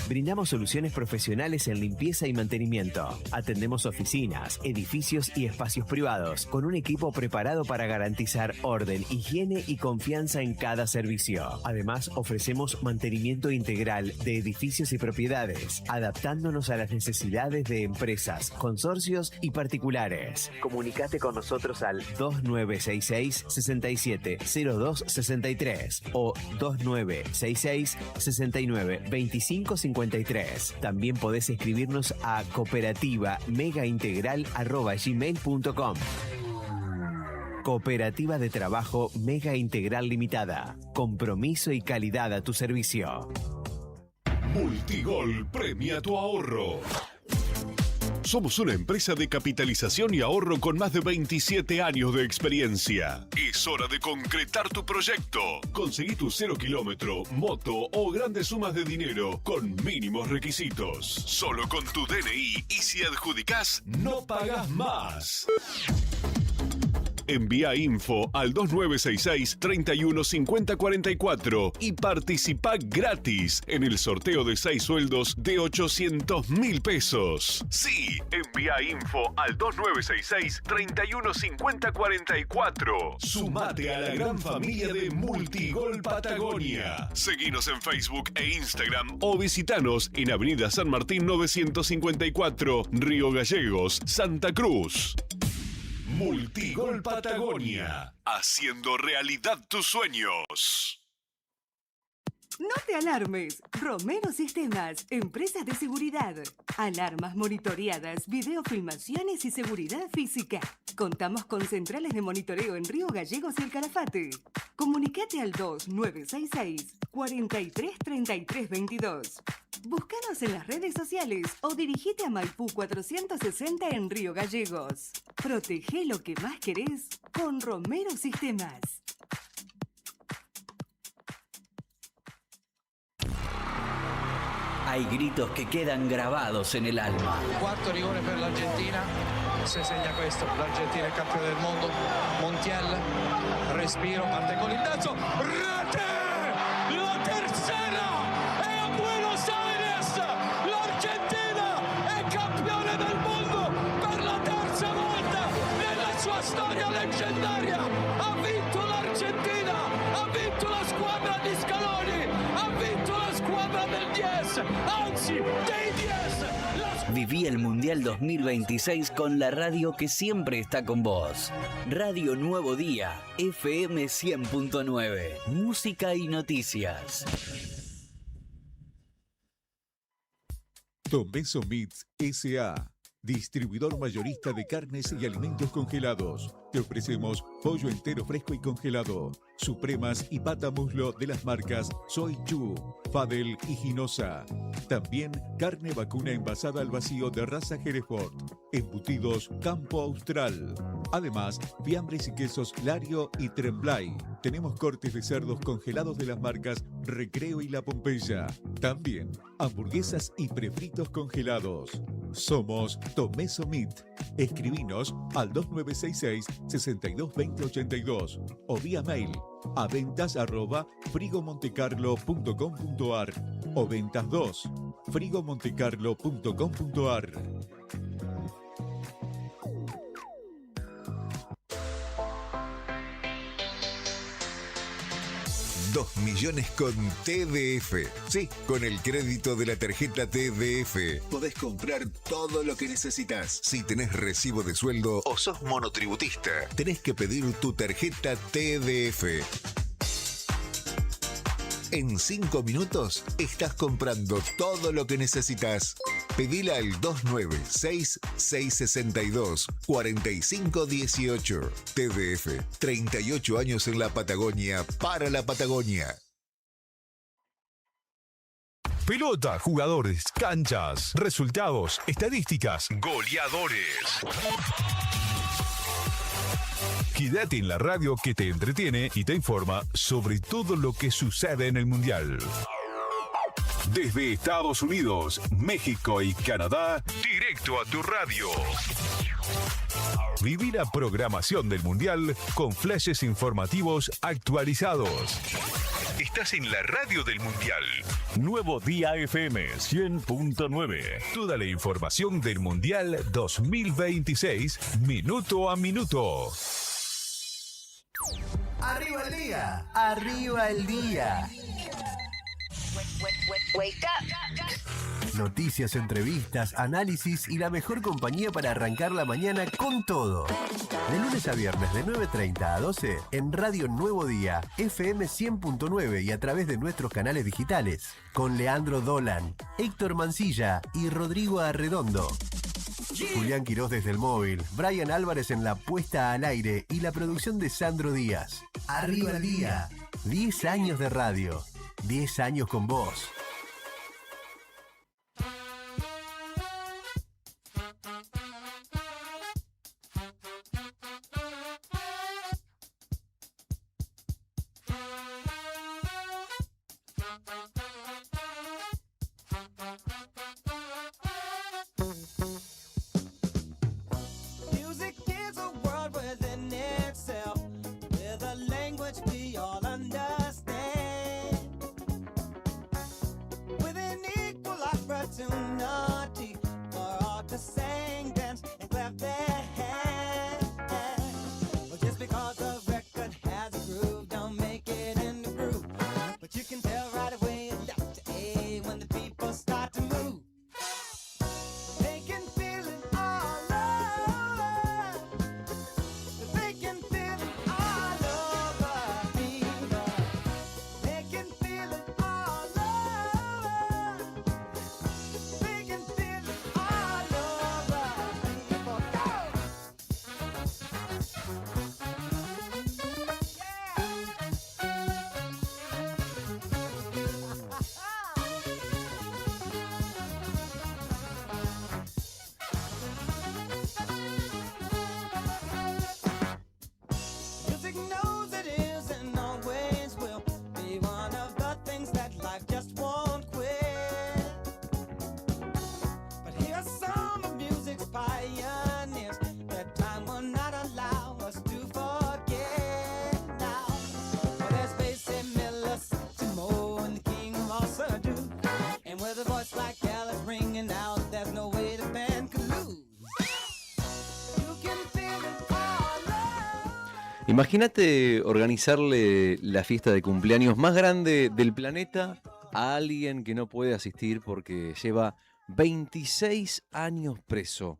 Brindamos soluciones profesionales en limpieza y mantenimiento. Atendemos oficinas, edificios y espacios privados con un equipo preparado para garantizar orden, higiene y confianza en cada servicio. Además, ofrecemos mantenimiento integral de edificios y propiedades, adaptándonos a las necesidades de empresas, consorcios y particulares. Comunicate con nosotros al 2966 67 02 63 o 2966 69 25 53. También podés escribirnos a cooperativa-megaintegral@gmail.com. Cooperativa de Trabajo Mega Integral Limitada. Compromiso y calidad a tu servicio. Multigol premia tu ahorro. Somos una empresa de capitalización y ahorro con más de 27 años de experiencia. Es hora de concretar tu proyecto. Conseguí tu 0 kilómetro, moto o grandes sumas de dinero con mínimos requisitos. Solo con tu DNI y si adjudicás, no pagás más. Envía info al 2966 31 50 44 y participa gratis en el sorteo de 6 sueldos de 800.000 pesos. Sí, envía info al 2966 31 50 44. Sumate a la gran familia de Multigol Patagonia. Seguinos en Facebook e Instagram o visitanos en Avenida San Martín 954, Río Gallegos, Santa Cruz. Multigol Patagonia, haciendo realidad tus sueños. No te alarmes. Romero Sistemas, empresa de seguridad. Alarmas monitoreadas, videofilmaciones y seguridad física. Contamos con centrales de monitoreo en Río Gallegos y El Calafate. Comunicate al 2966 43 33 22. Búscanos en las redes sociales o dirigite a Maipú 460 en Río Gallegos. Protege lo que más querés con Romero Sistemas. Hay gritos que quedan grabados en el alma. Quarto rigore per l'Argentina. Se segna questo, l'Argentina è campione del mondo. Montiel, respiro, parte con il terzo. Rete! La tercera! E a Buenos Aires! L'Argentina è campione del mondo per la terza volta nella sua storia leggendaria. Ha vinto l'Argentina! Ha vinto la squadra di Scaloni! Ha vinto la squadra del 10! Anzi, dei 10! Viví el Mundial 2026 con la radio que siempre está con vos. Radio Nuevo Día, FM 100.9. Música y noticias. Tomeso Meats S.A., distribuidor mayorista de carnes y alimentos congelados. Te ofrecemos pollo entero fresco y congelado, supremas y pata muslo de las marcas Soy Chu, Fadel y Ginosa. También carne vacuna envasada al vacío de raza Hereford, embutidos Campo Austral. Además, fiambres y quesos Lario y Tremblay. Tenemos cortes de cerdos congelados de las marcas Recreo y La Pompeya. También hamburguesas y prefritos congelados. Somos Tomeso Meat. Escribinos al 2966 622082 o vía mail a ventas@frigomontecarlo.com.ar o ventas 2 frigomontecarlo.com.ar. 2 millones con TDF. Sí, con el crédito de la tarjeta TDF podés comprar todo lo que necesitas. Si tenés recibo de sueldo o sos monotributista, tenés que pedir tu tarjeta TDF. En 5 minutos estás comprando todo lo que necesitas. Pedila al 296-662-4518. TDF, 38 años en la Patagonia, para la Patagonia. Pelota, jugadores, canchas, resultados, estadísticas, goleadores. Quédate en la radio que te entretiene y te informa sobre todo lo que sucede en el Mundial. Desde Estados Unidos, México y Canadá, directo a tu radio. Viví la programación del Mundial con flashes informativos actualizados. Estás en la radio del Mundial. Nuevo Día FM 100.9. Toda la información del Mundial 2026, minuto a minuto. ¡Arriba el día! ¡Arriba el día! Wake up. Noticias, entrevistas, análisis y la mejor compañía para arrancar la mañana con todo. De lunes a viernes de 9:30 a 12 en Radio Nuevo Día, FM 100.9 y a través de nuestros canales digitales. Con Leandro Dolan, Héctor Mancilla y Rodrigo Arredondo. Julián Quirós desde el móvil, Brian Álvarez en la puesta al aire y la producción de Sandro Díaz. Arriba el día. 10 años de radio. 10 años con vos. Music is a world within itself, with a language we all understand, with an equal opportunity for all to sing, dance, and clap their hands. Well, just because a record has a groove, don't make it in the groove. But you can tell right away it's Dr. A when the people start to move. They can feel it all over. They can feel it all over fever. They can feel it all over. They can feel it all over fever. Music knows it is and always will be one of the things that life just won't quit. But here's some of music's pioneers that time will not allow us to forget now. Well, there's Basie Miller, Satchmo, and the king of all Surdu. And with a voice like Alice ringing out, there's no way the band could lose. You can feel it all over. Imagínate organizarle la fiesta de cumpleaños más grande del planeta a alguien que no puede asistir porque lleva 26 años preso.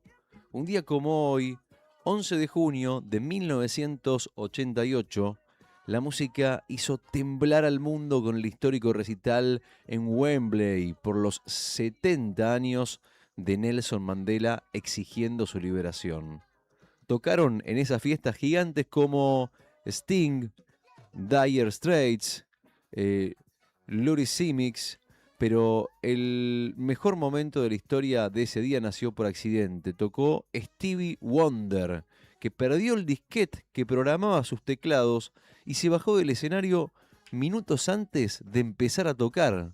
Un día como hoy, 11 de junio de 1988, la música hizo temblar al mundo con el histórico recital en Wembley por los 70 años de Nelson Mandela exigiendo su liberación. Tocaron en esas fiestas gigantes como Sting, Dire Straits, Lurie Simics, pero el mejor momento de la historia de ese día nació por accidente. Tocó Stevie Wonder, que perdió el disquete que programaba sus teclados y se bajó del escenario minutos antes de empezar a tocar.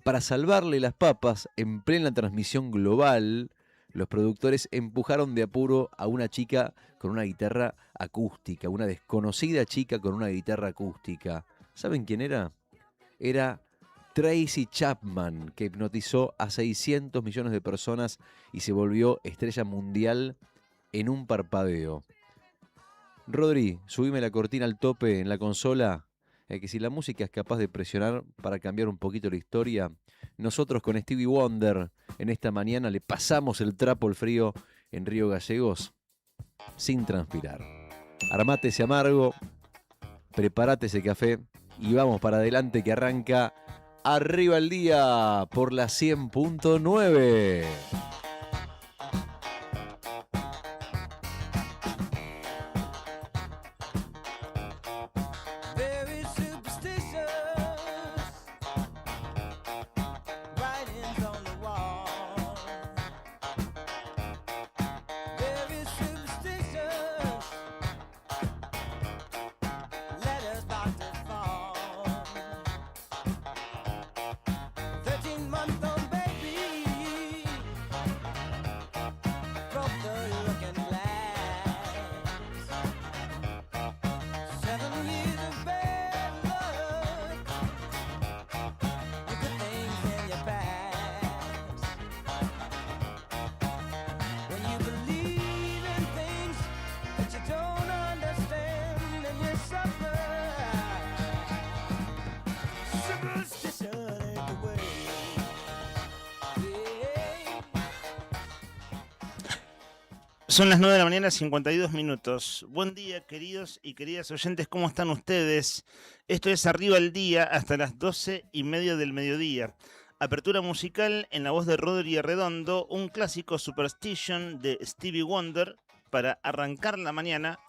Para salvarle las papas en plena transmisión global, los productores empujaron de apuro a una chica con una guitarra acústica, una desconocida chica con una guitarra acústica. ¿Saben quién era? Era Tracy Chapman, que hipnotizó a 600 millones de personas y se volvió estrella mundial en un parpadeo. Rodri, subime la cortina al tope en la consola, que si la música es capaz de presionar para cambiar un poquito la historia, nosotros con Stevie Wonder en esta mañana le pasamos el trapo al frío en Río Gallegos sin transpirar. Armate ese amargo, preparate ese café y vamos para adelante que arranca Arriba el Día por la 100.9. Very superstitious, writings on the wall. Very superstitious, letters about to fall. 13-month-old baby Son las 9 de la mañana, 52 minutos. Buen día, queridos y queridas oyentes, ¿cómo están ustedes? Esto es Arriba el Día hasta las 12:30 del mediodía. Apertura musical en la voz de Rodri Arredondo, un clásico Superstition de Stevie Wonder para arrancar la mañana.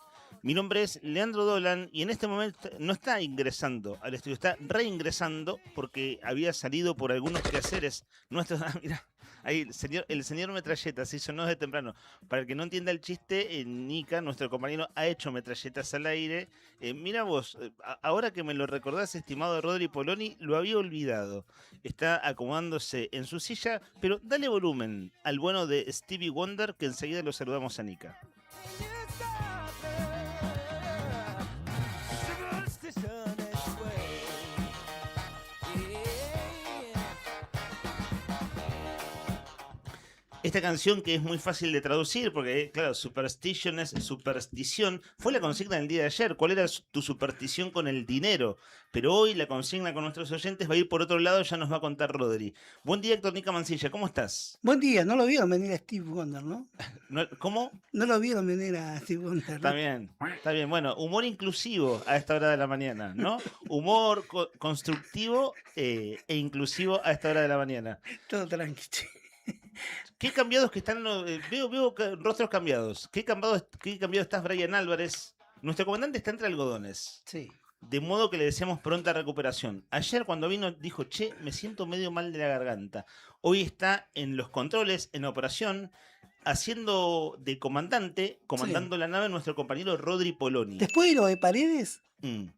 Mi nombre es Leandro Dolan y en este momento no está ingresando al estudio, está reingresando porque había salido por algunos quehaceres nuestros. Mira, ahí el señor Metralleta se hizo no desde temprano. Para el que no entienda el chiste, Nica, nuestro compañero, ha hecho metralletas al aire. Mira vos, ahora que me lo recordás, estimado Rodri Poloni, lo había olvidado. Está acomodándose en su silla, pero dale volumen al bueno de Stevie Wonder, que enseguida lo saludamos a Nica. Esta canción, que es muy fácil de traducir, porque claro, superstition es superstición, fue la consigna del día de ayer. ¿Cuál era tu superstición con el dinero? Pero hoy la consigna con nuestros oyentes va a ir por otro lado, ya nos va a contar Rodri. Buen día, Héctor Nica Mancilla, ¿cómo estás? Buen día, no lo vieron venir a Steve Wonder, ¿no? ¿Cómo? No lo vieron venir a Steve Wonder, ¿no? Está bien. Bueno, humor inclusivo a esta hora de la mañana, ¿no? Humor constructivo e inclusivo a esta hora de la mañana. Todo tranqui. Qué cambiados que están, veo rostros cambiados. Qué cambiado estás, Brian Álvarez. Nuestro comandante está entre algodones. Sí. De modo que le deseamos pronta recuperación. Ayer cuando vino dijo, che, me siento medio mal de la garganta. Hoy está en los controles, en la operación, haciendo de comandante, comandando la nave nuestro compañero Rodri Poloni. Después de lo de Paredes,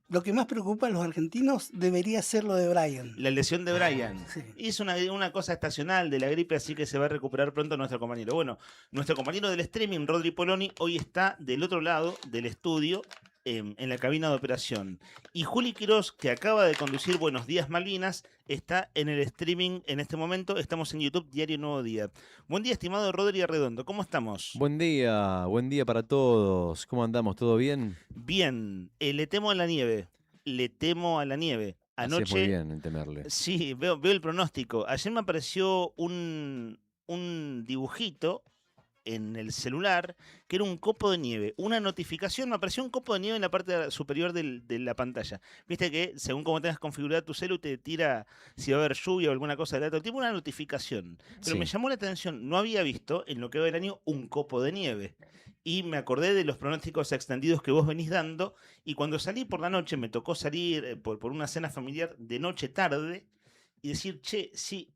lo que más preocupa a los argentinos debería ser lo de Brian. La lesión de Brian. Sí. Es una cosa estacional de la gripe, así que se va a recuperar pronto nuestro compañero. Bueno, nuestro compañero del streaming, Rodri Poloni, hoy está del otro lado del estudio, en la cabina de operación. Y Juli Quirós, que acaba de conducir Buenos Días Malvinas, está en el streaming en este momento. Estamos en YouTube, Diario Nuevo Día. Buen día, estimado Rodri Arredondo. ¿Cómo estamos? Buen día para todos. ¿Cómo andamos? ¿Todo bien? Bien. Le temo a la nieve. Anoche. Haces muy bien en temerle. Sí, veo el pronóstico. Ayer me apareció un dibujito en el celular, que era un copo de nieve. Una notificación, me apareció un copo de nieve en la parte superior de la pantalla. Viste que según como tengas configurado tu celu, te tira si va a haber lluvia o alguna cosa de dato. Tipo una notificación. Pero Sí. me llamó la atención, no había visto en lo que va del año un copo de nieve. Y me acordé de los pronósticos extendidos que vos venís dando. Y cuando salí por la noche, me tocó salir por una cena familiar de noche tarde y decir, che, sí,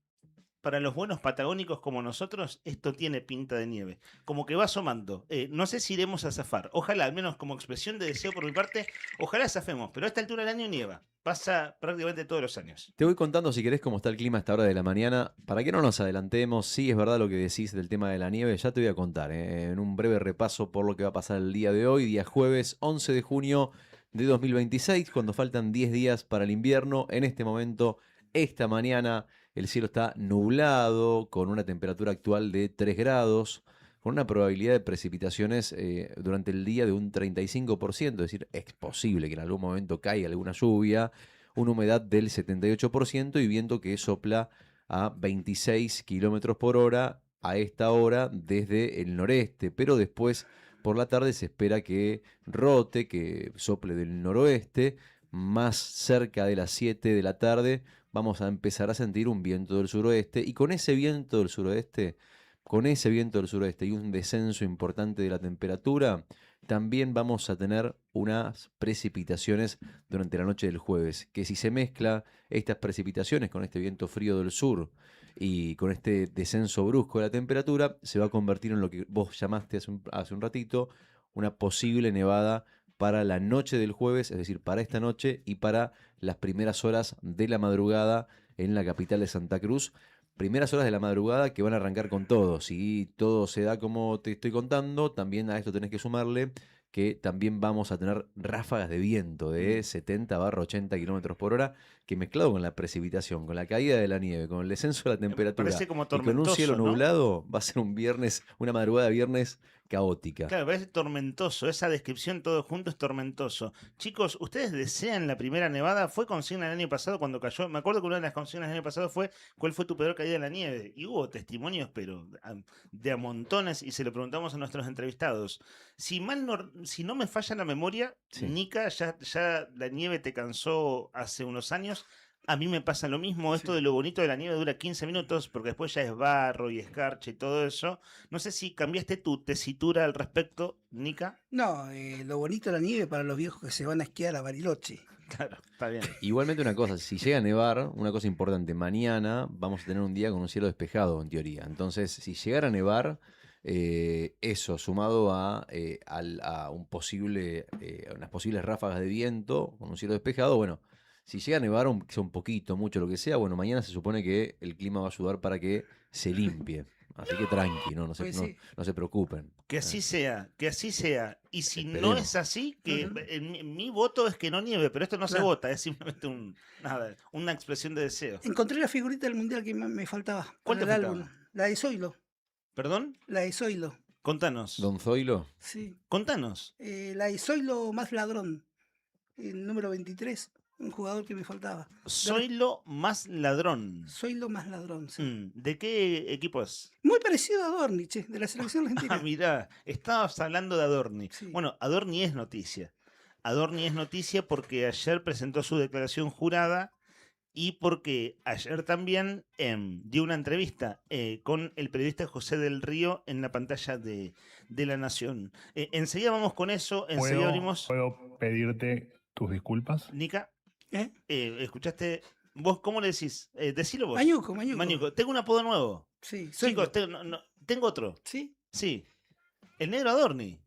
para los buenos patagónicos como nosotros, esto tiene pinta de nieve. Como que va asomando. No sé si iremos a zafar. Ojalá, al menos como expresión de deseo por mi parte, ojalá zafemos. Pero a esta altura del año nieva. Pasa prácticamente todos los años. Te voy contando, si querés, cómo está el clima a esta hora de la mañana. Para que no nos adelantemos, sí es verdad lo que decís del tema de la nieve, ya te voy a contar en un breve repaso por lo que va a pasar el día de hoy, día jueves 11 de junio de 2026, cuando faltan 10 días para el invierno. En este momento, esta mañana, el cielo está nublado, con una temperatura actual de 3 grados, con una probabilidad de precipitaciones durante el día de un 35%, es decir, es posible que en algún momento caiga alguna lluvia, una humedad del 78% y viento que sopla a 26 kilómetros por hora a esta hora desde el noreste, pero después por la tarde se espera que rote, que sople del noroeste, más cerca de las 7 de la tarde vamos a empezar a sentir un viento del suroeste, y con ese viento del suroeste y un descenso importante de la temperatura, también vamos a tener unas precipitaciones durante la noche del jueves, que si se mezcla estas precipitaciones con este viento frío del sur y con este descenso brusco de la temperatura, se va a convertir en lo que vos llamaste hace un ratito, una posible nevada para la noche del jueves, es decir, para esta noche y para las primeras horas de la madrugada en la capital de Santa Cruz. Primeras horas de la madrugada que van a arrancar con todo. Si todo se da como te estoy contando, también a esto tenés que sumarle que también vamos a tener ráfagas de viento de 70-80 kilómetros por hora, que mezclado con la precipitación, con la caída de la nieve, con el descenso de la temperatura Parece como y con un cielo tormentoso, ¿no? nublado, va a ser una madrugada de viernes caótica. Claro, parece tormentoso. Esa descripción todo junto es tormentoso. Chicos, ¿ustedes desean la primera nevada? Fue consigna el año pasado cuando cayó. Me acuerdo que una de las consignas del año pasado fue ¿cuál fue tu peor caída en la nieve? Y hubo testimonios, pero de a montones, y se lo preguntamos a nuestros entrevistados. Si no me falla la memoria, Sí. Nica, ya la nieve te cansó hace unos años. A mí me pasa lo mismo, esto de lo bonito de la nieve dura 15 minutos, porque después ya es barro y escarcha y todo eso. No sé si cambiaste tu tesitura al respecto, Nica. No, lo bonito de la nieve para los viejos que se van a esquiar a Bariloche. Claro, está bien. Igualmente una cosa, si llega a nevar, una cosa importante, mañana vamos a tener un día con un cielo despejado en teoría. Entonces, si llegara a nevar, eso sumado a un unas posibles ráfagas de viento con un cielo despejado, bueno, si llega a nevar, sea un poquito, mucho, lo que sea, bueno, mañana se supone que el clima va a ayudar para que se limpie. Así que tranqui, no se preocupen. Que así sea, que así sea. Y si no Esperemos. es así, que mi voto es que no nieve, pero esto no se Claro. vota, es simplemente una expresión de deseo. Encontré la figurita del mundial que me faltaba. ¿Cuál para te el faltaba? álbum. La de Zoilo. ¿Perdón? La de Zoilo. Contanos. Don Zoilo. Sí. Contanos. La de Zoilo más ladrón. El número 23. Un jugador que me faltaba. Zoilo más ladrón. Zoilo más ladrón, sí. ¿De qué equipo es? Muy parecido a Dornich, de la selección argentina. Ah, mirá, estabas hablando de Adorni. Bueno, Adorni es noticia. Adorni es noticia porque ayer presentó su declaración jurada y porque ayer también dio una entrevista con el periodista José del Río en la pantalla de La Nación. Enseguida vamos con eso, enseguida abrimos... ¿Puedo pedirte tus disculpas? Nica, ¿escuchaste? ¿Vos cómo le decís? Decilo vos. Mañuco. Tengo un apodo nuevo. Sí, Chicos, tengo otro. ¿Sí? Sí. El negro Adorni.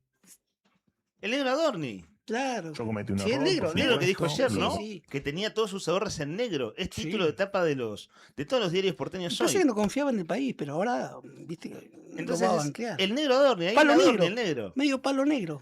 El negro Adorni. Claro. Yo cometí un Sí, el error, negro, por Mira lo que dijo supuesto, ayer, ¿no? Sí. Que tenía todos sus ahorros en negro. Es Sí. título de tapa de todos los diarios porteños Yo sé hoy. que no confiaba en el país, pero ahora, viste, Entonces, lo va a es banquear. el negro Adorni, ahí Palo el Adorni, negro. el negro. Medio palo negro.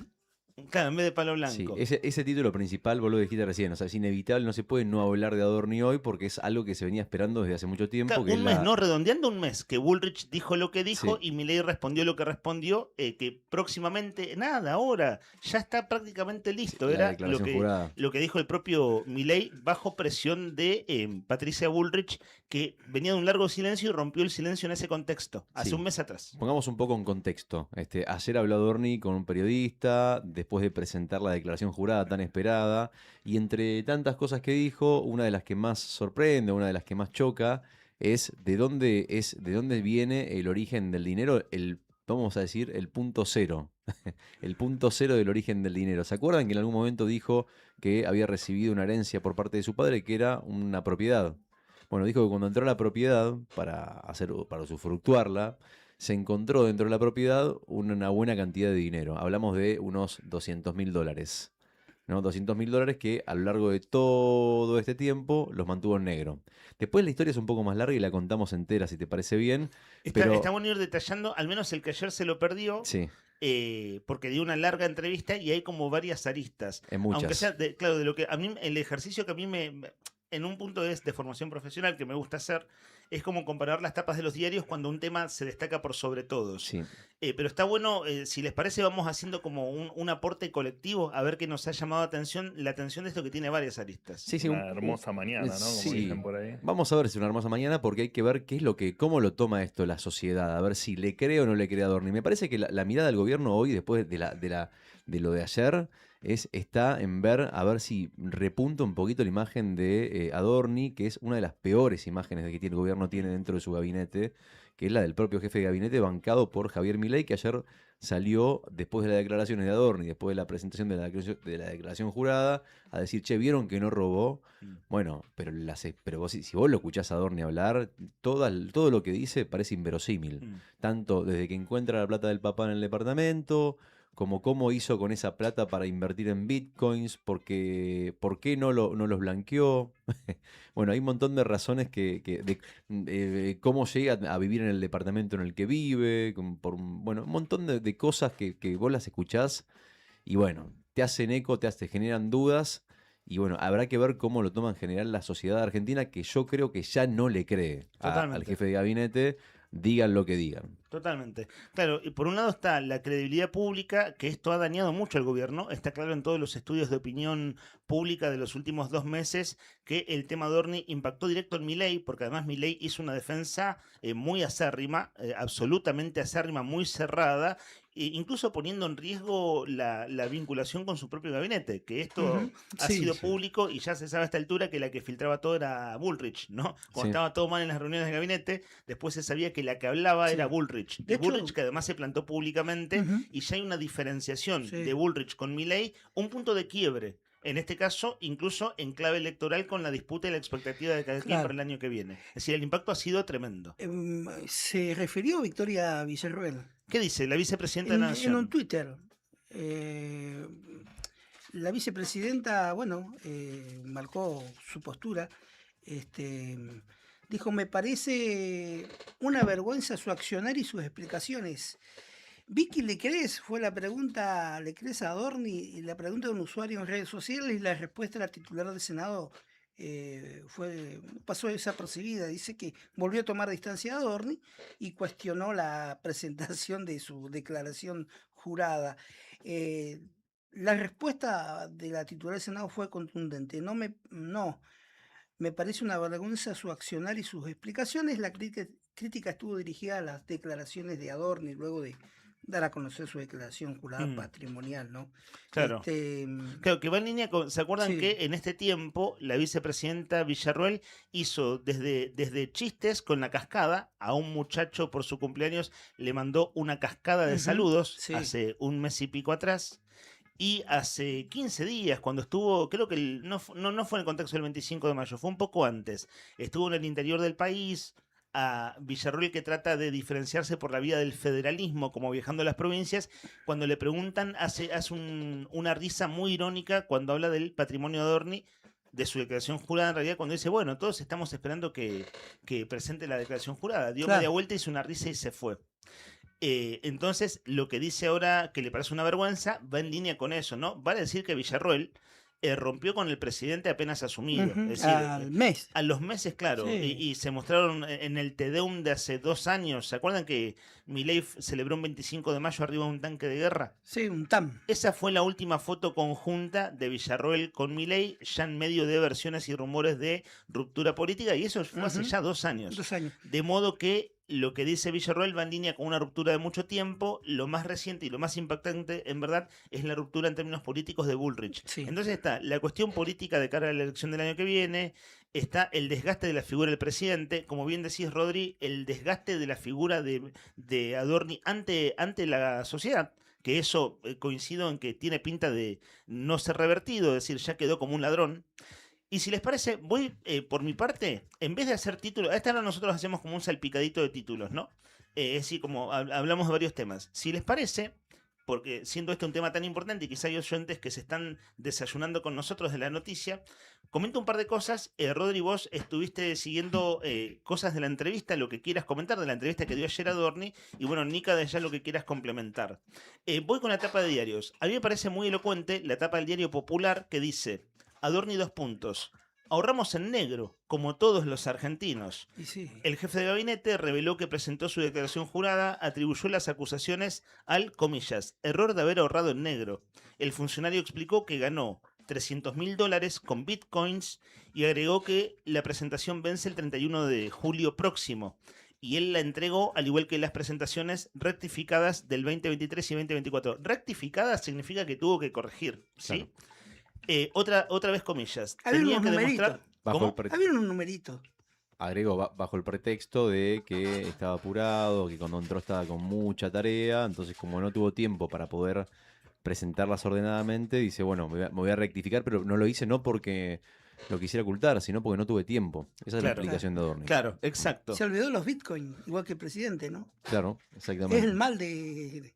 Claro, en vez de palo Sí, blanco. ese título principal, vos lo dijiste recién, o sea, es inevitable, no se puede no hablar de Adorni hoy porque es algo que se venía esperando desde hace mucho tiempo. Claro, que un es mes, la- ¿no? Redondeando un mes, que Bullrich dijo lo que dijo Sí. y Milei respondió lo que respondió, que próximamente, nada, ahora, ya está prácticamente listo. La Era declaración jurada. lo que dijo el propio Milei bajo presión de Patricia Bullrich, que venía de un largo silencio y rompió el silencio en ese contexto, hace Sí. un mes atrás. Pongamos un poco en contexto. Ayer habló Adorni con un periodista después de presentar la declaración jurada tan esperada y entre tantas cosas que dijo, una de las que más sorprende, una de las que más choca es de dónde viene el origen del dinero, vamos a decir, el punto cero. El punto cero del origen del dinero. ¿Se acuerdan que en algún momento dijo que había recibido una herencia por parte de su padre que era una propiedad? Bueno, dijo que cuando entró a la propiedad para usufructuarla, se encontró dentro de la propiedad una buena cantidad de dinero. Hablamos de unos $200.000, ¿no? $200.000 que a lo largo de todo este tiempo los mantuvo en negro. Después la historia es un poco más larga y la contamos entera, si te parece bien. Está bueno ir detallando, al menos el que ayer se lo perdió, Sí, porque dio una larga entrevista y hay como varias aristas. en muchas. Aunque sea, claro, de lo que a mí, el ejercicio que a mí en un punto es de formación profesional que me gusta hacer, es como comparar las tapas de los diarios cuando un tema se destaca por sobre todos. Sí. Pero está bueno, si les parece, vamos haciendo como un aporte colectivo, a ver qué nos ha llamado la atención de esto que tiene varias aristas. Sí, sí, Una hermosa mañana, ¿no? Como sí. dicen por ahí. Vamos a ver si es una hermosa mañana porque hay que ver cómo lo toma esto la sociedad, a ver si le cree o no le cree a Adorni. Me parece que la mirada del gobierno hoy, después de lo de ayer, está en a ver si repunta un poquito la imagen de Adorni, que es una de las peores imágenes de que el gobierno tiene dentro de su gabinete, que es la del propio jefe de gabinete bancado por Javier Milei, que ayer salió después de las declaraciones de Adorni, después de la presentación de la declaración jurada, a decir, che, ¿vieron que no robó? Bueno, pero vos, si vos lo escuchás a Adorni hablar, todo lo que dice parece inverosímil. Tanto desde que encuentra la plata del papá en el departamento, como cómo hizo con esa plata para invertir en bitcoins, por qué no los blanqueó. Bueno, hay un montón de razones de cómo llega a vivir en el departamento en el que vive, un montón de cosas que vos las escuchás y bueno, te hacen eco, te generan dudas y bueno, habrá que ver cómo lo toma en general la sociedad argentina, que yo creo que ya no le cree al jefe de gabinete, digan lo que digan. Totalmente. Claro, y por un lado está la credibilidad pública, que esto ha dañado mucho al gobierno. Está claro en todos los estudios de opinión pública de los últimos 2 meses que el tema Adorni impactó directo en Milei, porque además Milei hizo una defensa muy acérrima, absolutamente acérrima, muy cerrada, incluso poniendo en riesgo la vinculación con su propio gabinete, que esto ha sido público y ya se sabe a esta altura que la que filtraba todo era Bullrich, ¿no? Cuando estaba todo mal en las reuniones de gabinete, después se sabía que la que hablaba era Bullrich. De Bullrich, que además se plantó públicamente, y ya hay una diferenciación de Bullrich con Milei, un punto de quiebre. En este caso, incluso en clave electoral con la disputa y la expectativa de cada quien para el año que viene. Es decir, el impacto ha sido tremendo. Se refirió Victoria Villarroel. ¿Qué dice la vicepresidenta de la Nación? En un Twitter. La vicepresidenta, marcó su postura. Dijo, me parece una vergüenza su accionar y sus explicaciones. Vicky, ¿le crees? Fue la pregunta, ¿le crees a Adorni? Y la pregunta de un usuario en redes sociales y la respuesta de la titular del Senado pasó desapercibida. Dice que volvió a tomar distancia de Adorni y cuestionó la presentación de su declaración jurada. La respuesta de la titular del Senado fue contundente. No, me parece una vergüenza su accionar y sus explicaciones. La crítica estuvo dirigida a las declaraciones de Adorni luego de dar a conocer su declaración jurada patrimonial, ¿no? Claro. Claro, que va en línea con... ¿Se acuerdan que en este tiempo la vicepresidenta Villarroel hizo desde chistes con la cascada? A un muchacho por su cumpleaños le mandó una cascada de saludos hace 1 mes y pico atrás. Y hace 15 días, cuando estuvo, creo que no fue en el contexto del 25 de mayo, fue un poco antes, estuvo en el interior del país, a Villarroel, que trata de diferenciarse por la vía del federalismo, como viajando a las provincias, cuando le preguntan, hace una risa muy irónica cuando habla del patrimonio de Adorni, de su declaración jurada, en realidad, cuando dice, bueno, todos estamos esperando que presente la declaración jurada. Dio media vuelta, hizo una risa y se fue. Entonces, lo que dice ahora que le parece una vergüenza va en línea con eso, ¿no? Vale decir que Villarroel rompió con el presidente apenas asumido. Es decir, al mes. A los meses, claro. Y se mostraron en el Tedeum de hace 2 años. ¿Se acuerdan que Milei celebró un 25 de mayo arriba de un tanque de guerra? Sí, un TAM. Esa fue la última foto conjunta de Villarroel con Milei, ya en medio de versiones y rumores de ruptura política, y eso fue hace ya 2 años. 2 años. De modo que lo que dice Villarroel va en línea con una ruptura de mucho tiempo. Lo más reciente y lo más impactante, en verdad, es la ruptura en términos políticos de Bullrich. Entonces está la cuestión política de cara a la elección del año que viene, está el desgaste de la figura del presidente, como bien decís, Rodri, el desgaste de la figura de Adorni ante la sociedad, que eso coincido en que tiene pinta de no ser revertido, es decir, ya quedó como un ladrón. Y si les parece, voy por mi parte, en vez de hacer títulos, a esta hora nosotros hacemos como un salpicadito de títulos, ¿no? Es decir, como hablamos de varios temas. Si les parece, porque siendo este un tema tan importante y quizá hay oyentes que se están desayunando con nosotros de la noticia, comento un par de cosas. Rodri, vos estuviste siguiendo cosas de la entrevista, lo que quieras comentar de la entrevista que dio ayer Adorni, y bueno, Nica, de allá lo que quieras complementar. Voy con la tapa de diarios. A mí me parece muy elocuente la tapa del Diario Popular que dice... Adorni 2 puntos. Ahorramos en negro, como todos los argentinos. El jefe de gabinete reveló que presentó su declaración jurada, atribuyó las acusaciones al, comillas, error de haber ahorrado en negro. El funcionario explicó que ganó $300.000 con bitcoins y agregó que la presentación vence el 31 de julio próximo. Y él la entregó, al igual que las presentaciones rectificadas del 2023 y 2024. Rectificadas significa que tuvo que corregir, ¿sí? Claro. Otra vez comillas. Tenía que demostrar. Había un numerito. Agregó bajo el pretexto de que estaba apurado, que cuando entró estaba con mucha tarea, entonces como no tuvo tiempo para poder presentarlas ordenadamente, dice, bueno, me voy a rectificar, pero no lo hice no porque lo quisiera ocultar, sino porque no tuve tiempo. Esa es la explicación de Adorni. Claro, exacto. Se olvidó los bitcoins, igual que el presidente, ¿no? Claro, exactamente. Es el mal de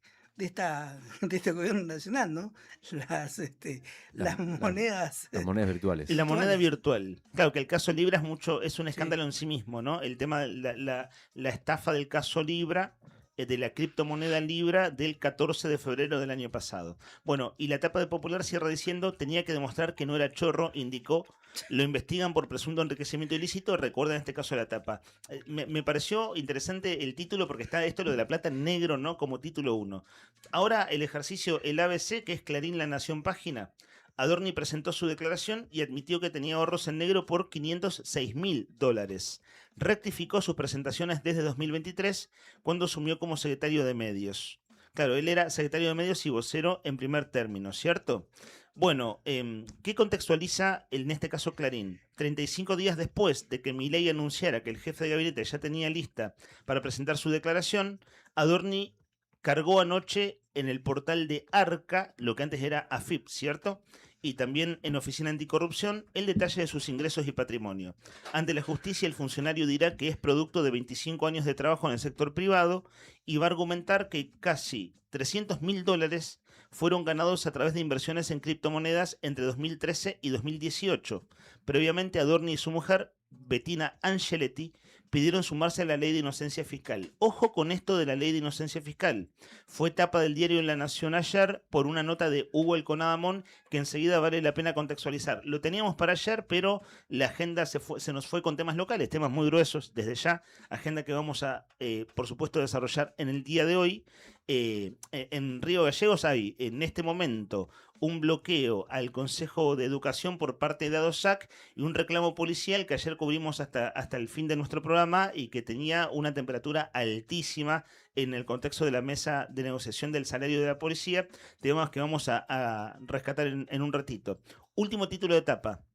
este gobierno nacional, ¿no? Las monedas. Las monedas virtuales. La moneda virtual. Claro que el caso Libra es un escándalo en sí mismo, ¿no? El tema, la estafa del caso Libra, de la criptomoneda Libra del 14 de febrero del año pasado. Bueno, y la tapa de Popular cierra diciendo, tenía que demostrar que no era chorro, indicó, lo investigan por presunto enriquecimiento ilícito, recuerda en este caso la tapa. Me pareció interesante el título porque está esto, lo de la plata en negro, ¿no? Como título 1. Ahora el ejercicio, el ABC, que es Clarín La Nación Página. Adorni presentó su declaración y admitió que tenía ahorros en negro por $506.000. Rectificó sus presentaciones desde 2023, cuando asumió como secretario de medios. Claro, él era secretario de medios y vocero en primer término, ¿cierto? Bueno, ¿qué contextualiza en este caso Clarín? 35 días después de que Milei anunciara que el jefe de gabinete ya tenía lista para presentar su declaración, Adorni cargó anoche en el portal de Arca, lo que antes era AFIP, ¿cierto? Y también en Oficina Anticorrupción, el detalle de sus ingresos y patrimonio. Ante la justicia, el funcionario dirá que es producto de 25 años de trabajo en el sector privado y va a argumentar que casi $300.000 fueron ganados a través de inversiones en criptomonedas entre 2013 y 2018. Previamente, Adorni y su mujer, Bettina Angeletti, pidieron sumarse a la ley de inocencia fiscal. Ojo con esto de la ley de inocencia fiscal. Fue tapa del diario La Nación ayer por una nota de Hugo El Conadamón que enseguida vale la pena contextualizar. Lo teníamos para ayer, pero la agenda se nos fue con temas locales, temas muy gruesos desde ya. Agenda que vamos a, por supuesto, desarrollar en el día de hoy. En Río Gallegos hay en este momento un bloqueo al Consejo de Educación por parte de ADOSAC y un reclamo policial que ayer cubrimos hasta el fin de nuestro programa y que tenía una temperatura altísima en el contexto de la mesa de negociación del salario de la policía, temas que vamos a rescatar en un ratito. Último título de etapa.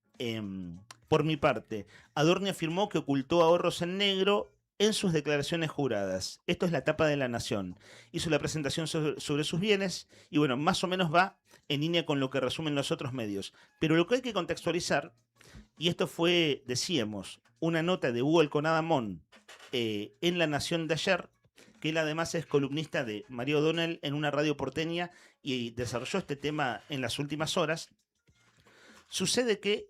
Por mi parte, Adorni afirmó que ocultó ahorros en negro en sus declaraciones juradas. Esto es la tapa de La Nación. Hizo la presentación sobre sus bienes y bueno, más o menos va en línea con lo que resumen los otros medios. Pero lo que hay que contextualizar, y esto fue, decíamos, una nota de Hugo El Conadamón en La Nación de ayer, que él además es columnista de María O'Donnell en una radio porteña y desarrolló este tema en las últimas horas. Sucede que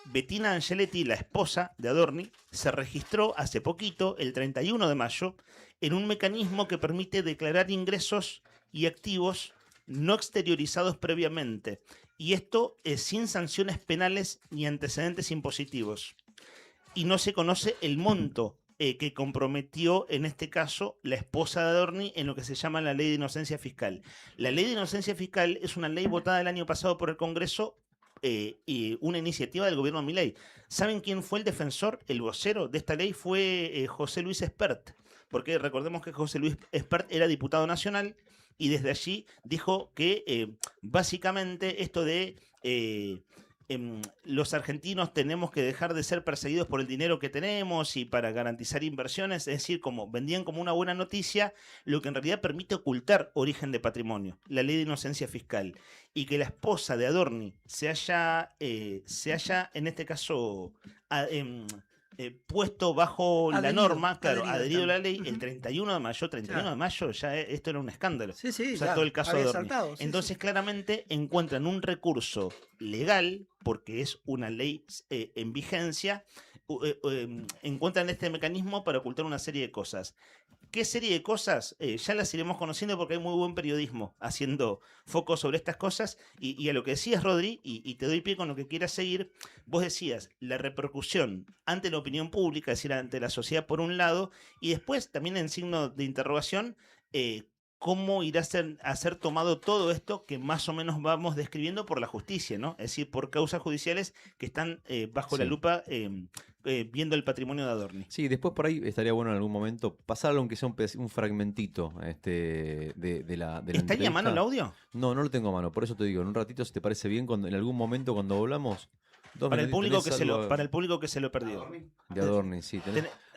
Bettina Angeletti, la esposa de Adorni, se registró hace poquito, el 31 de mayo, en un mecanismo que permite declarar ingresos y activos no exteriorizados previamente. Y esto es sin sanciones penales ni antecedentes impositivos. Y no se conoce el monto que comprometió en este caso la esposa de Adorni en lo que se llama la Ley de Inocencia Fiscal. La Ley de Inocencia Fiscal es una ley votada el año pasado por el Congreso y una iniciativa del gobierno de Milei. ¿Saben quién fue el defensor, el vocero de esta ley? Fue José Luis Espert, porque recordemos que José Luis Espert era diputado nacional y desde allí dijo que básicamente esto de los argentinos tenemos que dejar de ser perseguidos por el dinero que tenemos y para garantizar inversiones, es decir, como vendían como una buena noticia, lo que en realidad permite ocultar origen de patrimonio, la ley de inocencia fiscal. Y que la esposa de Adorni se haya en este caso puesto bajo la norma, claro, adherido a la ley, el 31 de mayo, ya esto era un escándalo. Sí, o sea, claro, todo el caso de Adorni. saltado, sí, entonces, claramente encuentran un recurso legal, porque es una ley en vigencia, encuentran este mecanismo para ocultar una serie de cosas. ¿Qué serie de cosas? Ya las iremos conociendo porque hay muy buen periodismo haciendo foco sobre estas cosas. Y a lo que decías, Rodri, y te doy pie con lo que quieras seguir, vos decías la repercusión ante la opinión pública, es decir, ante la sociedad por un lado, y después también en signo de interrogación, cómo irá a ser tomado todo esto que más o menos vamos describiendo por la justicia, ¿no? Es decir, por causas judiciales que están bajo la lupa viendo el patrimonio de Adorni. Sí, después por ahí estaría bueno en algún momento pasarlo, aunque sea un fragmentito de la ¿Está ahí a mano el audio? No, no lo tengo a mano, por eso te digo, en un ratito, si te parece bien, en algún momento cuando hablamos... Para el público que se lo perdió. De Adorni, sí.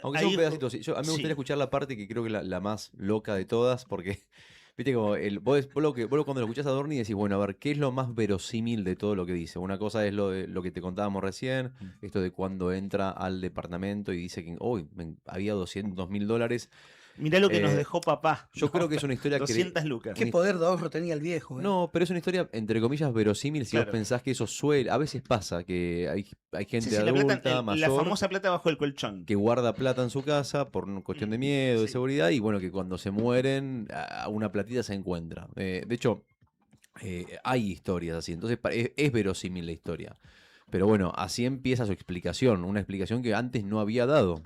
Aunque sea un pedacito, sí. A mí me gustaría escuchar la parte que creo que la más loca de todas, porque, viste, como vos cuando lo escuchás a Adorni decís, bueno, a ver, ¿qué es lo más verosímil de todo lo que dice? Una cosa es lo que te contábamos recién, esto de cuando entra al departamento y dice que hoy había $200.000. Mirá lo que nos dejó papá. Yo creo que es una historia 200 lucas. Qué poder de ahorro tenía el viejo. No, pero es una historia, entre comillas, verosímil si Claro. vos pensás que eso suele... A veces pasa que hay gente Sí, sí, adulta, la mayor, famosa plata bajo el colchón. que guarda plata en su casa por una cuestión de miedo, de seguridad, y bueno, que cuando se mueren, una platita se encuentra. De hecho, hay historias así, entonces es verosímil la historia. Pero bueno, así empieza su explicación, una explicación que antes no había dado.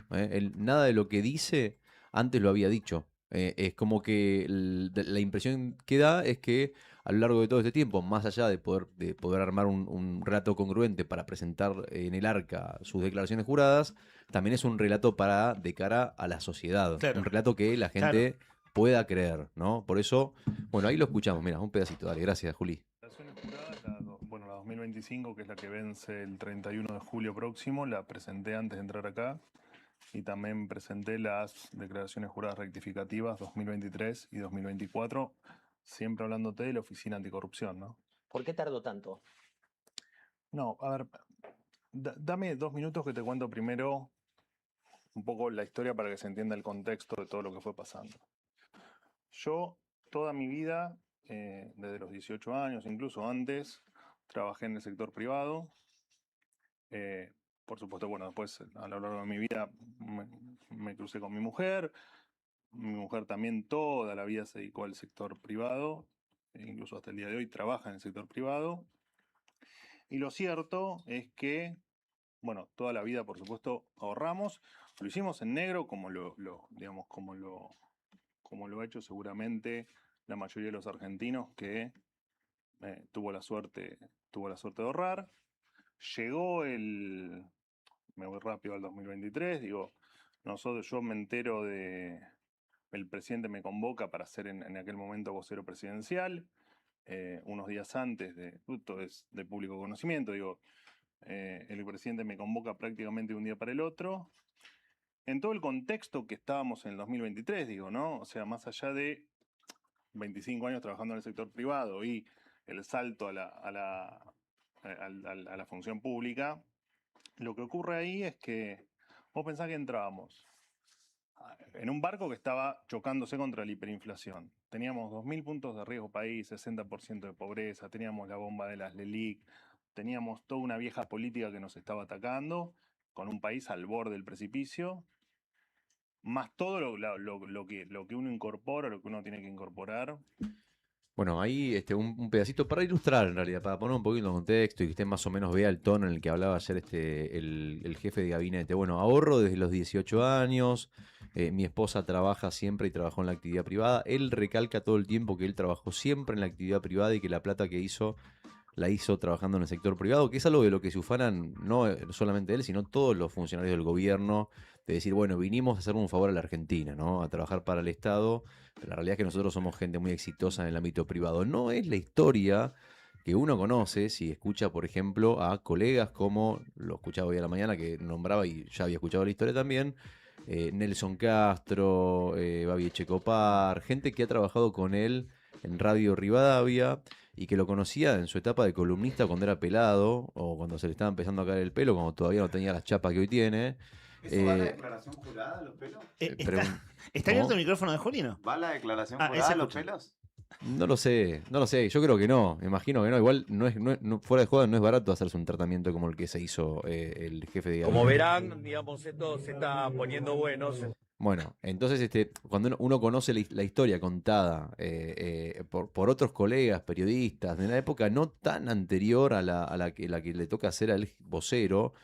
Nada de lo que dice antes lo había dicho. Es como que la impresión que da es que a lo largo de todo este tiempo, más allá de poder armar un relato congruente para presentar en el arca sus declaraciones juradas, también es un relato de cara a la sociedad. Claro. Un relato que la gente pueda creer, ¿no? Por eso, bueno, ahí lo escuchamos. Mira, un pedacito. Dale, gracias, Juli. Bueno, la 2025, que es la que vence el 31 de julio próximo, la presenté antes de entrar acá y también presenté las declaraciones juradas rectificativas 2023 y 2024, siempre hablándote de la Oficina Anticorrupción, ¿no? ¿Por qué tardó tanto? No, a ver, dame 2 minutos que te cuento primero un poco la historia para que se entienda el contexto de todo lo que fue pasando. Yo, toda mi vida, desde los 18 años, incluso antes, trabajé en el sector privado. Por supuesto, bueno, después a lo largo de mi vida me crucé con mi mujer. Mi mujer también toda la vida se dedicó al sector privado, e incluso hasta el día de hoy trabaja en el sector privado. Y lo cierto es que, bueno, toda la vida, por supuesto, ahorramos. Lo hicimos en negro, como digamos, como lo ha hecho seguramente la mayoría de los argentinos que tuvo la suerte de ahorrar. Llegó me voy rápido al 2023, digo, yo me entero el presidente me convoca para ser en aquel momento vocero presidencial, unos días antes esto es de público conocimiento, digo, el presidente me convoca prácticamente de un día para el otro, en todo el contexto que estábamos en el 2023, digo, ¿no? O sea, más allá de 25 años trabajando en el sector privado y el salto a la función pública, lo que ocurre ahí es que vos pensás que entrábamos en un barco que estaba chocándose contra la hiperinflación. Teníamos 2.000 puntos de riesgo país, 60% de pobreza, teníamos la bomba de las LELIC, teníamos toda una vieja política que nos estaba atacando, con un país al borde del precipicio, más todo lo que uno incorpora, lo que uno tiene que incorporar. Bueno, ahí un pedacito para ilustrar, en realidad, para poner un poquito en contexto y que usted más o menos vea el tono en el que hablaba ayer el jefe de gabinete. Bueno, ahorro desde los 18 años, mi esposa trabaja siempre y trabajó en la actividad privada. Él recalca todo el tiempo que él trabajó siempre en la actividad privada y que la plata que hizo, la hizo trabajando en el sector privado, que es algo de lo que se ufanan no solamente él, sino todos los funcionarios del gobierno, de decir, bueno, vinimos a hacer un favor a la Argentina, ¿no? A trabajar para el Estado, pero la realidad es que nosotros somos gente muy exitosa en el ámbito privado. No es la historia que uno conoce si escucha, por ejemplo, a colegas como, lo escuchaba hoy a la mañana, que nombraba y ya había escuchado la historia también, Nelson Castro, Babi Echecopar, gente que ha trabajado con él en Radio Rivadavia y que lo conocía en su etapa de columnista cuando era pelado o cuando se le estaba empezando a caer el pelo, cuando todavía no tenía las chapas que hoy tiene. ¿Eso va a la declaración jurada, los pelos? ¿Está abierto el micrófono de Jolino? ¿Va a la declaración jurada, los pelos? No lo sé, yo creo que no, me imagino que no, igual fuera de joda no es barato hacerse un tratamiento como el que se hizo el jefe de gabinete. Como verán, digamos, esto se está poniendo bueno. Bueno, entonces cuando uno conoce la historia contada por otros colegas, periodistas, de una época no tan anterior a la que le toca hacer al vocero,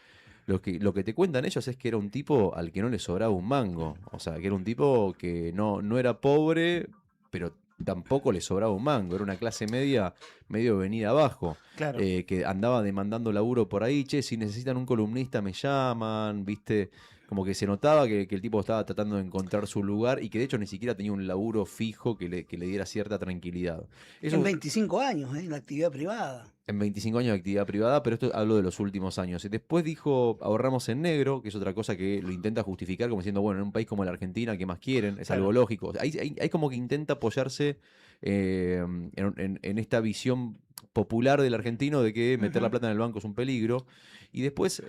lo que te cuentan ellos es que era un tipo al que no le sobraba un mango, o sea, que era un tipo que no era pobre, pero tampoco le sobraba un mango, era una clase media medio venida abajo, Claro. Que andaba demandando laburo por ahí, che, si necesitan un columnista me llaman, viste, como que se notaba que el tipo estaba tratando de encontrar su lugar y que de hecho ni siquiera tenía un laburo fijo que le diera cierta tranquilidad. Eso, En 25 años, en la actividad privada. en 25 años de actividad privada, pero esto hablo de los últimos años. Y después dijo, ahorramos en negro, que es otra cosa que lo intenta justificar como diciendo, bueno, en un país como la Argentina, ¿qué más quieren? Es algo lógico. Hay como que intenta apoyarse en esta visión popular del argentino de que meter la plata en el banco es un peligro. Y después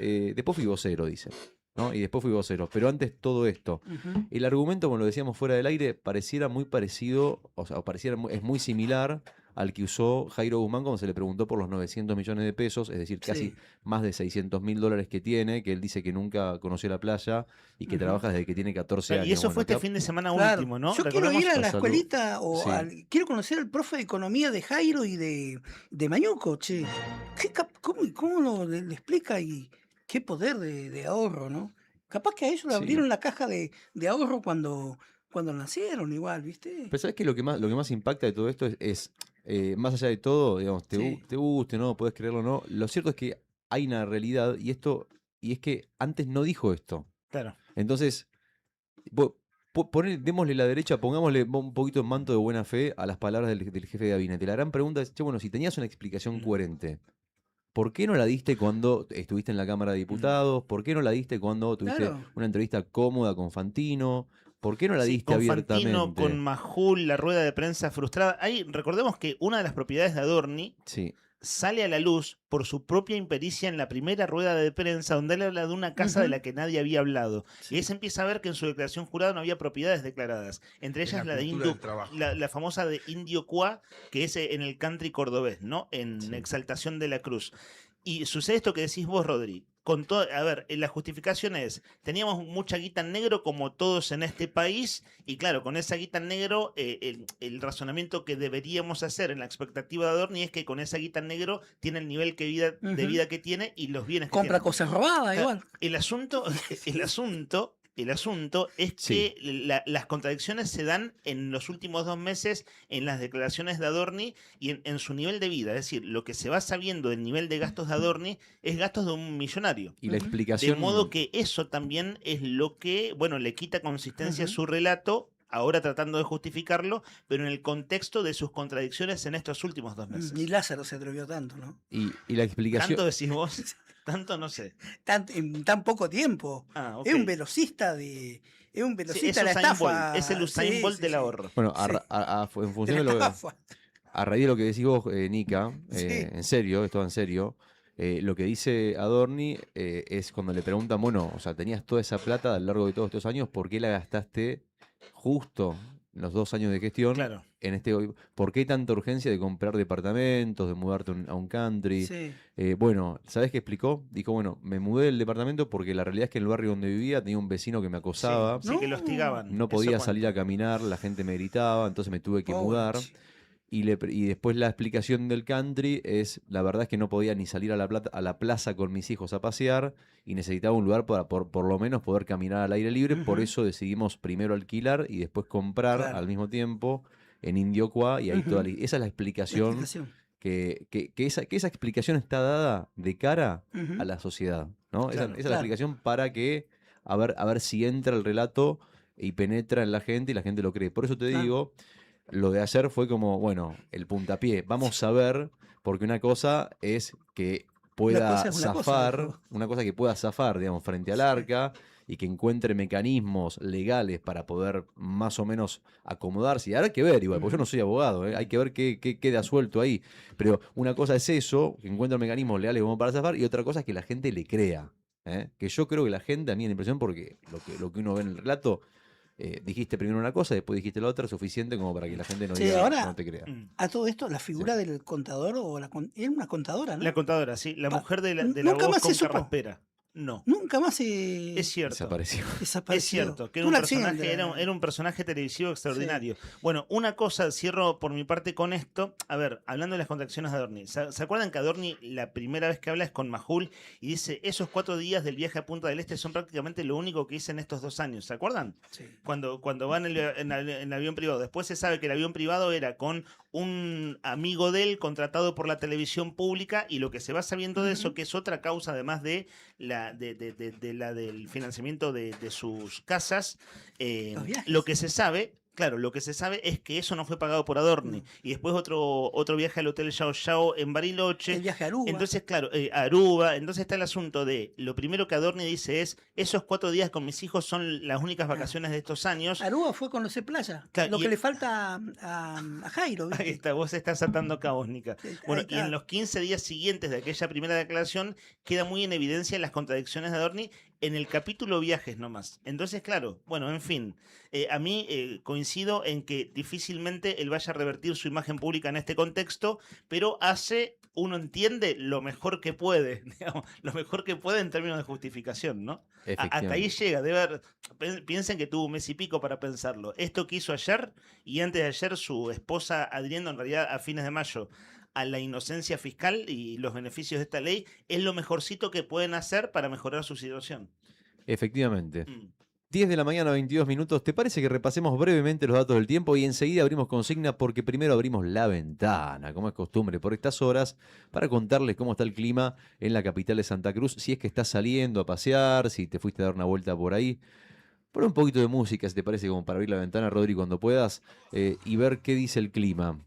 fui vocero, dice. ¿no? Y después fui vocero. Pero antes todo esto. El argumento, como lo decíamos fuera del aire, pareciera muy parecido, o sea, es muy similar al que usó Jairo Guzmán cuando se le preguntó por los 900 millones de pesos, es decir, casi más de $600.000 que tiene, que él dice que nunca conoció la playa y que trabaja desde que tiene 14 años. Y eso fue Bueno, este fin de semana último, ¿no? Yo quiero ir a la Salud. escuelita o Sí. quiero conocer al profe de economía de Jairo y de Mañuco, che. ¿Cómo le explica y qué poder de ahorro, ¿no? Capaz que a ellos le Sí. abrieron la caja de ahorro cuando nacieron igual, ¿viste? Pero ¿sabes qué? Lo que más impacta de todo esto es más allá de todo, digamos, te guste, ¿no? Podés creerlo o no. Lo cierto es que hay una realidad y es que antes no dijo esto. Claro. Entonces, démosle la derecha, pongámosle un poquito de manto de buena fe a las palabras del jefe de gabinete. La gran pregunta es, che, bueno, si tenías una explicación coherente, ¿por qué no la diste cuando estuviste en la Cámara de Diputados? ¿Por qué no la diste cuando tuviste una entrevista cómoda con Fantino? ¿Por qué no la diste con abiertamente? Fantino, con Majul, la rueda de prensa frustrada. Ahí, recordemos que una de las propiedades de Adorni sale a la luz por su propia impericia en la primera rueda de prensa, donde él habla de una casa de la que nadie había hablado. Y ahí se empieza a ver que en su declaración jurada no había propiedades declaradas. Entre ellas la famosa de Indio Cuá, que es en el country cordobés, ¿no? En Exaltación de la Cruz. Y sucede esto que decís vos, Rodri. A ver, la justificación es, teníamos mucha guita en negro como todos en este país, y claro, con esa guita en negro, el razonamiento que deberíamos hacer en la expectativa de Adorni es que con esa guita en negro tiene el nivel de vida que tiene y los bienes que Compra tiene. cosas robadas igual. El asunto es que las contradicciones se dan en los últimos 2 meses en las declaraciones de Adorni y en su nivel de vida. Es decir, lo que se va sabiendo del nivel de gastos de Adorni es gastos de un millonario. Y la explicación... De modo que eso también es lo que, bueno, le quita consistencia a su relato, ahora tratando de justificarlo, pero en el contexto de sus contradicciones en estos últimos 2 meses. Ni Lázaro se atrevió tanto, ¿no? Y la explicación... ¿Tanto decís vos? Tanto no sé. En tan poco tiempo. Ok. Es un velocista de... Es un velocista de la Usain estafa. Bolt, es el Usain Bolt del ahorro. Bueno, en función de lo que... A raíz de lo que decís vos, Nica, en serio, esto va en serio, lo que dice Adorni es cuando le preguntan, bueno, o sea, tenías toda esa plata a lo largo de todos estos años, ¿por qué la gastaste justo en los 2 años de gestión? Claro. ¿Por qué tanta urgencia de comprar departamentos, de mudarte a un country? Sí. Bueno, ¿sabés qué explicó? Dijo, bueno, me mudé del departamento porque la realidad es que en el barrio donde vivía tenía un vecino que me acosaba. Sí, que lo hostigaban. No podía Eso salir a caminar, la gente me gritaba, entonces me tuve que mudar. Y después la explicación del country es, la verdad es que no podía ni salir a la plaza con mis hijos a pasear y necesitaba un lugar para por lo menos poder caminar al aire libre. Por eso decidimos primero alquilar y después comprar al mismo tiempo en Indio Cuá, y ahí esa es la explicación. Que esa explicación está dada de cara a la sociedad, ¿no? Esa es la explicación para que a ver si entra el relato y penetra en la gente y la gente lo cree. Por eso te digo, lo de ayer fue como, bueno, el puntapié. Vamos a ver, porque una cosa es que pueda zafar, una cosa que pueda zafar, digamos, frente al arca y que encuentre mecanismos legales para poder más o menos acomodarse. Y habrá que ver, igual, porque yo no soy abogado, hay que ver qué queda suelto ahí. Pero una cosa es eso, que encuentre mecanismos legales como para zafar, y otra cosa es que la gente le crea. Que yo creo que la gente, a mí me da la impresión, porque lo que uno ve en el relato, dijiste primero una cosa, después dijiste la otra, es suficiente como para que la gente no diga, ahora, no te crea. A todo esto, la figura del contador era una contadora, ¿no? La contadora, sí. La mujer de la nunca voz más con se supo. carraspera. No. Nunca más Es cierto. Desapareció. Es cierto, que era un personaje, era un personaje televisivo extraordinario. Bueno, una cosa, cierro por mi parte con esto. A ver, hablando de las contracciones de Adorni. ¿Se acuerdan que Adorni la primera vez que habla es con Majul y dice, esos 4 días del viaje a Punta del Este son prácticamente lo único que hice en estos 2 años? ¿Se acuerdan? Sí. Cuando van en el avión privado. Después se sabe que el avión privado era con un amigo de él contratado por la televisión pública, y lo que se va sabiendo de eso, que es otra causa además de del financiamiento de sus casas, lo que se sabe... Claro, lo que se sabe es que eso no fue pagado por Adorni. Y después otro viaje al Hotel Yao Yao en Bariloche. El viaje a Aruba. Entonces, claro, Aruba. Entonces está el asunto de, lo primero que Adorni dice es, esos 4 días con mis hijos son las únicas vacaciones de estos años. Aruba fue conocer playa. Claro, lo que le falta a Jairo. ¿Viste? Ahí está, vos estás atando cabos, Nica. Bueno, y en los 15 días siguientes de aquella primera declaración queda muy en evidencia las contradicciones de Adorni en el capítulo viajes nomás. Entonces, claro, bueno, en fin, a mí coincido en que difícilmente él vaya a revertir su imagen pública en este contexto, pero uno entiende lo mejor que puede, digamos, lo mejor que puede en términos de justificación, ¿no? Hasta ahí llega, piensen que tuvo un mes y pico para pensarlo. Esto que hizo ayer y antes de ayer su esposa adhiriendo en realidad a fines de mayo a la inocencia fiscal y los beneficios de esta ley, es lo mejorcito que pueden hacer para mejorar su situación. Efectivamente. 10 de la mañana, 22 minutos. ¿Te parece que repasemos brevemente los datos del tiempo y enseguida abrimos consigna porque primero abrimos la ventana, como es costumbre por estas horas, para contarles cómo está el clima en la capital de Santa Cruz, si es que estás saliendo a pasear, si te fuiste a dar una vuelta por ahí? Pon un poquito de música, si te parece, como para abrir la ventana, Rodri, cuando puedas, y ver qué dice el clima.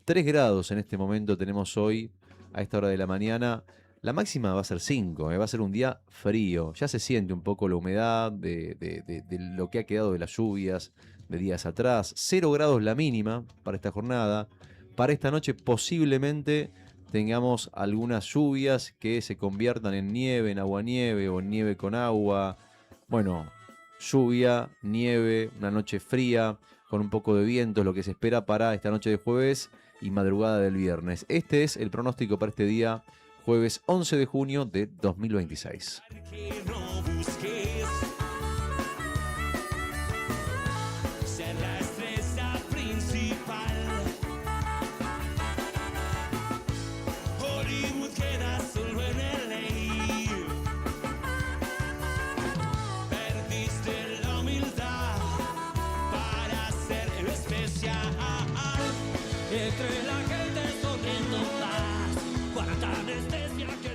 3 grados en este momento tenemos hoy, a esta hora de la mañana. La máxima va a ser 5, va a ser un día frío. Ya se siente un poco la humedad de lo que ha quedado de las lluvias de días atrás. 0 grados la mínima para esta jornada. Para esta noche posiblemente tengamos algunas lluvias que se conviertan en nieve, en aguanieve o en nieve con agua. Bueno, lluvia, nieve, una noche fría, con un poco de viento, es lo que se espera para esta noche de jueves y madrugada del viernes. Este es el pronóstico para este día, jueves 11 de junio de 2026.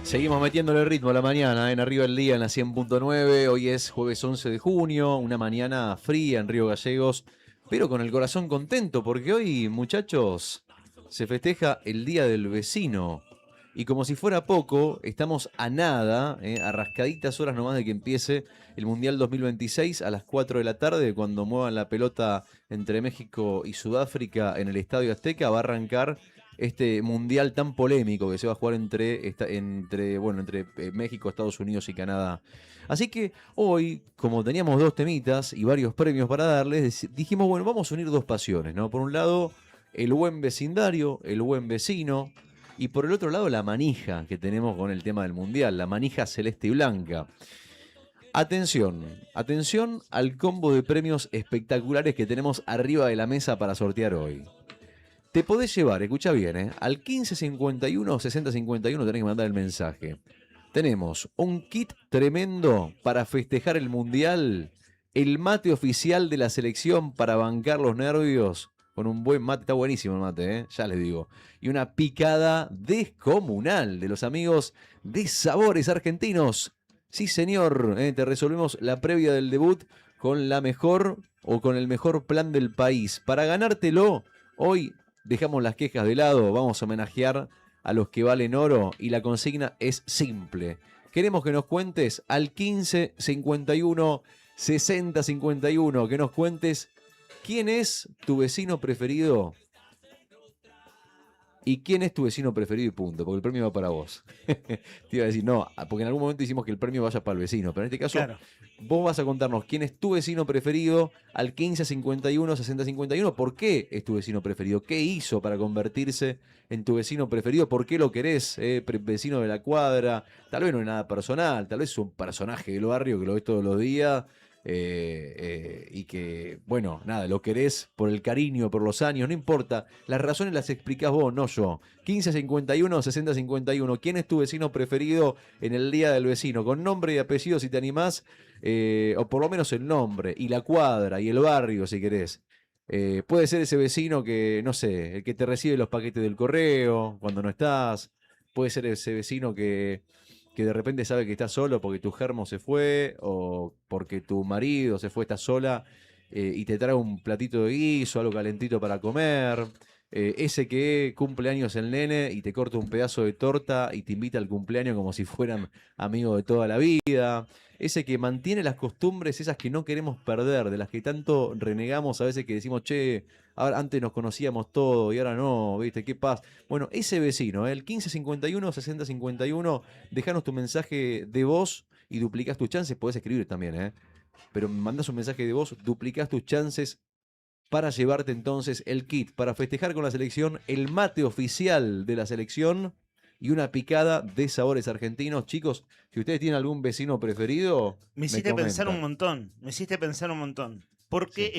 Seguimos metiéndole el ritmo a la mañana en Arriba el Día en la 100.9. Hoy es jueves 11 de junio, una mañana fría en Río Gallegos, pero con el corazón contento porque hoy, muchachos, se festeja el Día del Vecino. Y como si fuera poco, estamos a nada, a rascaditas horas nomás de que empiece el Mundial 2026 a las 4 de la tarde, cuando muevan la pelota entre México y Sudáfrica en el Estadio Azteca, va a arrancar este mundial tan polémico que se va a jugar entre México, Estados Unidos y Canadá. Así que hoy, como teníamos 2 temitas y varios premios para darles, dijimos, bueno, vamos a unir 2 pasiones, ¿no? Por un lado, el buen vecindario, el buen vecino, y por el otro lado, la manija que tenemos con el tema del mundial, la manija celeste y blanca. Atención al combo de premios espectaculares que tenemos arriba de la mesa para sortear hoy. Te podés llevar, escucha bien, al 1551 6051 tenés que mandar el mensaje. Tenemos un kit tremendo para festejar el Mundial, el mate oficial de la selección para bancar los nervios, con un buen mate, está buenísimo el mate, ya les digo. Y una picada descomunal de los amigos de Sabores Argentinos. Sí, señor, te resolvemos la previa del debut con la mejor o con el mejor plan del país. Para ganártelo, hoy dejamos las quejas de lado, vamos a homenajear a los que valen oro y la consigna es simple. Queremos que nos cuentes al 15 51 60 51, que nos cuentes quién es tu vecino preferido y quién es tu vecino preferido y punto, porque el premio va para vos. Te iba a decir, no, porque en algún momento hicimos que el premio vaya para el vecino, pero en este caso claro, vos vas a contarnos quién es tu vecino preferido al 15 51 60 51, por qué es tu vecino preferido, qué hizo para convertirse en tu vecino preferido, por qué lo querés, vecino de la cuadra, tal vez no es nada personal, tal vez es un personaje del barrio que lo ves todos los días. Y que, bueno, nada, lo querés por el cariño, por los años, no importa, las razones las explicás vos, no yo. 15 51 60 51, ¿quién es tu vecino preferido en el Día del Vecino? Con nombre y apellido si te animás, o por lo menos el nombre, y la cuadra, y el barrio si querés. Puede ser ese vecino que, no sé, el que te recibe los paquetes del correo cuando no estás. Puede ser ese vecino que de repente sabe que estás solo porque tu germo se fue o porque tu marido se fue, estás sola, y te trae un platito de guiso, algo calentito para comer. Ese que cumple años el nene y te corta un pedazo de torta y te invita al cumpleaños como si fueran amigos de toda la vida. Ese que mantiene las costumbres, esas que no queremos perder, de las que tanto renegamos a veces, que decimos, che, ahora, antes nos conocíamos todo y ahora no, ¿viste? ¿Qué pasa? Bueno, ese vecino, el 1551 60 51, dejanos tu mensaje de voz y duplicás tus chances. Podés escribir también, pero me mandás un mensaje de voz, duplicás tus chances para llevarte entonces el kit para festejar con la selección, el mate oficial de la selección y una picada de sabores argentinos. Chicos, si ustedes tienen algún vecino preferido, Me hiciste pensar un comentan. montón. Porque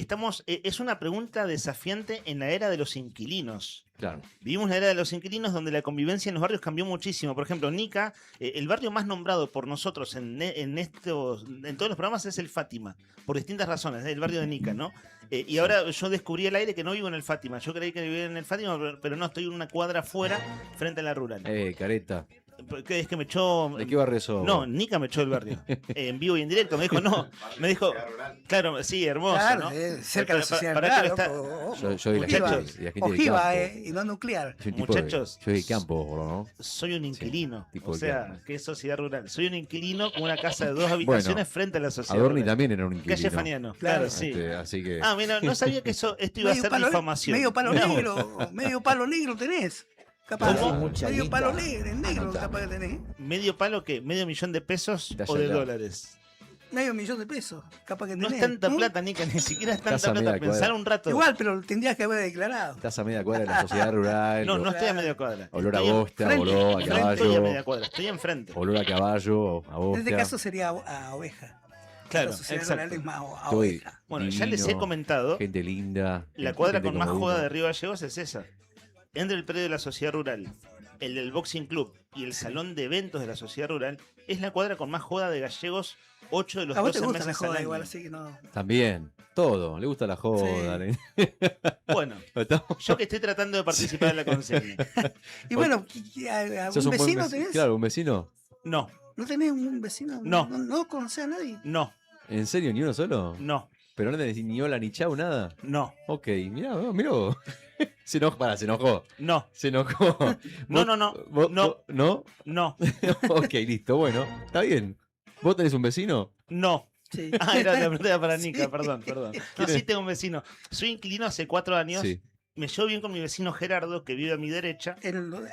es una pregunta desafiante en la era de los inquilinos. Claro. Vivimos la era de los inquilinos donde la convivencia en los barrios cambió muchísimo. Por ejemplo, Nica, el barrio más nombrado por nosotros en todos los programas es el Fátima, por distintas razones, el barrio de Nica, ¿no? Y ahora yo descubrí al aire que no vivo en el Fátima. Yo creí que vivía en el Fátima, pero no, estoy en una cuadra afuera, frente a la rural. Careta. ¿Qué es que me echó? ¿De qué barrio sos? No, Nica me echó del barrio. En vivo y en directo. Me dijo, no. Me dijo, claro, sí, hermoso, Claro, ¿no? cerca de la sociedad Para rural, que ojo, Yo de la gente del Ojiva, campo. y no nuclear. Soy un tipo Muchachos, yo soy de campo, ¿no? Soy un inquilino. tipo O de sea, campo. que es sociedad rural. Soy un inquilino con una casa de 2 habitaciones frente a la sociedad Adorni rural. también era un inquilino. Calle Faniano, claro, sí. Así que... Ah, mira, no sabía que esto iba a ser difamación. Medio palo Mirá vos. negro, medio palo negro tenés. Capaz, ¿Cómo? medio palo negro capaz que tenés. ¿Medio palo qué? ¿Medio millón de pesos o de dólares? Medio millón de pesos, capaz que No tenés. es tanta plata, Nica, ni siquiera es Estás tanta a plata. media Pensar cuadra. un rato. Igual, pero tendrías que haber declarado. Estás a media cuadra de la sociedad rural. No, no estoy a media cuadra. Olor a Estoy bosta, enfrente, olor a enfrente, caballo. Estoy a media cuadra, estoy enfrente. Olor a caballo, a bosta. En este caso sería a oveja. Claro, La sociedad exacto. rural es más a Estoy oveja. Bueno, ya les he comentado, Gente linda. la cuadra gente con más como joda uno. de Río Gallegos es esa. Entre el predio de la sociedad rural, el del boxing club y el salón de eventos de la sociedad rural, es la cuadra con más joda de Gallegos 8 de los A vos 12 te gusta meses la al joda año. igual, así que no. También, todo. Le gusta la joda. Bueno, yo que estoy tratando de participar en la consigna. Y bueno, ¿Sos ¿un un buen vecino tenés? Claro, un vecino. No. ¿No tenés un vecino? No. ¿No conocés a nadie? No. ¿En serio? ¿Ni uno solo? No. ¿Pero no tenés ni hola ni chau, nada? No. Ok, mirá, vos. Se enojó. No. Se enojó. No, ¿Vos- no. vos- No. ¿No? No. Ok, listo, bueno. Está bien. ¿Vos tenés un vecino? No. Sí. Ah, era la pregunta para Nica, Sí. perdón. No, ¿Quién sí es? tengo un vecino. Soy inquilino hace 4 años. Sí. Me llevo bien con mi vecino Gerardo, que vive a mi derecha.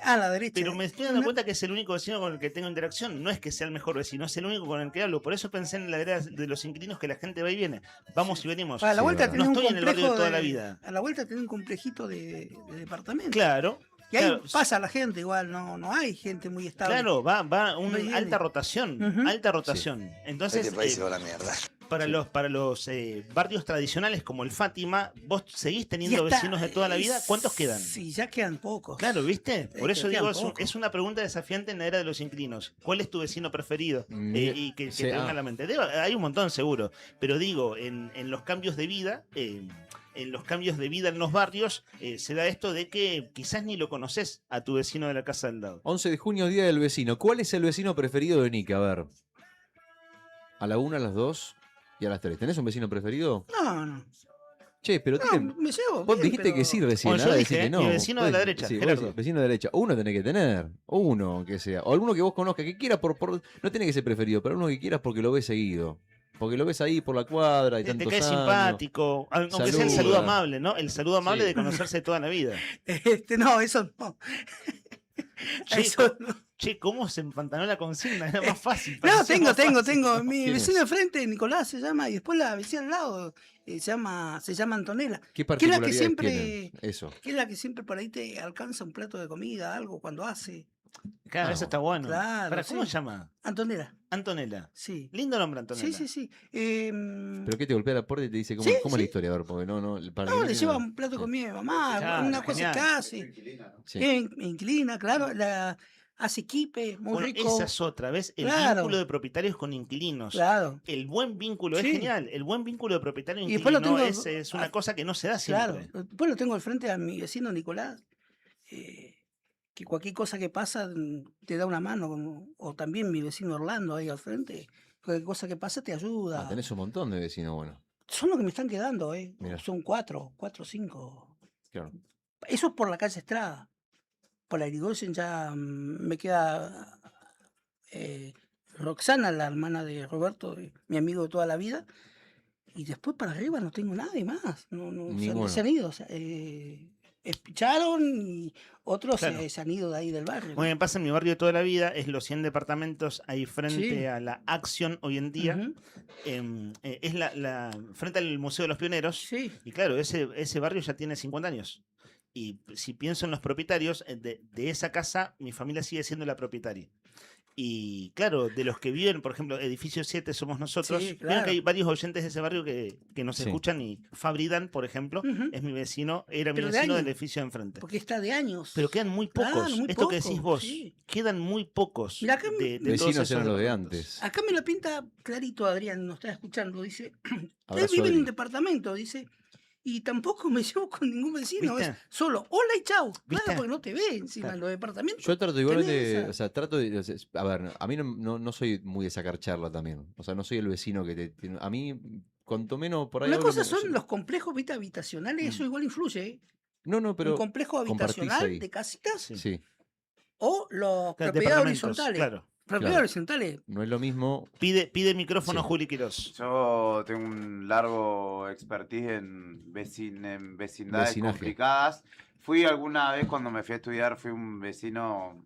A la derecha. Pero me estoy dando cuenta que es el único vecino con el que tengo interacción. No es que sea el mejor vecino, es el único con el que hablo. Por eso pensé en la era de los inquilinos que la gente va y viene. Vamos y venimos. A la vuelta no tenés un estoy en el barrio de complejo toda la vida. A la vuelta tenés un complejito de departamento. Claro. Y ahí claro. pasa la gente igual, no hay gente muy estable. Claro, va una Viene. alta rotación. Ujú. Alta rotación. Entonces, Este país se va a la mierda. para los barrios tradicionales como el Fátima, vos seguís teniendo Y está- vecinos de toda la vida. ¿Cuántos quedan? Sí, ya quedan pocos. Claro, ¿viste? Por eso quedan digo, pocos. es una pregunta desafiante en la era de los inquilinos. ¿Cuál es tu vecino preferido? Mira, Y que sí, te venga ah. a la mente. Hay un montón seguro, pero digo, en los cambios de vida, en los barrios, se da esto de que quizás ni lo conoces a tu vecino de la casa del lado. 11 de junio, Día del Vecino. ¿Cuál es el vecino preferido de Nica? A ver. A la 1, a las 2 y a las 3. ¿Tenés un vecino preferido? No. Che, pero No, me llevo vos bien, dijiste pero- que sí recién. Bueno, yo ahora dije, decís que no. mi vecino de la derecha, sí, vos Gerardo. decís, vecino de la derecha. Uno tenés que tener. Uno que sea. O alguno que vos conozcas, que quieras no tiene que ser preferido, pero uno que quieras porque lo ves seguido. Porque lo ves ahí por la cuadra y Te tantos cae años. simpático, aunque sea el saludo amable, ¿no? El saludo amable Sí. de conocerse toda la vida. No, eso no. Che, Eso che, ¿cómo se empantanó la consigna? Era más fácil. No, parecía más fácil. tengo. Mi ¿Quién vecino de frente, Nicolás se llama, y después la vecina al lado se llama Antonella. ¿Qué Que es la que particularidades siempre, tienen? Eso. que es la que siempre por ahí te alcanza un plato de comida, algo cuando hace. Claro, eso está bueno. Claro, ¿Para cómo sí. se llama? Antonella. Antonella. Sí. Lindo nombre, Antonella. Sí. ¿Pero qué te golpea la puerta y te dice cómo, Sí, cómo es la sí. historia? A ver, porque para No, que le no lleva tiene- un plato de comida de mamá, Claro, una cosa genial. que hace. Sí. Inclina, claro, hace quipe, muy Bueno, rico. esa es otra vez, el Claro. vínculo de propietarios con inquilinos. Claro. El buen vínculo es Sí. genial. El buen vínculo de propietario Y después lo inquilino tengo- es una cosa que no se da Claro, siempre. después lo tengo al frente a mi vecino Nicolás, que cualquier cosa que pasa te da una mano, o también mi vecino Orlando ahí al frente, cualquier cosa que pasa te ayuda. Ah, tenés un montón de vecinos, bueno. Son los que me están quedando, Mirá. son 4 o 5. Claro. Eso es por la calle Estrada. Por la Irigoyen ya me queda Roxana, la hermana de Roberto, mi amigo de toda la vida. Y después para arriba no tengo nadie más. No, Ninguno. se han ido. O sea, espicharon y otros Claro. se han ido de ahí del barrio. Bueno, me pasa en mi barrio de toda la vida, es los 100 departamentos ahí frente Sí. a la Action hoy en día. Ujú. Es frente al Museo de los Pioneros. Y claro, ese barrio ya tiene 50 años. Y si pienso en los propietarios, de esa casa, mi familia sigue siendo la propietaria. Y claro, de los que viven, por ejemplo, edificio 7 somos nosotros. Sí, Veo claro. que hay varios oyentes de ese barrio que nos Sí. escuchan y Fabridan, por ejemplo, es mi vecino, era mi Pero de vecino del años. edificio de enfrente. Porque está de años. Pero quedan muy pocos. Claro, muy Esto que decís pocos, vos, sí. quedan muy pocos. Mirá, acá de todos Vecinos esos eran los de departamentos. antes. Acá me lo pinta clarito Adrián, nos está escuchando. Dice, él Abrazo, vive en un Adri. departamento, dice, y tampoco me llevo con ningún vecino. ¿Viste? Es solo hola y chau. ¿Viste? Claro, porque no te ve encima en los departamentos. Yo trato igualmente, tenés esa- o sea, trato de, o sea, a ver, a mí no soy muy de sacar charla también. O sea, no soy el vecino que a mí, cuanto menos por ahí Una hablo, cosa me- son los complejos ¿viste? Habitacionales, eso igual influye. ¿eh? No, pero un complejo compartís habitacional ahí. de casitas Sí. o los Claro, propiedades departamentos, horizontales. claro. Propiedades Claro. horizontales. No es lo mismo. Pide micrófono Juli Quirós. Yo tengo un largo expertise en vecindades Vecinaje. complicadas. Fui alguna vez cuando me fui a estudiar, fui un vecino,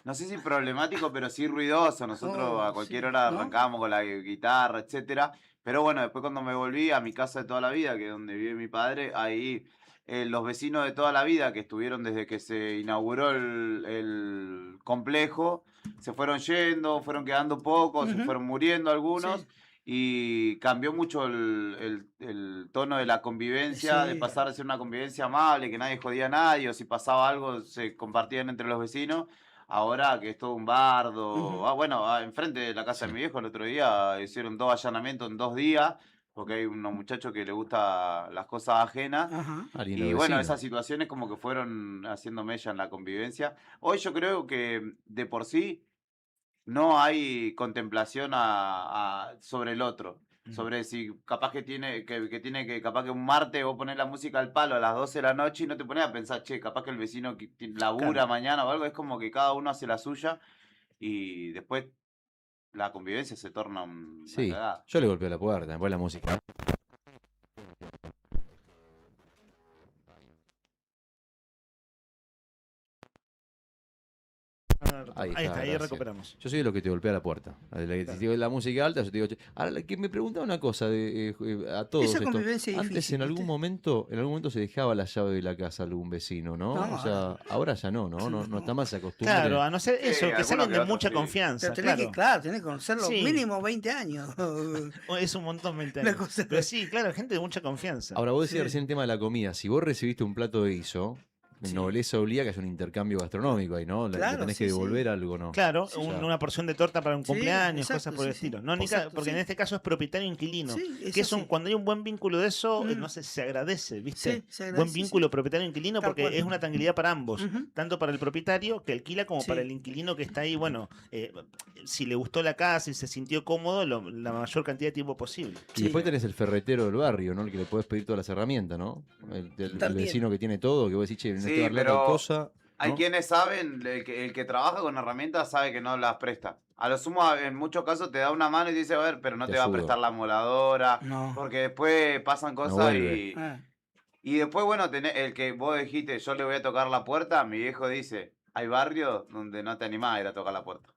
no sé si problemático, pero sí ruidoso. Nosotros a cualquier hora ¿no? arrancábamos con la guitarra, etcétera. Pero bueno, después cuando me volví a mi casa de toda la vida, que es donde vive mi padre, ahí los vecinos de toda la vida que estuvieron desde que se inauguró el complejo, se fueron yendo, fueron quedando pocos, se Ujú. fueron muriendo algunos. Y cambió mucho el tono de la convivencia, de Sí. pasar de ser una convivencia amable, que nadie jodía a nadie, o si pasaba algo se compartían entre los vecinos. Ahora que es todo un bardo. Ujú. Bueno, enfrente de la casa de mi viejo el otro día hicieron 2 allanamientos en 2 días, porque hay unos muchachos que les gustan las cosas ajenas. Ah, lindo Y bueno, vecino. esas situaciones como que fueron haciendo mella en la convivencia. Hoy yo creo que de por sí no hay contemplación sobre el otro. Sobre si capaz que tiene que capaz que un martes vos ponés la música al palo a las 12 de la noche y no te pones a pensar, che, capaz que el vecino labura Claro. mañana o algo. Es como que cada uno hace la suya y después la convivencia se torna una Sí, cagada. yo le golpeo la puerta, después la música. Ahí está, ahí gracias. recuperamos. Yo soy de los que te golpea la puerta. De la que te digo la música alta, yo te digo, che. Ahora, la que me preguntaba una cosa a todos Esa esto. convivencia es Antes difícil, en algún momento se dejaba la llave de la casa a algún vecino, ¿no? No, O sea, ahora ya no está más esa costumbre. Claro, a no ser eso, que alguno salen que de otro, mucha sí. confianza. Pero tenés Claro. tenés que conocerlo Sí. mínimo 20 años. Es un montón 20 Una años. cosa- Pero sí, claro, gente de mucha confianza. Ahora, vos decías Sí. recién el tema de la comida. Si vos recibiste un plato de guiso, nobleza obliga que haya un intercambio gastronómico ahí, ¿no? Le Claro, tenés sí, que sí. devolver algo, ¿no? Claro, O sea, una porción de torta para un Sí, cumpleaños, exacto, cosas por el sí, sí. estilo. No, Exacto, porque sí. en este caso es propietario-inquilino. Sí, es que es así. cuando hay un buen vínculo de eso, Mm. no sé, se agradece, ¿viste? Sí, se agradece, Buen vínculo propietario-inquilino Tal porque cual. es una tranquilidad para ambos. Ujú. Tanto para el propietario que alquila como Sí. para el inquilino que está ahí. Bueno, si le gustó la casa y se sintió cómodo, la mayor cantidad de tiempo posible. Y después tenés el ferretero del barrio, ¿no? El que le podés pedir todas las herramientas, ¿no? El También. vecino que tiene todo, que vos decís, che, en Sí, este barrio pero hay cosa. Hay ¿no? quienes saben, el que trabaja con herramientas sabe que no las presta. A lo sumo, en muchos casos te da una mano y te dice, a ver, pero no Te te va a ayudo. prestar la moladora. No. Porque después pasan No cosas vuelve. y... Ah. Y después, bueno, el que vos dijiste, yo le voy a tocar la puerta, mi viejo dice, hay barrios donde no te animás a ir a tocar la puerta.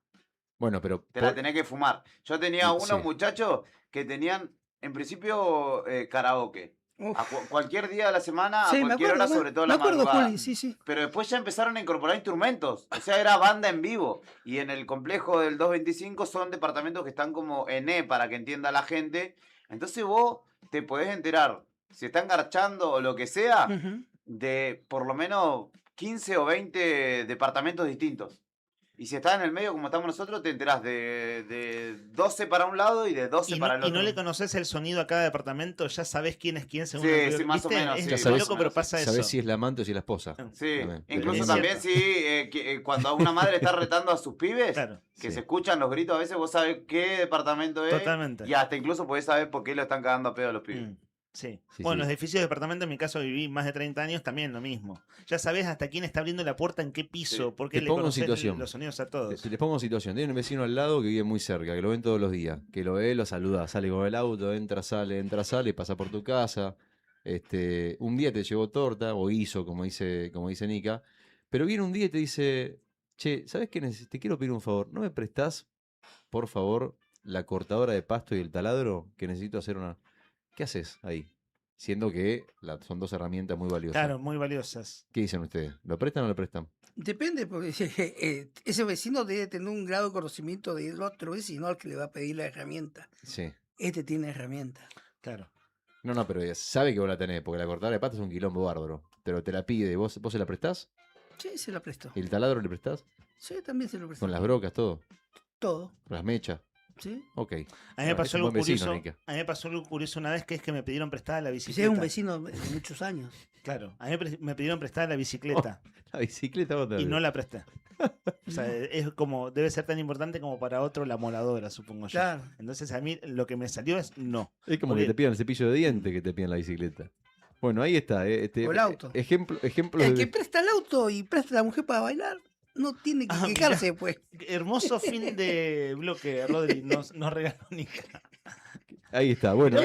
Bueno, pero Te la tenés que fumar. Yo tenía unos Sí. muchachos que tenían, en principio, karaoke. A cualquier día de la semana, Sí, a me cualquier acuerdo, hora, sobre todo me la acuerdo, madrugada. Juli, sí, sí. Pero después ya empezaron a incorporar instrumentos. O sea, era banda en vivo. Y en el complejo del 225 son departamentos que están como en para que entienda la gente. Entonces vos te podés enterar, si están garchando o lo que sea, Ujú. de por lo menos 15 o 20 departamentos distintos. Y si estás en el medio como estamos nosotros, te enterás de 12 para un lado y de 12 Y para no, el y otro. no le conoces el sonido a cada departamento, ya sabés quién es quién según Sí, el sí, más o ¿viste? menos, Es sí, Ya más sabés, o loco, pero pasa eso. sabés si es la amante o si es la esposa. Sí, También. incluso Es también cierto. sí, cuando una madre está retando a sus pibes, Claro. que Sí. se escuchan los gritos, a veces vos sabés qué departamento es. Totalmente. Y hasta incluso podés saber por qué lo están cagando a pedo a los pibes. Mm, sí. Sí, Bueno, sí. los edificios de departamento, en mi caso viví más de 30 años, también lo mismo. Ya sabés hasta quién está abriendo la puerta, en qué piso, Sí. porque Te le pongo en conocés situación. los sonidos a todos. Les pongo en situación. Tiene un vecino al lado que vive muy cerca, que lo ven todos los días. Que lo ve, lo saluda, sale con el auto, entra, sale, pasa por tu casa. Un día te llevó torta, o hizo, como dice Nica, pero viene un día y te dice, che, ¿sabes qué? Te quiero pedir un favor. ¿No me prestás, por favor, la cortadora de pasto y el taladro? Que necesito hacer una... ¿Qué haces ahí? Siendo que son dos herramientas muy valiosas. Claro, muy valiosas. ¿Qué dicen ustedes? ¿Lo prestan o no lo prestan? Depende, porque ese vecino debe tener un grado de conocimiento del otro vecino al que le va a pedir la herramienta. Sí. Este tiene herramienta. Claro. No, pero ella sabe que vos la tenés, porque la cortadora de pasto es un quilombo bárbaro. Pero te la pide, ¿vos se la prestás? Sí, se la prestó. ¿El taladro le prestás? Sí, también se lo prestó. ¿Con las brocas, todo? Todo. ¿Con las mechas? Sí. Ok. A mí me pasó algo curioso. A mí me pasó algo curioso una vez, que es que me pidieron prestada la bicicleta. Es un vecino de muchos años. Claro, a mí me pidieron prestada la bicicleta. La bicicleta vos y no la presté. O sea, es como, debe ser tan importante como para otro la moladora, supongo yo. Claro. Entonces a mí lo que me salió es no. Es como que te pidan el cepillo de diente, que te pidan la bicicleta. Bueno, ahí está. O el auto. Ejemplo El que presta el auto y presta a la mujer para bailar, no tiene que quejarse, pues. Hermoso fin de bloque, Rodri. Nos regaló Nica. Ahí está, bueno.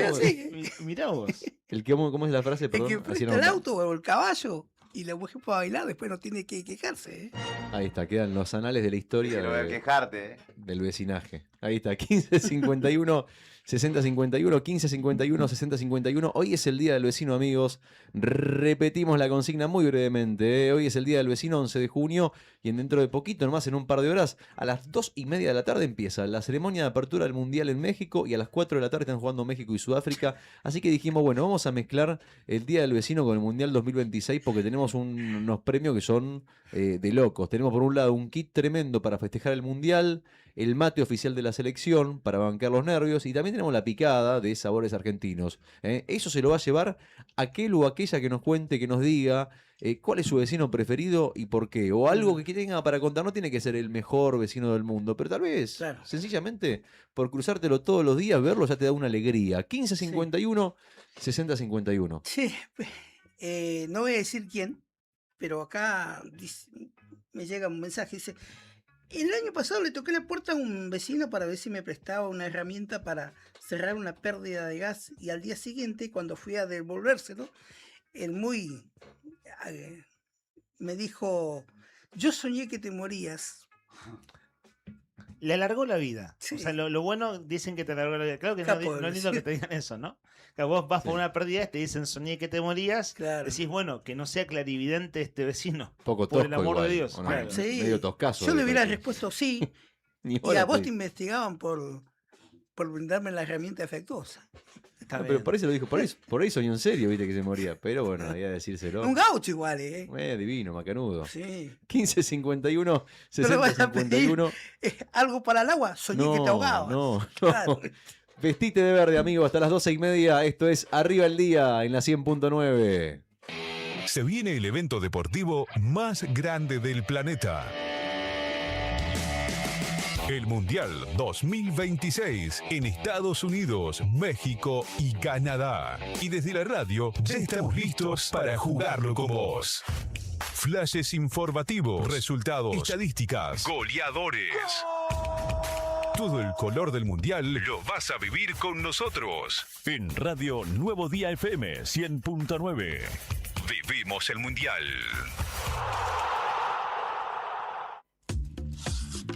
Mirá vos. ¿Cómo es la frase? Perdón, El que presta el auto o el caballo y la mujer para bailar, después no tiene que quejarse. Ahí está, quedan los anales de la historia Pero voy a quejarte, del vecinaje. Ahí está, 1551 6051, 1551 6051. Hoy es el Día del Vecino, amigos. Repetimos la consigna muy brevemente. Hoy es el Día del Vecino, 11 de junio, y dentro de poquito, nomás en un par de horas, a las 2:30 de la tarde empieza la ceremonia de apertura del Mundial en México, y a las 4 de la tarde están jugando México y Sudáfrica. Así que dijimos, bueno, vamos a mezclar el Día del Vecino con el Mundial 2026, porque tenemos unos premios que son de locos. Tenemos por un lado un kit tremendo para festejar el Mundial, el mate oficial de la selección para bancar los nervios, y también tenemos la picada de sabores argentinos. Eso se lo va a llevar aquel o aquella que nos cuente, que nos diga cuál es su vecino preferido y por qué. O algo que tenga para contar. No tiene que ser el mejor vecino del mundo, pero tal vez, sencillamente, por cruzártelo todos los días, verlo ya te da una alegría. 1551 6051. Sí, no voy a decir quién, pero acá me llega un mensaje, dice... El año pasado le toqué la puerta a un vecino para ver si me prestaba una herramienta para cerrar una pérdida de gas, y al día siguiente, cuando fui a devolvérselo, el me dijo, yo soñé que te morías. Le alargó la vida. Sí. O sea, lo bueno, dicen que te alargó la vida. Claro que no es lindo que te digan eso, ¿no? Que vos vas por una pérdida, te dicen soñé que te morías. Claro. Decís, bueno, que no sea clarividente este vecino. Poco tosco, por el amor igual, de Dios. No, claro. Sí. Medio toscazo. Yo le hubiera respuesto sí. Y a vos te investigaban por brindarme la herramienta afectuosa. No, pero por eso lo dijo, por ahí soñó en serio, viste, que se moría. Pero bueno, había que decírselo. Un gaucho igual, divino, macanudo. Sí. 1551 6051. Algo para el agua, soñé que te ahogabas. No. Claro. Vestite de verde, amigo, hasta las 12:30. Esto es Arriba el Día en la 100.9. Se viene el evento deportivo más grande del planeta. El Mundial 2026 en Estados Unidos, México y Canadá. Y desde la radio ya estamos listos para jugarlo con vos. Flashes informativos, resultados, estadísticas, goleadores. Todo el color del Mundial lo vas a vivir con nosotros. En Radio Nuevo Día FM 100.9. Vivimos el Mundial.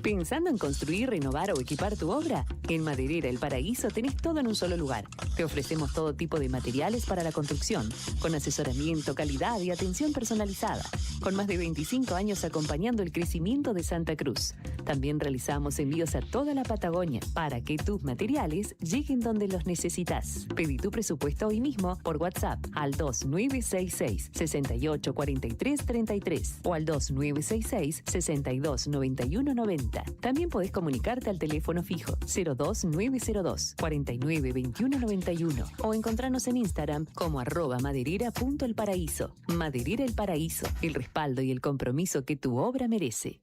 ¿Pensando en construir, renovar o equipar tu obra? En Maderera El Paraíso tenés todo en un solo lugar. Te ofrecemos todo tipo de materiales para la construcción, con asesoramiento, calidad y atención personalizada, con más de 25 años acompañando el crecimiento de Santa Cruz. También realizamos envíos a toda la Patagonia para que tus materiales lleguen donde los necesitas. Pedí tu presupuesto hoy mismo por WhatsApp al 2966 684333 o al 2966 629190. También podés comunicarte al teléfono fijo 02902 492191 o encontrarnos en Instagram como @maderera.elparaíso. Maderera El Paraíso, el respaldo y el compromiso que tu obra merece.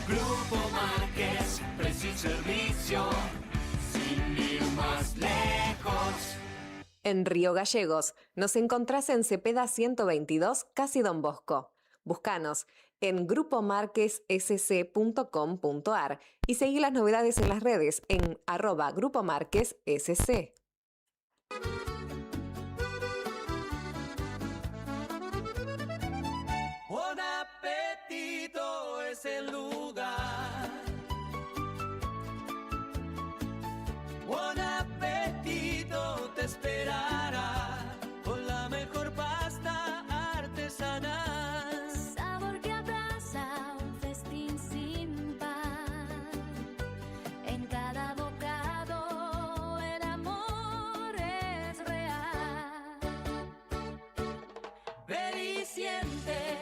Grupo Márquez, preciso servicio, sin ir más lejos. En Río Gallegos nos encontrás en Cepeda 122, casi Don Bosco. Búscanos en grupomarquessc.com.ar y seguí las novedades en las redes en @grupomarquessc. siente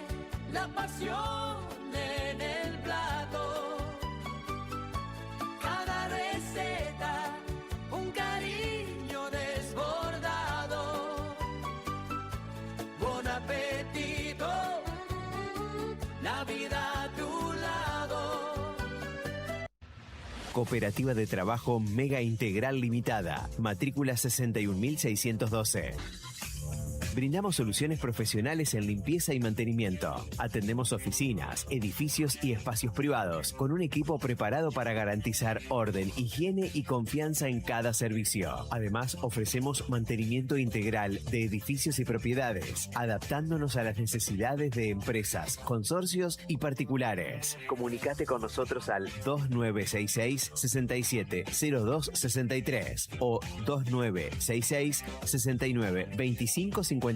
la pasión en el plato. Cada receta, un cariño desbordado. Buen apetito, la vida a tu lado. Cooperativa de Trabajo Mega Integral Limitada. Matrícula 61.612. Brindamos soluciones profesionales en limpieza y mantenimiento. Atendemos oficinas, edificios y espacios privados con un equipo preparado para garantizar orden, higiene y confianza en cada servicio. Además, ofrecemos mantenimiento integral de edificios y propiedades, adaptándonos a las necesidades de empresas, consorcios y particulares. Comunicate con nosotros al 2966 67 02 63 o 2966 69 25 53.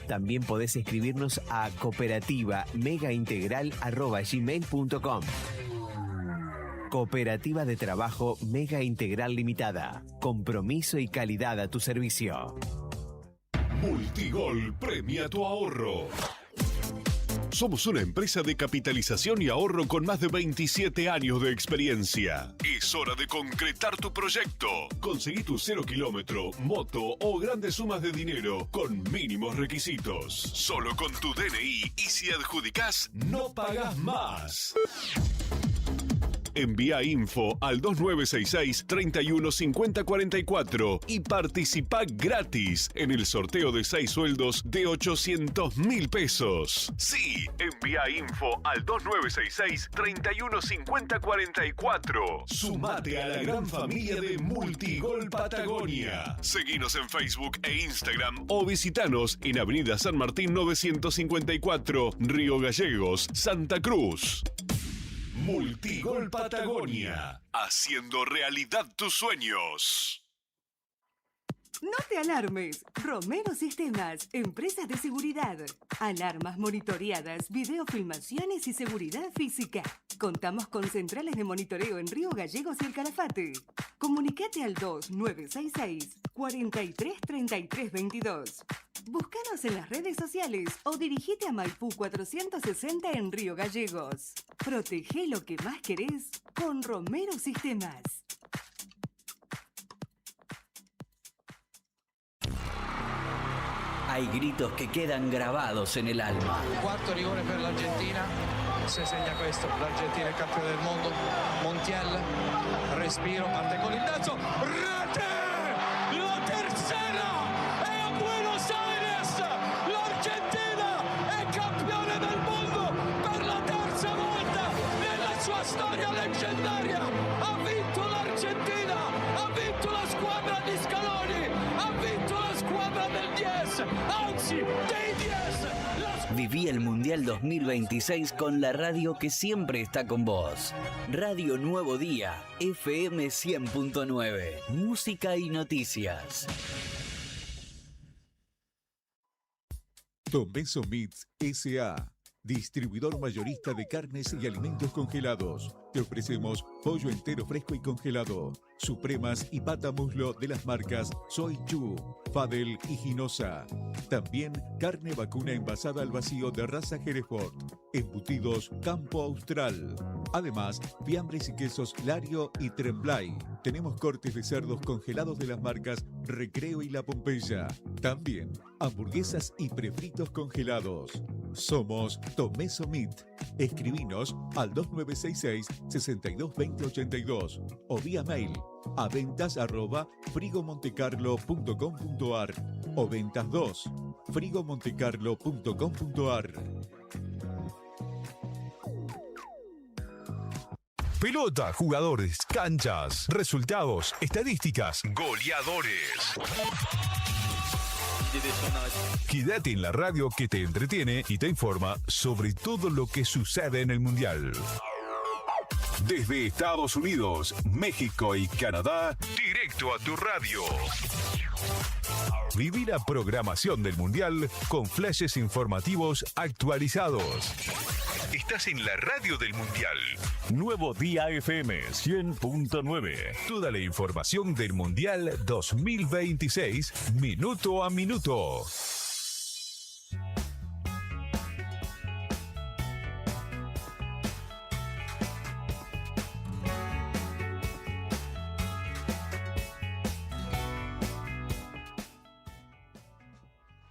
También podés escribirnos a cooperativa-megaintegral@gmail.com. Cooperativa de Trabajo Mega Integral Limitada. Compromiso y calidad a tu servicio. Multigol premia tu ahorro. Somos una empresa de capitalización y ahorro con más de 27 años de experiencia. Es hora de concretar tu proyecto. Conseguí tu 0 kilómetro, moto o grandes sumas de dinero con mínimos requisitos. Solo con tu DNI y si adjudicás, no pagás más. Envía info al 2966 315044 y participa gratis en el sorteo de 6 sueldos de 800.000 pesos. Sí, envía info al 2966 315044. Sumate a la gran familia de Multigol Patagonia. Seguinos en Facebook e Instagram o visitanos en Avenida San Martín 954, Río Gallegos, Santa Cruz. Multigol Patagonia, haciendo realidad tus sueños. No te alarmes. Romero Sistemas, empresas de seguridad. Alarmas monitoreadas, videofilmaciones y seguridad física. Contamos con centrales de monitoreo en Río Gallegos y El Calafate. Comunicate al 2966 433322. Búscanos en las redes sociales o dirigite a Maipú 460 en Río Gallegos. Protege lo que más querés con Romero Sistemas. Hay gritos que quedan grabados en el alma. Quarto rigore per l'Argentina, se segna questo, l'Argentina è campione del mondo, Montiel, respiro, parte con il dazzo, rete! La tercera è a Buenos Aires, l'Argentina è campione del mondo per la terza volta nella sua storia leggendaria, ha vinto l'Argentina, ha vinto la squadra di Scaloni, ha vinto la squadra del 10, anzi dei 10. Viví el Mundial 2026 con la radio que siempre está con vos. Radio Nuevo Día, FM 100.9. Música y noticias. Tomeso Meats S.A., distribuidor mayorista de carnes y alimentos congelados. Te ofrecemos pollo entero fresco y congelado, supremas y pata muslo de las marcas Soy Chu, Fadel y Ginosa. También carne vacuna envasada al vacío de raza Hereford, embutidos Campo Austral. Además, fiambres y quesos Lario y Tremblay. Tenemos cortes de cerdos congelados de las marcas Recreo y La Pompeya. También hamburguesas y prefritos congelados. Somos Tomeso Meat. Escribinos al 2966 622082 o vía mail a ventas@frigomontecarlo.com.ar o ventas 2 frigomontecarlo.com.ar. Pelota, jugadores, canchas, resultados, estadísticas, goleadores. Quédate en la radio que te entretiene y te informa sobre todo lo que sucede en el Mundial. Desde Estados Unidos, México y Canadá, directo a tu radio. Viví la programación del Mundial con flashes informativos actualizados. Estás en la radio del Mundial. Nuevo Día FM 100.9. Toda la información del Mundial 2026, minuto a minuto.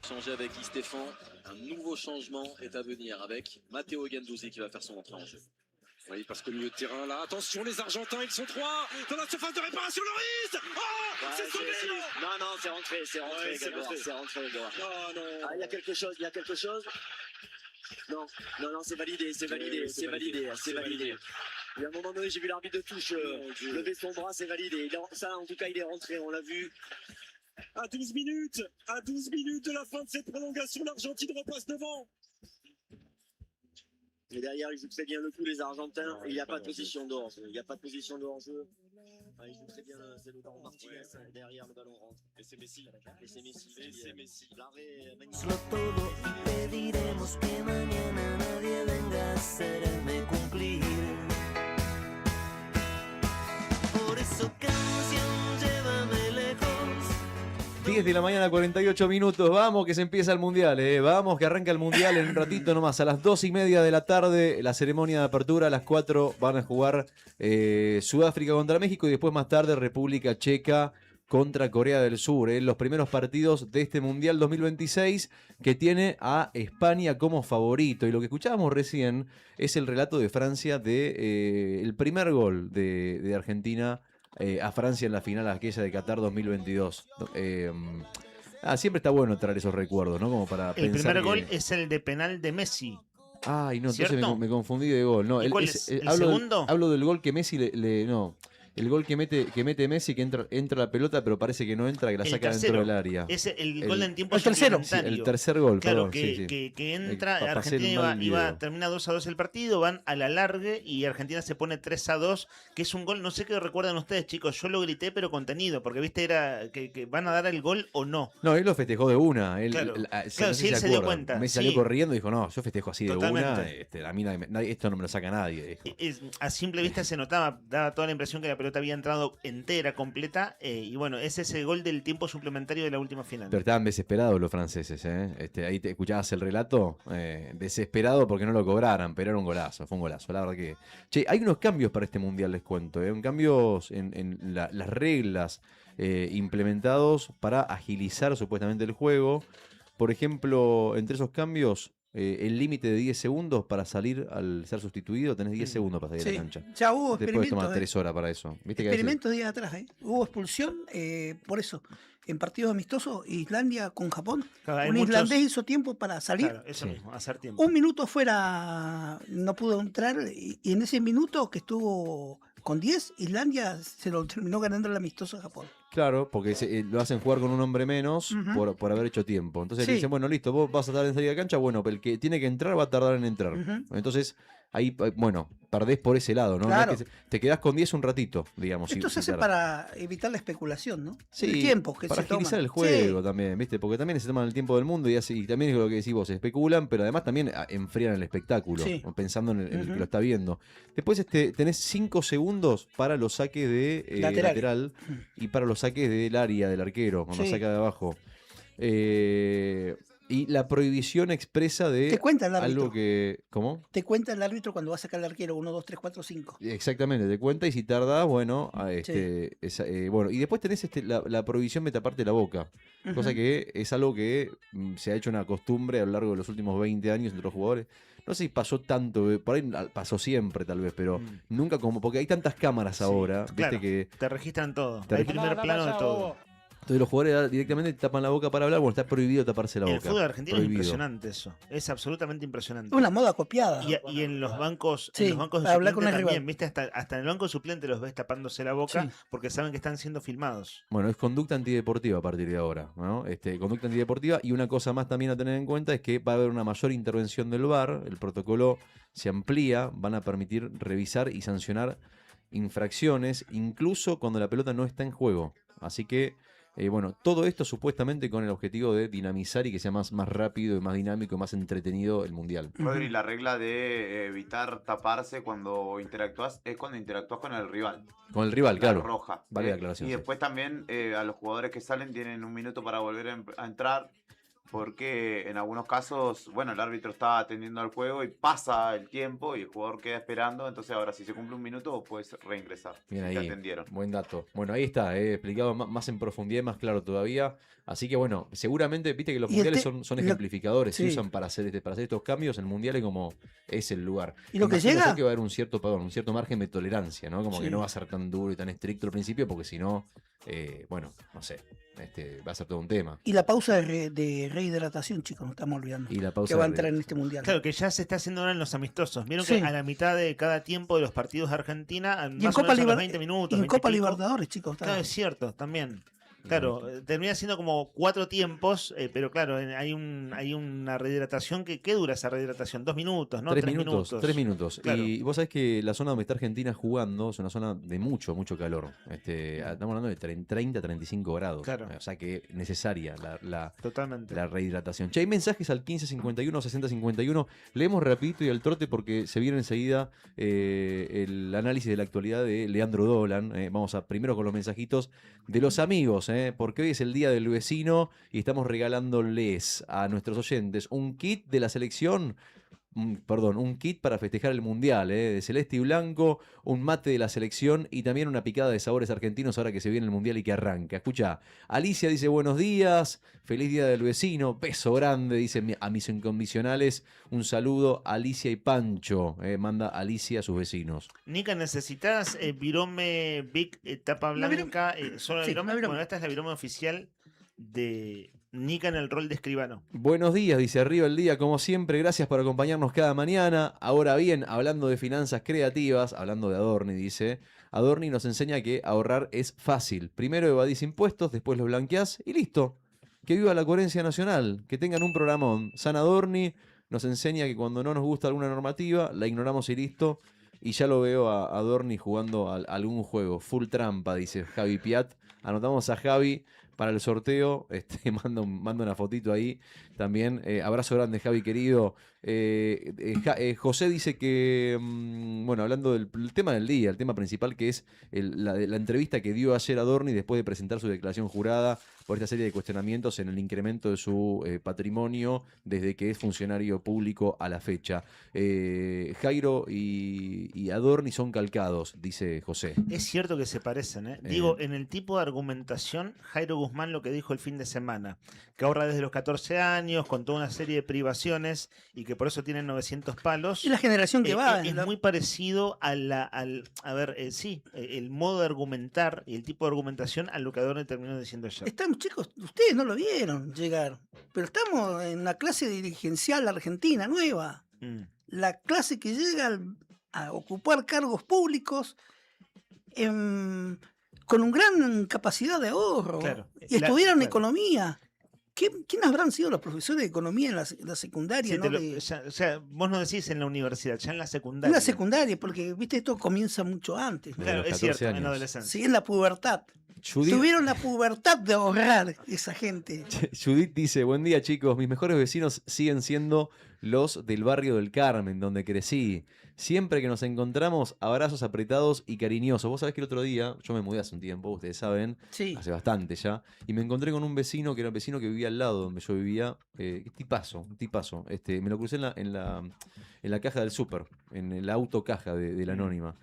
Changer avec Guy Stéphane, un nouveau changement est à venir avec Matteo Guendouzi qui va faire son entrée en jeu. Oui, parce que le milieu de terrain, là, attention, les Argentins, ils sont 3 dans la surface de réparation, Loris. Oh, c'est sauvé. Non, c'est rentré, c'est rentré. Non. Il y a quelque chose. Non, c'est validé. Il y a un moment donné, j'ai vu l'arbitre de touche lever son bras, c'est validé. Ça, en tout cas, il est rentré, on l'a vu. À 12 minutes de la fin de cette prolongation, l'Argentine repasse devant. Et derrière, ils jouent très bien le coup, les Argentins. Il n'y a pas de position de hors-jeu. Ils jouent très bien, c'est Lautaro Martinez. Derrière, le ballon rentre. Et c'est Messi. L'arrêt magnifique. Todo y pediremos que mañana nadie venga a hacerme cumplir. Por eso canción, llévame lejos. 10 de la mañana, 48 minutos. Vamos que se empieza el Mundial, Vamos que arranca el Mundial en un ratito nomás. A las 2:30 de la tarde, la ceremonia de apertura. A las 4 van a jugar Sudáfrica contra México y después más tarde República Checa contra Corea del Sur. Los primeros partidos de este Mundial 2026 que tiene a España como favorito. Y lo que escuchábamos recién es el relato de Francia de el primer gol de Argentina a Francia en la final aquella de Qatar 2022. Siempre está bueno traer esos recuerdos, ¿no? Como para el pensar primer gol es el de penal de Messi. Ay, no, ¿Cierto? entonces me confundí de gol. No, ¿Y cuál es? ¿El hablo segundo? Hablo del gol que Messi no. El gol que mete Messi, que entra la pelota, pero parece que no entra, que la El saca tercero. dentro del área. Es el gol en tiempo el tercero. suplementario. Sí, el tercer gol, Claro, perdón, sí. que entra, Pasé Argentina mal video. termina 2-2 el partido, van a la largue y Argentina se pone 3-2, que es un gol, no sé qué recuerdan ustedes, chicos, yo lo grité pero contenido, porque viste, era que van a dar el gol o no. No, él lo festejó de una. Él, Claro. no Claro, sé sí, si él se dio acuerdan. cuenta, Messi sí. salió corriendo y dijo, no, yo festejo así de Totalmente. una. A mí esto no me lo saca nadie. Dijo. A simple vista se notaba, daba toda la impresión que la pelota había entrado entera, completa, y bueno, ese es el gol del tiempo suplementario de la última final. Pero estaban desesperados los franceses, ahí te escuchabas el relato, desesperado porque no lo cobraran, pero era un golazo, fue un golazo, la verdad que... Che, hay unos cambios para este Mundial, les cuento, cambios en las reglas implementados para agilizar supuestamente el juego. Por ejemplo, entre esos cambios, el límite de 10 segundos para salir al ser sustituido, tenés 10 segundos para salir a la cancha. Ya hubo Después experimentos. toma 3 horas para eso. ¿Viste que a veces- Experimentos días atrás, Hubo expulsión, por eso. En partidos amistosos, Islandia con Japón, Claro, hay un muchos- islandés hizo tiempo para salir. Claro, eso mismo, hacer tiempo. Un minuto fuera no pudo entrar y en ese minuto que estuvo con 10, Islandia se lo terminó ganando el amistoso a Japón. Claro, porque lo hacen jugar con un hombre menos Ujú. por haber hecho tiempo. Entonces Sí. le dicen, bueno, listo, vos vas a tardar en salir de cancha, bueno, pero el que tiene que entrar va a tardar en entrar. Ujú. Entonces, ahí, bueno, perdés por ese lado, ¿no? Claro. No es que te quedás con 10 un ratito, digamos. Esto si- se si hace tardás. para evitar la especulación, ¿no? Sí, el tiempo que para se toma. agilizar el juego también, ¿viste? Porque también se toman el tiempo del mundo y también es lo que decís vos, especulan, pero además también enfrían el espectáculo, Sí. pensando en el que Ujú. lo está viendo. Después tenés 5 segundos para los saques de lateral y para los saques del área del arquero, cuando Sí. saca de abajo. Y la prohibición expresa de Te cuenta el árbitro. algo que... ¿Cómo? Te cuenta el árbitro cuando va a sacar al arquero 1, 2, 3, 4, 5. Exactamente, te cuenta y si tardás, bueno, bueno, y después tenés la prohibición de taparte la boca, cosa Ujú. que es algo que se ha hecho una costumbre a lo largo de los últimos 20 años entre los jugadores. No sé si pasó tanto, por ahí pasó siempre tal vez, pero nunca como, porque hay tantas cámaras ahora, viste Claro, que... te registran todo, Te hay registran- primer plano de todo. Entonces los jugadores directamente te tapan la boca para hablar, bueno, está prohibido taparse la boca. El fútbol argentino prohibido. es impresionante eso, es absolutamente impresionante. Una moda copiada. Y en los bancos, Sí, en los bancos de para hablar con suplente el también, rival. ¿viste? Hasta en el banco de suplente los ves tapándose la boca Sí. porque saben que están siendo filmados. Bueno, es conducta antideportiva a partir de ahora, ¿no? Conducta antideportiva, y una cosa más también a tener en cuenta es que va a haber una mayor intervención del VAR, el protocolo se amplía, van a permitir revisar y sancionar infracciones, incluso cuando la pelota no está en juego. Así que, bueno, todo esto supuestamente con el objetivo de dinamizar y que sea más rápido y más dinámico y más entretenido el Mundial. Rodri, la regla de evitar taparse cuando interactúas es cuando interactúas con el rival. Con el rival, La claro. roja. Vale la aclaración. Y sí. después también a los jugadores que salen tienen un minuto para volver a entrar. porque en algunos casos, bueno, el árbitro está atendiendo al juego y pasa el tiempo y el jugador queda esperando, entonces ahora si se cumple un minuto puedes reingresar. Bien Si te ahí, atendieron. buen dato. Bueno, ahí está, explicado más en profundidad y más claro todavía. Así que bueno, seguramente, viste que los Y mundiales este- son lo- ejemplificadores, se sí. usan para hacer estos cambios. El mundial es como es el lugar. ¿Y lo que Imagino llega? yo que va a haber un cierto margen de tolerancia, ¿no? Como que Sí. no va a ser tan duro y tan estricto al principio, porque si no, bueno, no sé, va a ser todo un tema. Y la pausa de rehidratación, chicos, no estamos olvidando. Y la pausa que va a de entrar en este mundial. Claro, que ya se está haciendo ahora en los amistosos. Vieron Sí. que a la mitad de cada tiempo de los partidos de Argentina, Y en más o Copa, menos a los Liber- 20 minutos, y en 20 y Copa pico. Libertadores, chicos. Claro, es cierto, también. Claro, termina siendo como 4 tiempos, pero claro, hay una rehidratación ¿qué dura esa rehidratación? 2 minutos, ¿no? 3 3 minutos, 3 minutos. Claro. Y vos sabés que la zona donde está Argentina jugando es una zona de mucho calor. Estamos hablando de 30, 35 grados. Claro. O sea que necesaria Totalmente. la rehidratación. Che, hay mensajes al 1551, 6051. Leemos rapidito y al trote porque se viene enseguida el análisis de la actualidad de Leandro Dolan. Vamos primero con los mensajitos de los amigos, porque hoy es el día del vecino y estamos regalándoles a nuestros oyentes un kit de la selección. Un kit para festejar el Mundial, de celeste y blanco, un mate de la selección y también una picada de sabores argentinos ahora que se viene el Mundial y que arranca. Escucha, Alicia dice buenos días, feliz día del vecino, beso grande, dice a mis incondicionales, un saludo Alicia y Pancho, manda Alicia a sus vecinos. Nica, ¿necesitas Virome Big tapa blanca? ¿Solo la Sí, Virome? la Virome. Bueno, esta es la Virome oficial de Nica en el rol de escribano. Buenos días, dice arriba el día, como siempre, gracias por acompañarnos cada mañana. Ahora bien, hablando de finanzas creativas, hablando de Adorni, dice, Adorni nos enseña que ahorrar es fácil. Primero evadís impuestos, después los blanqueás y listo. Que viva la coherencia nacional, que tengan un programón. San Adorni nos enseña que cuando no nos gusta alguna normativa, la ignoramos y listo. Y ya lo veo a Adorni jugando a algún juego. Full trampa, dice Javi Piat. Anotamos a Javi para el sorteo. Manda una fotito ahí también. Abrazo grande, Javi querido. José dice que, bueno, hablando del tema del día, el tema principal que es la entrevista que dio ayer a Adorni después de presentar su declaración jurada por esta serie de cuestionamientos en el incremento de su patrimonio desde que es funcionario público a la fecha. Jairo y Adorni son calcados, dice José. Es cierto que se parecen, ¿eh? Digo, en el tipo de argumentación, Jairo Guzmán lo que dijo el fin de semana, que ahorra desde los 14 años, con toda una serie de privaciones y que por eso tienen 900 palos. Y la generación que va. Es muy parecido el modo de argumentar y el tipo de argumentación a lo que Adorni terminó diciendo ayer. Estamos, chicos, ustedes no lo vieron llegar, pero estamos en la clase dirigencial argentina nueva. La clase que llega a ocupar cargos públicos con una gran capacidad de ahorro. Claro. Y estudiaron Claro. economía. ¿Quién habrán sido los profesores de economía en la secundaria? Sí, ¿no? o sea, vos no decís en la universidad, ya en la secundaria. En la secundaria, porque viste esto comienza mucho antes. ¿no? Claro, es cierto, en años. la adolescencia. Sí, en la pubertad. Tuvieron la pubertad de ahorrar esa gente. Judith dice, buen día chicos, mis mejores vecinos siguen siendo los del barrio del Carmen, donde crecí. Siempre que nos encontramos, abrazos apretados y cariñosos. Vos sabés que el otro día, yo me mudé hace un tiempo, ustedes saben, Sí. hace bastante ya, y me encontré con un vecino que era un vecino que vivía al lado donde yo vivía. Un tipazo. Me lo crucé en la caja del súper, en el auto caja de la anónima.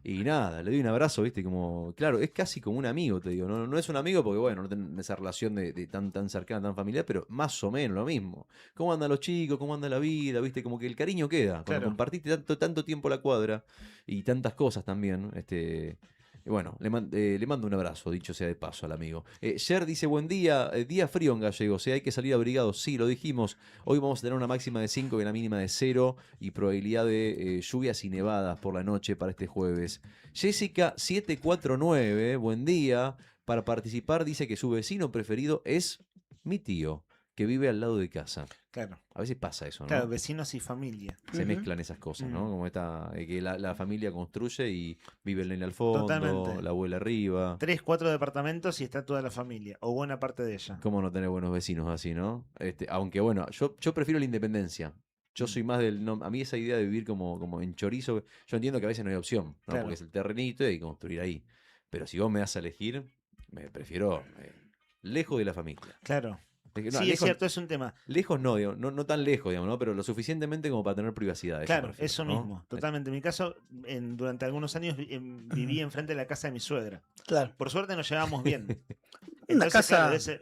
Y nada, le doy un abrazo, viste, como, claro, es casi como un amigo, te digo, no es un amigo porque, bueno, no tienen esa relación de tan cercana, tan familiar, pero más o menos lo mismo. ¿Cómo andan los chicos? ¿Cómo anda la vida? Viste, como que el cariño queda. Cuando Claro. compartiste tanto tiempo la cuadra y tantas cosas también, y bueno, le mando un abrazo, dicho sea de paso, al amigo. Yer dice, buen día, día frío en Gallegos, hay que salir abrigados, sí, lo dijimos. Hoy vamos a tener una máxima de 5 y una mínima de 0 y probabilidad de lluvias y nevadas por la noche para este jueves. Jessica 749, buen día. Para participar dice que su vecino preferido es mi tío, que vive al lado de casa. Claro. A veces pasa eso, ¿no? Claro, vecinos y familia. Se mezclan esas cosas, ¿no? Ujú. Como que la familia construye y vive el nene al fondo, Totalmente. la abuela arriba. 3, 4 departamentos y está toda la familia, o buena parte de ella. ¿Cómo no tener buenos vecinos así, no? Aunque bueno, yo prefiero la independencia. Yo soy más a mí esa idea de vivir como en chorizo, yo entiendo que a veces no hay opción, ¿no? Claro. Porque es el terrenito y hay que construir ahí. Pero si vos me das a elegir, me prefiero lejos de la familia. Claro. Es que, Sí, es lejos, cierto, es un tema. Lejos no, digamos, no tan lejos, digamos, ¿no? Pero lo suficientemente como para tener privacidad. a Claro, me refiero, eso ¿no? mismo, totalmente. En mi caso, durante algunos años viví enfrente de la casa de mi suegra. Claro. Por suerte nos llevamos bien. Una Entonces, casa- claro,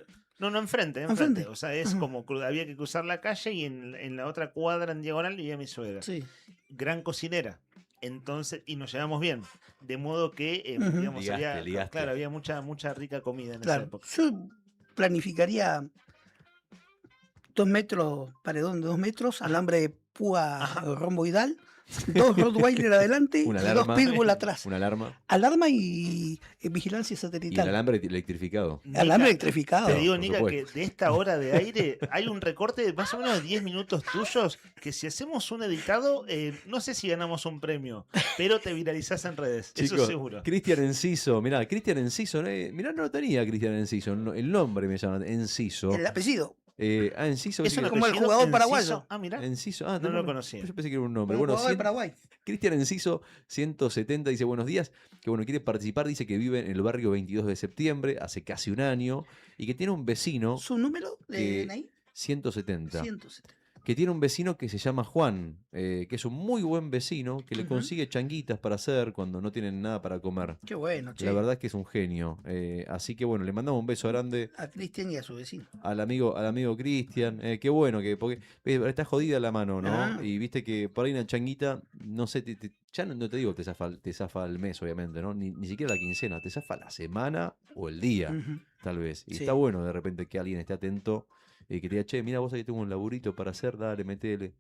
no, enfrente. Enfrente. O sea, es como había que cruzar la calle y en la otra cuadra en diagonal vivía mi suegra. Sí. Gran cocinera. Entonces, y nos llevamos bien. De modo que, Ujú. digamos, Ligaste, ligaste. claro, había mucha rica comida en esa Claro. época. Yo planificaría 2 metros, paredón de 2 metros, alambre de púa romboidal, 2 Rottweiler adelante Una y 2 alarma. Pitbull atrás. Una alarma. Alarma y vigilancia Y el satelital. alambre electrificado. Alambre electrificado. Te digo, por Nica, que supuesto. de esta hora de aire hay un recorte de más o menos de 10 minutos tuyos que si hacemos un editado, no sé si ganamos un premio, pero te viralizás en redes. Eso Chicos, seguro. Cristian Enciso, mirá, Cristian Enciso, mirá, no lo tenía Cristian Enciso, el nombre me llama Enciso. El apellido. Enciso. Es ¿qué como el significa? jugador paraguayo. Ah, mira. Enciso, No lo conocía. Yo pensé que era un nombre. Un Bueno, jugador de Paraguay. Cristian Enciso, 170, dice buenos días, que bueno, quiere participar, dice que vive en el barrio 22 de septiembre, hace casi un año, y que tiene un vecino, ¿Su número de que- DNI? 170, 170. que tiene un vecino que se llama Juan, que es un muy buen vecino, que le Ujú. consigue changuitas para hacer cuando no tienen nada para comer. Qué bueno, che. La verdad es que es un genio. Así que bueno, le mandamos un beso grande A Cristian y a su vecino. al amigo Cristian. Qué bueno, porque está jodida la mano, ¿no? Ah. Y viste que por ahí una changuita, no sé, ya no te digo te zafa el mes, obviamente, ¿no? Ni siquiera la quincena, te zafa la semana o el día, Ujú. tal vez. Y Sí. está bueno de repente que alguien esté atento y que te diga, che, mira, vos ahí tengo un laburito para hacer, dale, metele.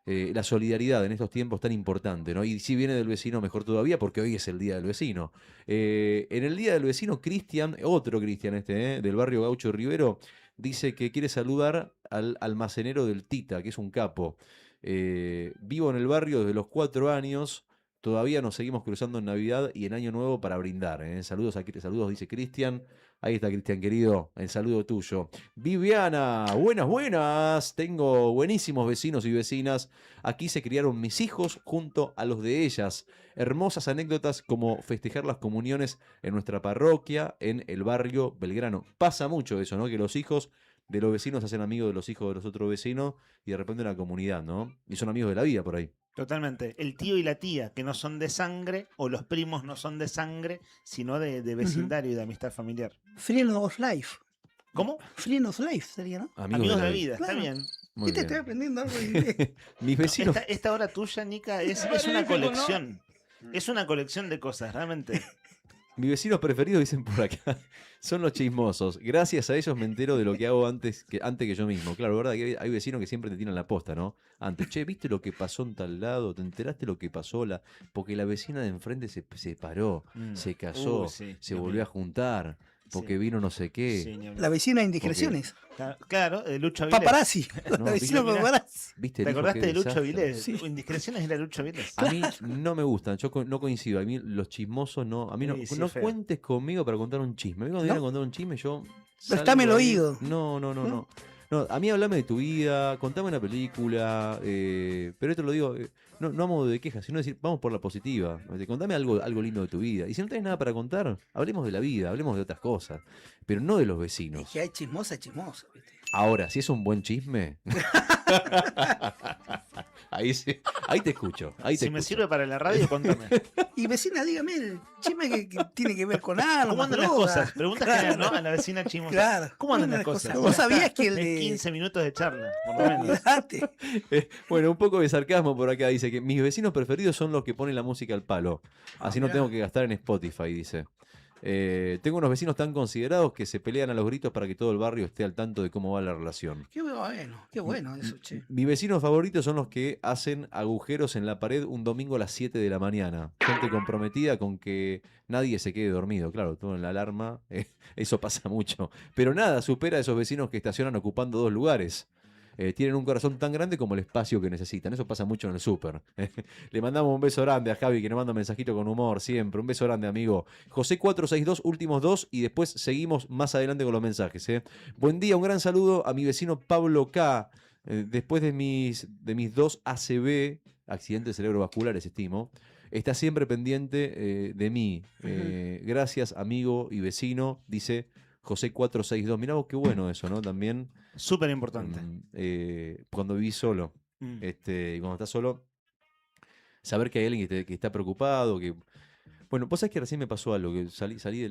La solidaridad en estos tiempos tan importante, ¿no? Y si viene del vecino, mejor todavía, porque hoy es el Día del Vecino. En el Día del Vecino, Cristian, otro Cristian del barrio Gaucho Rivero, dice que quiere saludar al almacenero del Tita, que es un capo. Vivo en el barrio desde los 4 años, todavía nos seguimos cruzando en Navidad y en Año Nuevo para brindar. Saludos, saludos, dice Cristian. Ahí está, Cristian, querido, el saludo tuyo. Viviana, buenas. Tengo buenísimos vecinos y vecinas. Aquí se criaron mis hijos junto a los de ellas. Hermosas anécdotas como festejar las comuniones en nuestra parroquia, en el barrio Belgrano. Pasa mucho eso, ¿no? Que los hijos de los vecinos se hacen amigos de los hijos de los otros vecinos y de repente una comunidad, ¿no? Y son amigos de la vida por ahí. Totalmente. El tío y la tía, que no son de sangre, o los primos no son de sangre, sino de vecindario y de amistad familiar. Friend of Life. ¿Cómo? Friend of Life sería, ¿no? Amigos de la vida, está Claro. bien. Muy ¿Viste? bien. Estoy aprendiendo algo de inglés. Mis vecinos. Esta hora tuya, Nica, es una colección. Es una colección de cosas, realmente. Mis vecinos preferidos, dicen por acá, son los chismosos. Gracias a ellos me entero de lo que hago antes que yo mismo. Claro, verdad que hay vecinos que siempre te tiran la posta, ¿no? Antes, che, ¿viste lo que pasó en tal lado? ¿Te enteraste lo que pasó? Porque la vecina de enfrente se separó, se casó, sí, se Dios volvió mío. a juntar, porque vino no sé qué. Sí, ni hablar. La vecina de indiscreciones. Claro, de Lucho Avilés. Paparazzi. No, La vecina mirá, paparazzi. ¿Viste el ¿Te hijo? acordaste Qué de Lucho desastre. Avilés? Sí. Indiscreciones era Lucho Avilés. A mí no me gustan, yo no coincido. A mí los chismosos no. A mí no, Sí, sí, no feo. cuentes conmigo para contar un chisme. A mí cuando ¿No? vienen a contar un chisme, yo. Prestame el salgo ahí. oído. No. No, a mí hablame de tu vida, contame una película, pero esto lo digo, no a modo de queja, sino decir, vamos por la positiva. Contame algo lindo de tu vida. Y si no tenés nada para contar, hablemos de la vida, hablemos de otras cosas, pero no de los vecinos. Que hay chismosa, chismosa. ¿viste? Ahora, si es un buen chisme. ahí te escucho. Ahí te Si me escucho. sirve para la radio, contame. Y vecina, dígame el chisme que tiene que ver con algo. ¿Cómo andan las cosas? Pregunta general, ¿no? A la vecina chismosa. Claro. ¿Cómo andan las cosas? ¿Vos sabías que el En de... 15 minutos de charla, por lo menos. Olvidate. Bueno, un poco de sarcasmo por acá. Dice que mis vecinos preferidos son los que ponen la música al palo. Así no mirá. tengo que gastar en Spotify, dice. Tengo unos vecinos tan considerados que se pelean a los gritos para que todo el barrio esté al tanto de cómo va la relación. Qué bueno eso, che. Mis vecinos favoritos son los que hacen agujeros en la pared un domingo a las 7 de la mañana. Gente comprometida con que nadie se quede dormido. Claro, todo en la alarma, eso pasa mucho. Pero nada supera a esos vecinos que estacionan ocupando 2 lugares. Tienen un corazón tan grande como el espacio que necesitan. Eso pasa mucho en el súper. Le mandamos un beso grande a Javi, que nos manda un mensajito con humor siempre. Un beso grande, amigo. José 462, últimos 2, y después seguimos más adelante con los mensajes. Buen día, un gran saludo a mi vecino Pablo K. Después de mis 2 ACV, accidentes cerebrovasculares, estimo, está siempre pendiente de mí. Gracias, amigo y vecino, dice José 462. Mirá vos qué bueno eso, ¿no? También. Súper importante. Cuando vivís solo. Y cuando estás solo, saber que hay alguien que está preocupado, que. Bueno, vos sabés que recién me pasó algo, que salí vi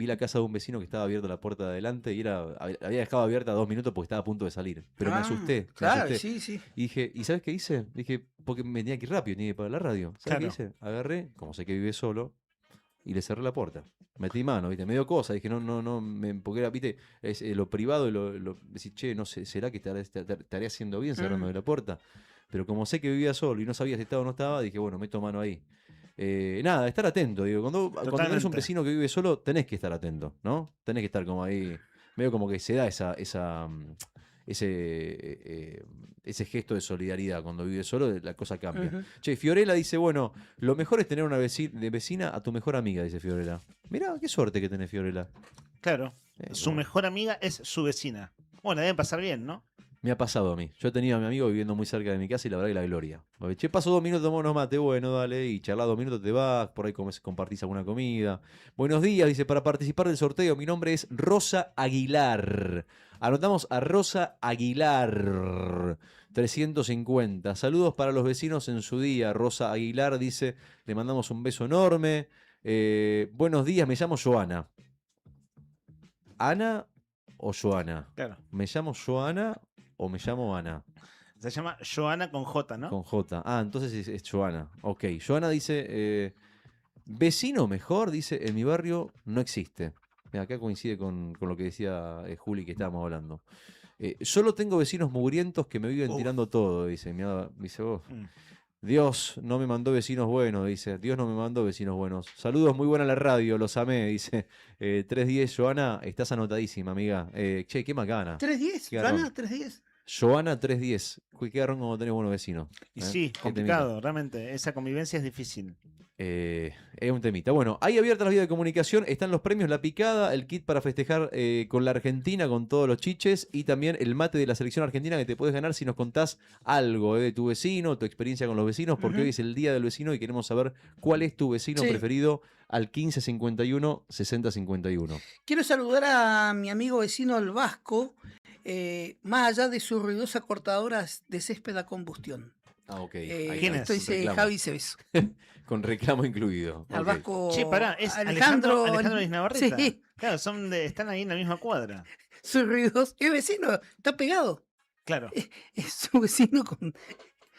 la casa de un vecino que estaba abierta la puerta de adelante y había dejado abierta 2 minutos porque estaba a punto de salir. Pero me asusté. Claro, sí. Y dije, ¿y sabes qué hice? Dije, porque me tenía que ir rápido, tenía que ir para la radio. ¿Sabes qué hice? Agarré, como sé que vive solo, y le cerré la puerta. Metí mano, ¿viste? Me dio cosa, dije, porque era, ¿viste? Es, lo privado, decir, che, no sé, ¿será que estaré haciendo bien cerrando la puerta? Pero como sé que vivía solo y no sabía si estaba o no estaba, dije, bueno, meto mano ahí. Estar atento, digo, cuando tenés un vecino que vive solo, tenés que estar atento, ¿no? Tenés que estar como ahí, medio como que se da ese gesto de solidaridad. Cuando vive solo, la cosa cambia. Che, Fiorella dice, bueno, lo mejor es tener una vecina a tu mejor amiga, dice Fiorella. Mirá, qué suerte que tenés, Fiorella. Claro, su mejor amiga es su vecina. Bueno, debe pasar bien, ¿no? Me ha pasado a mí. Yo tenía a mi amigo viviendo muy cerca de mi casa y la verdad que la gloria. Che, paso 2 minutos, tomamos unos mate, bueno, dale, y charlás 2 minutos, te vas, por ahí compartís alguna comida. Buenos días, dice, para participar del sorteo, mi nombre es Rosa Aguilar. Anotamos a Rosa Aguilar, 350. Saludos para los vecinos en su día. Rosa Aguilar dice, le mandamos un beso enorme. Buenos días, me llamo Joana. ¿Ana o Joana? Claro. ¿Me llamo Joana o me llamo Ana? Se llama Joana con J, ¿no? Con J. Ah, entonces es Joana. Ok. Joana dice, vecino mejor, dice, en mi barrio no existe. Mira, acá coincide con lo que decía Juli que estábamos hablando. Solo tengo vecinos mugrientos que me viven tirando todo, dice. Dice vos. Dios no me mandó vecinos buenos, dice. Dios no me mandó vecinos buenos. Saludos, muy buena la radio, los amé, dice. 310, Joana, estás anotadísima, amiga. Che, qué macana. 310, Joana, 310. Joana 310. Qué garrón cuando tenés buenos vecinos. Y sí, complicado, realmente. Esa convivencia es difícil. Es un temita. Bueno, ahí abiertas las vías de comunicación, están los premios La Picada, el kit para festejar con la Argentina, con todos los chiches, y también el mate de la selección argentina que te puedes ganar si nos contás algo de tu vecino, tu experiencia con los vecinos, porque hoy es el día del vecino y queremos saber cuál es tu vecino preferido al 1551 6051. Quiero saludar a mi amigo vecino el Vasco, más allá de su ruidosa cortadora de césped a combustión. Ah, ok. Esto dice Javi Cebeso. Con reclamo incluido. Al Vasco. Che, pará, es Alejandro Isnavarreta. Sí. Claro, están ahí en la misma cuadra. Su ruidoso. Es vecino, está pegado. Claro. Es su vecino con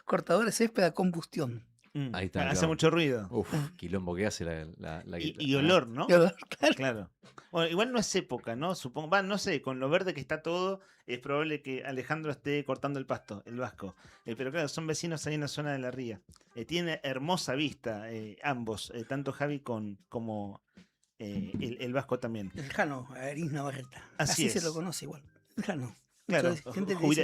cortadora de césped a combustión. Ahí está. Hace mucho ruido. Uf, quilombo que hace y olor, ¿no? Y olor, claro. Bueno, igual no es época, ¿no? Supongo, no sé, con lo verde que está todo, es probable que Alejandro esté cortando el pasto, el Vasco. Pero claro, son vecinos ahí en la zona de la ría. Tiene hermosa vista ambos, tanto Javi como el Vasco también. El Jano, Aris Navarreta. Así se lo conoce igual. El Jano. Claro,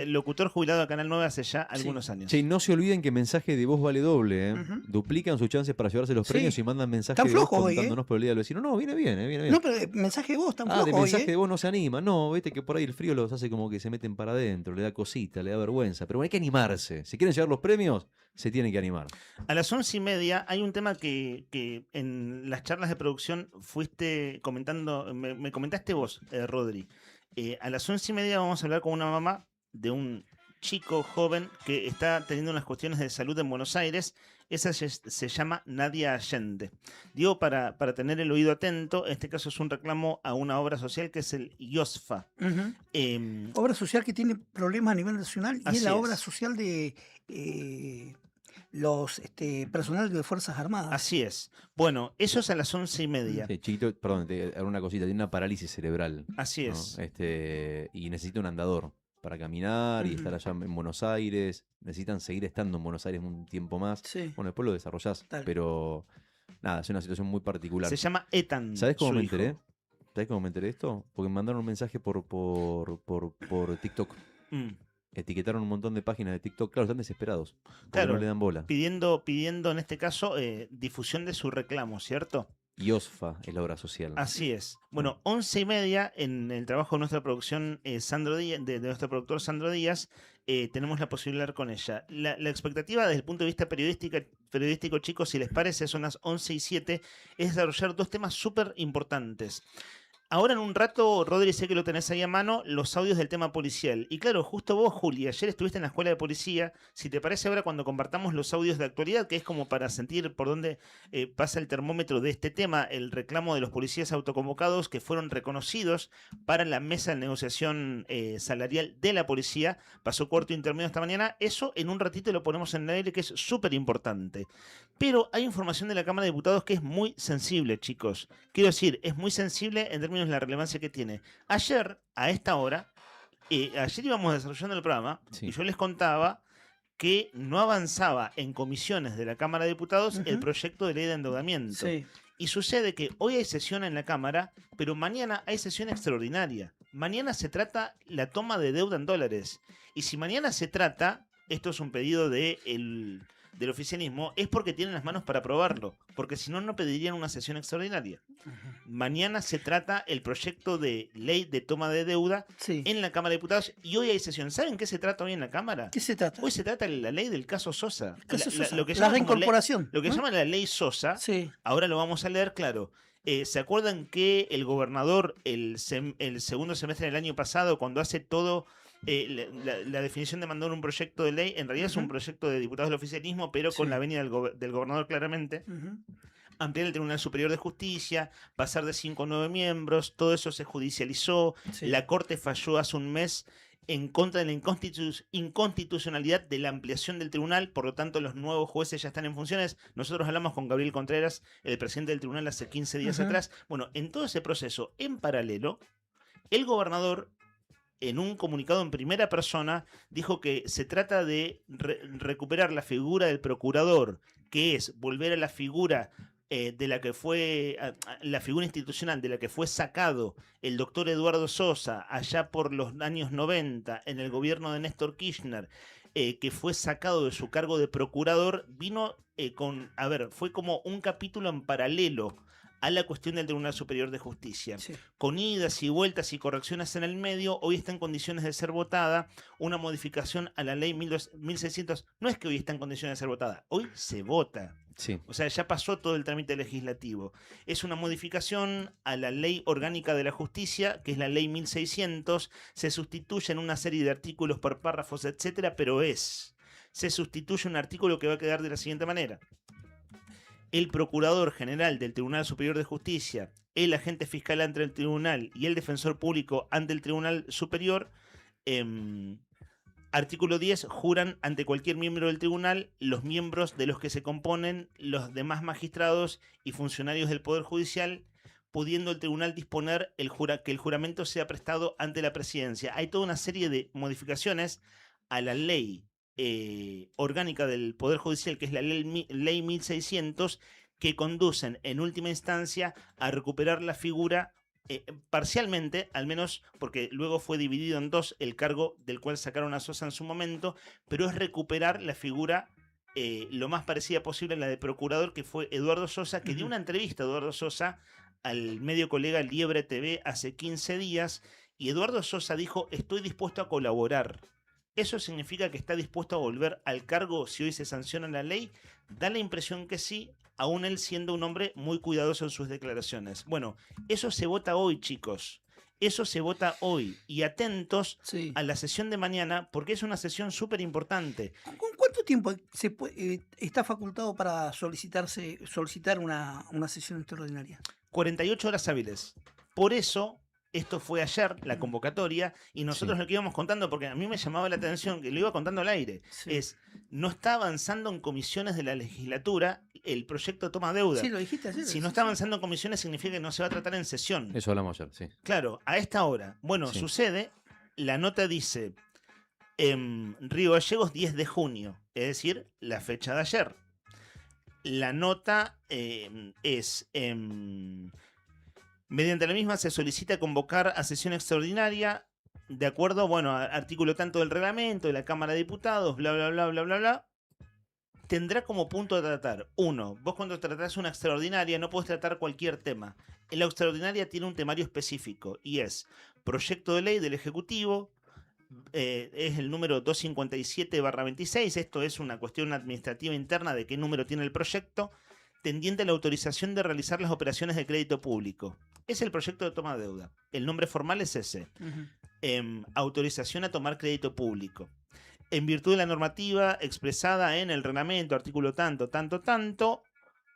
locutor jubilado a Canal 9 hace ya algunos años. Che, no se olviden que mensaje de voz vale doble, ¿eh? Duplican sus chances para llevarse los premios y mandan mensaje de voz contándonos por el día del vecino. No, viene bien, viene bien. No, pero mensaje de voz tan flojo de hoy, mensaje de voz no se anima. No, viste que por ahí el frío los hace como que se meten para adentro, le da cosita, le da vergüenza. Pero hay que animarse. Si quieren llevar los premios, se tienen que animar. A las 11:30 hay un tema que en las charlas de producción fuiste comentando, me comentaste vos, Rodri. A las 11:30 vamos a hablar con una mamá de un chico joven que está teniendo unas cuestiones de salud en Buenos Aires. Esa se llama Nadia Allende. Digo, para tener el oído atento, este caso es un reclamo a una obra social que es el IOSFA. Obra social que tiene problemas a nivel nacional y es la obra social de los personal de Fuerzas Armadas. Así es. Bueno, eso es a las 11:30. Sí, chiquito, perdón, una cosita, tiene una parálisis cerebral. Así es. Y necesita un andador para caminar y estar allá en Buenos Aires. Necesitan seguir estando en Buenos Aires un tiempo más. Sí. Bueno, después lo desarrollás, pero nada, es una situación muy particular. Se llama Ethan. ¿Sabés cómo me enteré? ¿Sabés cómo me enteré de esto? Porque me mandaron un mensaje por TikTok. Etiquetaron un montón de páginas de TikTok. Claro, están desesperados. Claro, no le dan bola. Pidiendo en este caso difusión de su reclamo, ¿cierto? IOSFA es la obra social. Así es. Bueno, 11:30 en el trabajo de nuestra producción Sandro Díaz, de nuestro productor Sandro Díaz, tenemos la posibilidad de hablar con ella. La expectativa desde el punto de vista periodístico, chicos, si les parece, son las 11:07, es desarrollar dos temas súper importantes. Ahora en un rato, Rodri, sé que lo tenés ahí a mano, los audios del tema policial. Y claro, justo vos, Juli, ayer estuviste en la escuela de policía. Si te parece ahora cuando compartamos los audios de actualidad, que es como para sentir por dónde pasa el termómetro de este tema, el reclamo de los policías autoconvocados que fueron reconocidos para la mesa de negociación salarial de la policía. Pasó cuarto intermedio esta mañana. Eso en un ratito lo ponemos en el aire, que es súper importante. Pero hay información de la Cámara de Diputados que es muy sensible, chicos. Quiero decir, es muy sensible en términos de la relevancia que tiene. Ayer, a esta hora, ayer íbamos desarrollando el programa y yo les contaba que no avanzaba en comisiones de la Cámara de Diputados el proyecto de ley de endeudamiento. Sí. Y sucede que hoy hay sesión en la Cámara, pero mañana hay sesión extraordinaria. Mañana se trata la toma de deuda en dólares. Y si mañana se trata, esto es un pedido del oficialismo, es porque tienen las manos para aprobarlo, porque si no, no pedirían una sesión extraordinaria. Mañana se trata el proyecto de ley de toma de deuda en la Cámara de Diputados y hoy hay sesión. ¿Saben qué se trata hoy en la Cámara? ¿Qué se trata? Hoy se trata la ley del caso Sosa. Lo que la reincorporación. Lo que llaman la ley Sosa, ahora lo vamos a leer claro. ¿Se acuerdan que el gobernador el segundo semestre del año pasado, cuando hace todo... la definición de mandar un proyecto de ley, en realidad es un proyecto de diputados del oficialismo, pero con la venia del gobernador claramente, ampliar el Tribunal Superior de Justicia, pasar de 5 a 9 miembros, todo eso se judicializó, la Corte falló hace un mes en contra de la inconstitucionalidad de la ampliación del tribunal, por lo tanto los nuevos jueces ya están en funciones. Nosotros hablamos con Gabriel Contreras, el presidente del tribunal, hace 15 días atrás. Bueno, en todo ese proceso, en paralelo, el gobernador, en un comunicado en primera persona, dijo que se trata de recuperar la figura del procurador, que es volver a la figura de la que fue la figura institucional de la que fue sacado el doctor Eduardo Sosa allá por los años 90 en el gobierno de Néstor Kirchner, que fue sacado de su cargo de procurador, vino fue como un capítulo en paralelo a la cuestión del Tribunal Superior de Justicia. Con idas y vueltas y correcciones en el medio, hoy está en condiciones de ser votada una modificación a la ley 1600. No es que hoy está en condiciones de ser votada, hoy se vota. O sea, ya pasó todo el trámite legislativo. Es una modificación a la ley orgánica de la justicia, que es la ley 1600. Se sustituyen una serie de artículos por párrafos, etcétera, pero se sustituye un artículo que va a quedar de la siguiente manera. El Procurador General del Tribunal Superior de Justicia, el agente fiscal ante el tribunal y el defensor público ante el Tribunal Superior, artículo 10, juran ante cualquier miembro del tribunal, los miembros de los que se componen los demás magistrados y funcionarios del Poder Judicial, pudiendo el tribunal disponer que el juramento sea prestado ante la presidencia. Hay toda una serie de modificaciones a la ley orgánica del Poder Judicial, que es la ley 1600, que conducen en última instancia a recuperar la figura parcialmente, al menos porque luego fue dividido en dos el cargo del cual sacaron a Sosa en su momento, pero es recuperar la figura lo más parecida posible a la de procurador, que fue Eduardo Sosa, que dio una entrevista a Eduardo Sosa al medio colega Liebre TV hace 15 días, y Eduardo Sosa dijo: estoy dispuesto a colaborar. ¿Eso significa que está dispuesto a volver al cargo si hoy se sanciona la ley? Da la impresión que sí, aún él siendo un hombre muy cuidadoso en sus declaraciones. Bueno, eso se vota hoy, chicos. Eso se vota hoy. Y atentos a la sesión de mañana, porque es una sesión súper importante. ¿Con cuánto tiempo está facultado para solicitar una sesión extraordinaria? 48 horas hábiles. Por eso... Esto fue ayer, la convocatoria, y nosotros lo que íbamos contando, porque a mí me llamaba la atención, que lo iba contando al aire, no está avanzando en comisiones de la legislatura el proyecto de toma de deuda. Sí, lo dijiste ayer. Si no está avanzando en comisiones significa que no se va a tratar en sesión. Eso hablamos ayer, sí. Claro, a esta hora. Bueno, sucede, la nota dice, Río Gallegos 10 de junio, es decir, la fecha de ayer. La nota es... mediante la misma se solicita convocar a sesión extraordinaria de acuerdo, a artículo tanto del reglamento de la Cámara de Diputados, bla, bla, bla, bla, bla, bla. Tendrá como punto de tratar, vos cuando tratás una extraordinaria no podés tratar cualquier tema. La extraordinaria tiene un temario específico y es proyecto de ley del Ejecutivo, es el número 257/26, esto es una cuestión administrativa interna de qué número tiene el proyecto. tendiente a la autorización de realizar las operaciones de crédito público. Es el proyecto de toma de deuda. El nombre formal es ese. Autorización a tomar crédito público. En virtud de la normativa expresada en el reglamento, artículo tanto,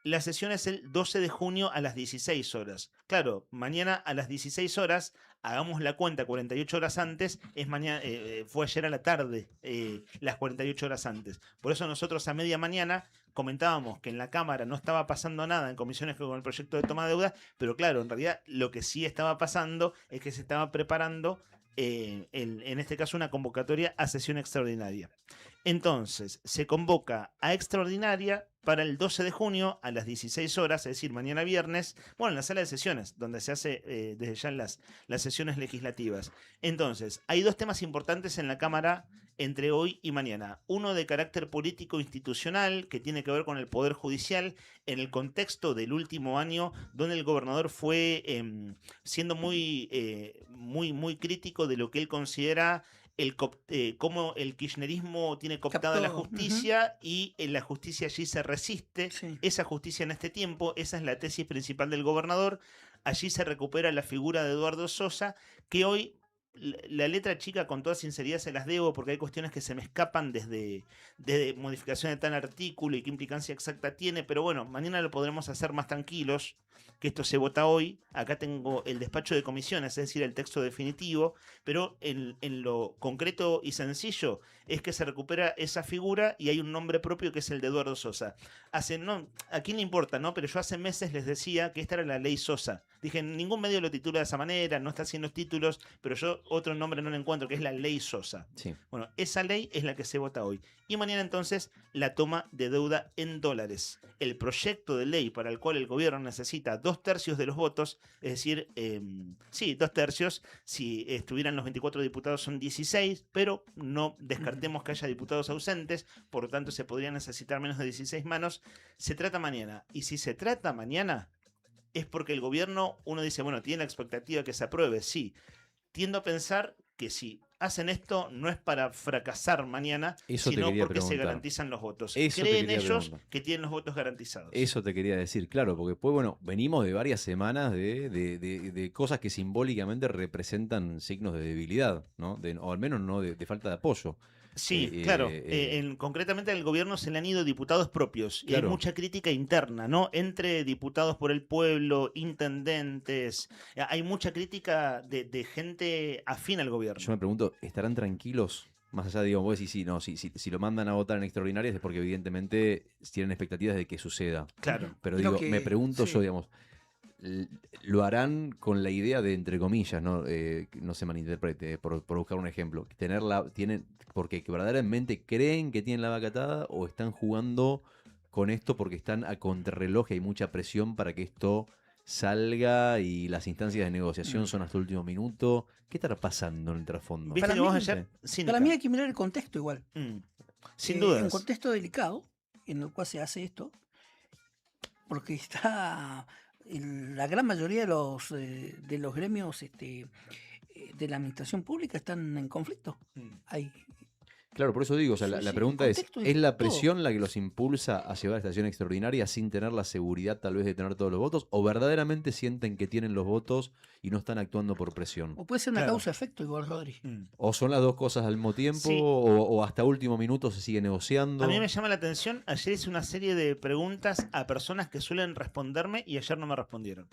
la sesión es el 12 de junio a las 16 horas. Claro, mañana a las 16 horas, hagamos la cuenta 48 horas antes, fue ayer a la tarde, las 48 horas antes. Por eso nosotros a media mañana comentábamos que en la Cámara no estaba pasando nada en comisiones con el proyecto de toma de deuda, pero claro, en realidad lo que sí estaba pasando es que se estaba preparando, en este caso, una convocatoria a sesión extraordinaria. Entonces, se convoca a extraordinaria para el 12 de junio a las 16 horas, es decir, mañana viernes, bueno, en la sala de sesiones, donde se hace desde ya las sesiones legislativas. Entonces, hay dos temas importantes en la Cámara entre hoy y mañana. Uno de carácter político institucional, que tiene que ver con el Poder Judicial, en el contexto del último año, donde el gobernador fue siendo muy crítico de lo que él considera cómo el kirchnerismo tiene cooptada la justicia y la justicia allí se resiste. Esa justicia en este tiempo, esa es la tesis principal del gobernador. Allí se recupera la figura de Eduardo Sosa, que hoy, la letra chica, con toda sinceridad se las debo porque hay cuestiones que se me escapan desde modificación de tal artículo y qué implicancia exacta tiene, pero bueno, mañana lo podremos hacer más tranquilos, que esto se vota hoy. Acá tengo el despacho de comisiones, es decir, el texto definitivo, pero en lo concreto y sencillo es que se recupera esa figura y hay un nombre propio que es el de Eduardo Sosa. ¿A quién le importa, no? Pero yo hace meses les decía que esta era la ley Sosa. Dije, ningún medio lo titula de esa manera, no está haciendo títulos, pero yo otro nombre no lo encuentro, que es la ley Sosa. Sí. Bueno, esa ley es la que se vota hoy. Y mañana entonces la toma de deuda en dólares. El proyecto de ley para el cual el gobierno necesita 2/3 de los votos, es decir, 2/3, si estuvieran los 24 diputados son 16, pero no descartemos que haya diputados ausentes, por lo tanto se podría necesitar menos de 16 manos. Se trata mañana. Y si se trata mañana, es porque el gobierno, uno dice, bueno, tiene la expectativa que se apruebe, sí. Tiendo a pensar que si hacen esto no es para fracasar mañana, sino porque se garantizan los votos. Creen ellos que tienen los votos garantizados. Eso te quería decir, claro, porque pues bueno, venimos de varias semanas de cosas que simbólicamente representan signos de debilidad, ¿no? O al menos no de falta de apoyo. Sí, claro. Concretamente al gobierno se le han ido diputados propios y Claro. hay mucha crítica interna, ¿no? Entre diputados por el pueblo, intendentes, hay mucha crítica de gente afín al gobierno. Yo me pregunto, ¿estarán tranquilos? Más allá, digamos, vos decís, sí, no, si lo mandan a votar en extraordinarias es porque evidentemente tienen expectativas de que suceda. Claro. Pero Creo digo, que- me pregunto sí. yo, digamos, lo harán con la idea de, entre comillas, no se malinterprete, por buscar un ejemplo, porque verdaderamente creen que tienen la vaca atada o están jugando con esto porque están a contrarreloj y hay mucha presión para que esto salga y las instancias de negociación son hasta el último minuto. ¿Qué estará pasando en el trasfondo? ¿Viste Para que mí- vos ayer? Para mí hay que mirar el contexto igual. Sin Un dudas. contexto delicado en el cual se hace esto, porque está la gran mayoría de los gremios de la administración pública están en conflicto. Hay Claro, por eso digo, o sea, la Sí, sí, pregunta el es contexto es la todo. presión la que los impulsa a llevar a esta sesión extraordinaria sin tener la seguridad tal vez de tener todos los votos? ¿O verdaderamente sienten que tienen los votos y no están actuando por presión? O puede ser una Claro. causa-efecto igual, Rodri. ¿O son las dos cosas al mismo tiempo? Sí. O hasta último minuto se sigue negociando? A mí me llama la atención, ayer hice una serie de preguntas a personas que suelen responderme y ayer no me respondieron.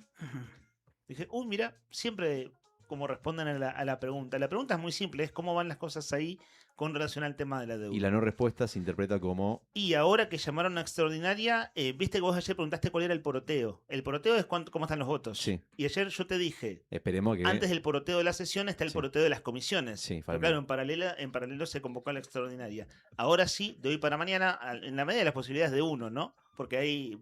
Dije, mira, siempre como responden a la pregunta. La pregunta es muy simple, es cómo van las cosas ahí con relación al tema de la deuda. Y la no respuesta se interpreta como... Y ahora que llamaron a extraordinaria, viste que vos ayer preguntaste cuál era el poroteo. El poroteo es cómo están los votos. Sí. Y ayer yo te dije, Esperemos que... antes del poroteo de la sesión está el poroteo de las comisiones. Sí, Pero claro, en paralelo se convocó a la extraordinaria. Ahora sí, de hoy para mañana, en la medida de las posibilidades de uno, ¿no? Porque hay...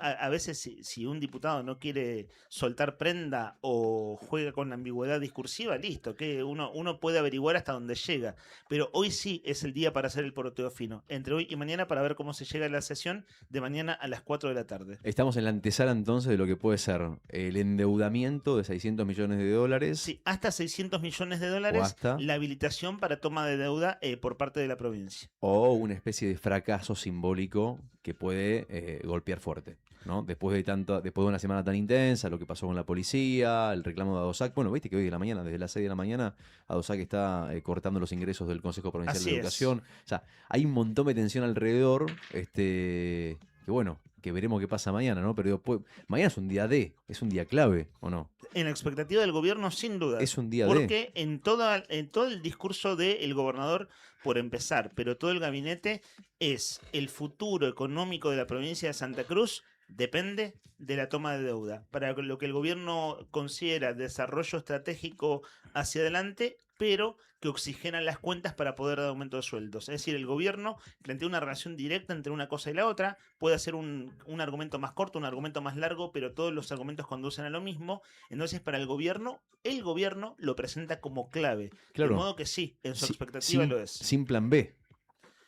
a veces si un diputado no quiere soltar prenda o juega con la ambigüedad discursiva, listo, que uno puede averiguar hasta dónde llega. Pero hoy sí es el día para hacer el poroteo fino. Entre hoy y mañana para ver cómo se llega a la sesión de mañana a las 4 de la tarde. Estamos en la antesala entonces de lo que puede ser el endeudamiento de 600 millones de dólares. Sí, hasta 600 millones de dólares, O hasta- la habilitación para toma de deuda por parte de la provincia. O una especie de fracaso simbólico que puede golpear fuerte, ¿no? Después de una semana tan intensa, lo que pasó con la policía, el reclamo de ADOSAC. Bueno, viste que hoy de la mañana, desde las 6 de la mañana, ADOSAC está cortando los ingresos del Consejo Provincial de Educación. O sea, hay un montón de tensión alrededor, que bueno, que veremos qué pasa mañana, ¿no? Pero mañana es un día es un día clave, ¿o no? En la expectativa del gobierno, sin duda. Es un día porque en todo el discurso del gobernador, por empezar, pero todo el gabinete, es el futuro económico de la provincia de Santa Cruz depende de la toma de deuda. Para lo que el gobierno considera desarrollo estratégico hacia adelante, pero que oxigenan las cuentas para poder dar aumento de sueldos. Es decir, el gobierno plantea una relación directa entre una cosa y la otra, puede hacer un argumento más corto, un argumento más largo, pero todos los argumentos conducen a lo mismo. Entonces, para el gobierno lo presenta como clave. Claro. De modo que sí, en su expectativa lo es. Sin plan B.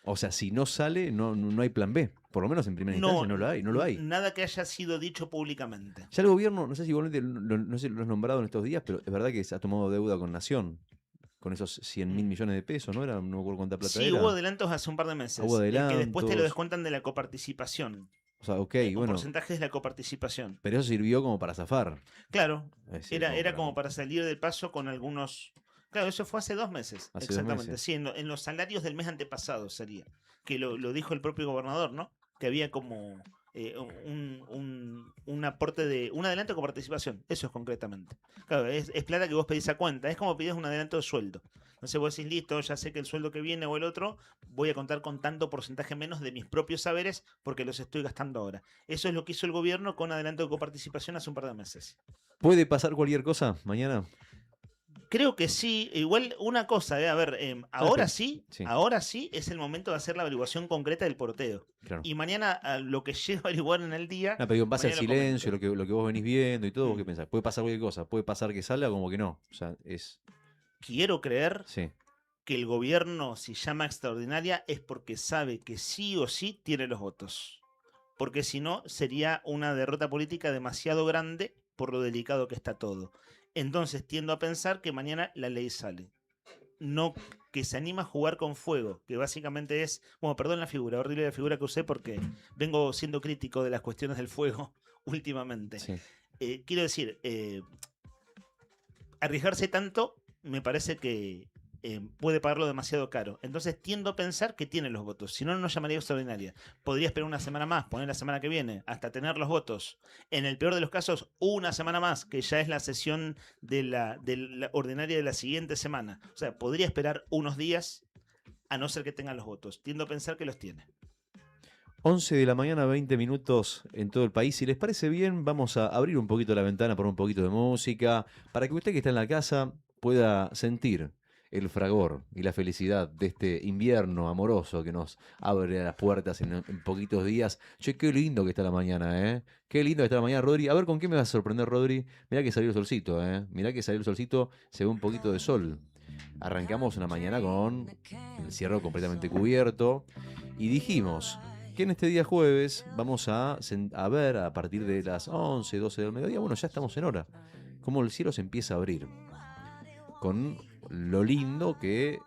O sea, si no sale, no hay plan B. Por lo menos en primera instancia no lo hay. Nada que haya sido dicho públicamente. Ya el gobierno, no sé si igualmente no sé si lo has nombrado en estos días, pero es verdad que se ha tomado deuda con Nación. Con esos 100.000 millones de pesos, ¿no? No me acuerdo cuánta plata era. Sí, hubo adelantos hace un par de meses. Hubo adelantos. Que después te lo descuentan de la coparticipación. O sea, bueno. Porcentajes de la coparticipación. Pero eso sirvió como para zafar. Claro. Era como para salir del paso con algunos... Claro, eso fue hace 2 meses. Exactamente. Sí, en los salarios del mes antepasado sería. Que lo dijo el propio gobernador, ¿no? Que había como un aporte de un adelanto con participación. Eso es concretamente. Claro, es plata que vos pedís a cuenta. Es como pedís un adelanto de sueldo. Entonces vos decís, listo, ya sé que el sueldo que viene o el otro, voy a contar con tanto porcentaje menos de mis propios saberes porque los estoy gastando ahora. Eso es lo que hizo el gobierno con adelanto de coparticipación hace un par de meses. ¿Puede pasar cualquier cosa mañana? Creo que sí. Igual una cosa, a ver, ahora sí es el momento de hacer la averiguación concreta del porteo. Claro. Y mañana lo que llego a averiguar en el día... No, pero en base al silencio, lo que vos venís viendo y todo, ¿vos qué pensás? ¿Puede pasar cualquier cosa? ¿Puede pasar que salga como que no? O sea, Quiero creer que el gobierno, si llama extraordinaria, es porque sabe que sí o sí tiene los votos. Porque si no, sería una derrota política demasiado grande por lo delicado que está todo. Entonces tiendo a pensar que mañana la ley sale. No que se anima a jugar con fuego, que básicamente es... Bueno, perdón la figura, horrible la figura que usé porque vengo siendo crítico de las cuestiones del fuego últimamente. Sí. Quiero decir, arriesgarse tanto me parece que puede pagarlo demasiado caro. Entonces tiendo a pensar que tiene los votos. Si no, no llamaría extraordinaria. Podría esperar una semana más, poner la semana que viene, hasta tener los votos. En el peor de los casos, una semana más, que ya es la sesión de la ordinaria de la siguiente semana. O sea, podría esperar unos días, a no ser que tengan los votos. Tiendo a pensar que los tiene. 11 de la mañana, 20 minutos en todo el país. Si les parece bien, vamos a abrir un poquito la ventana por un poquito de música, para que usted que está en la casa pueda sentir el fragor y la felicidad de este invierno amoroso que nos abre las puertas en poquitos días. Che, qué lindo que está la mañana, ¿eh? Qué lindo que está la mañana, Rodri. A ver, ¿con qué me vas a sorprender, Rodri? Mirá que salió el solcito, ¿eh? Mirá que salió el solcito, se ve un poquito de sol. Arrancamos una mañana con el cielo completamente cubierto y dijimos que en este día jueves vamos a ver a partir de las 11, 12 del mediodía, bueno, ya estamos en hora, cómo el cielo se empieza a abrir. Con lo lindo que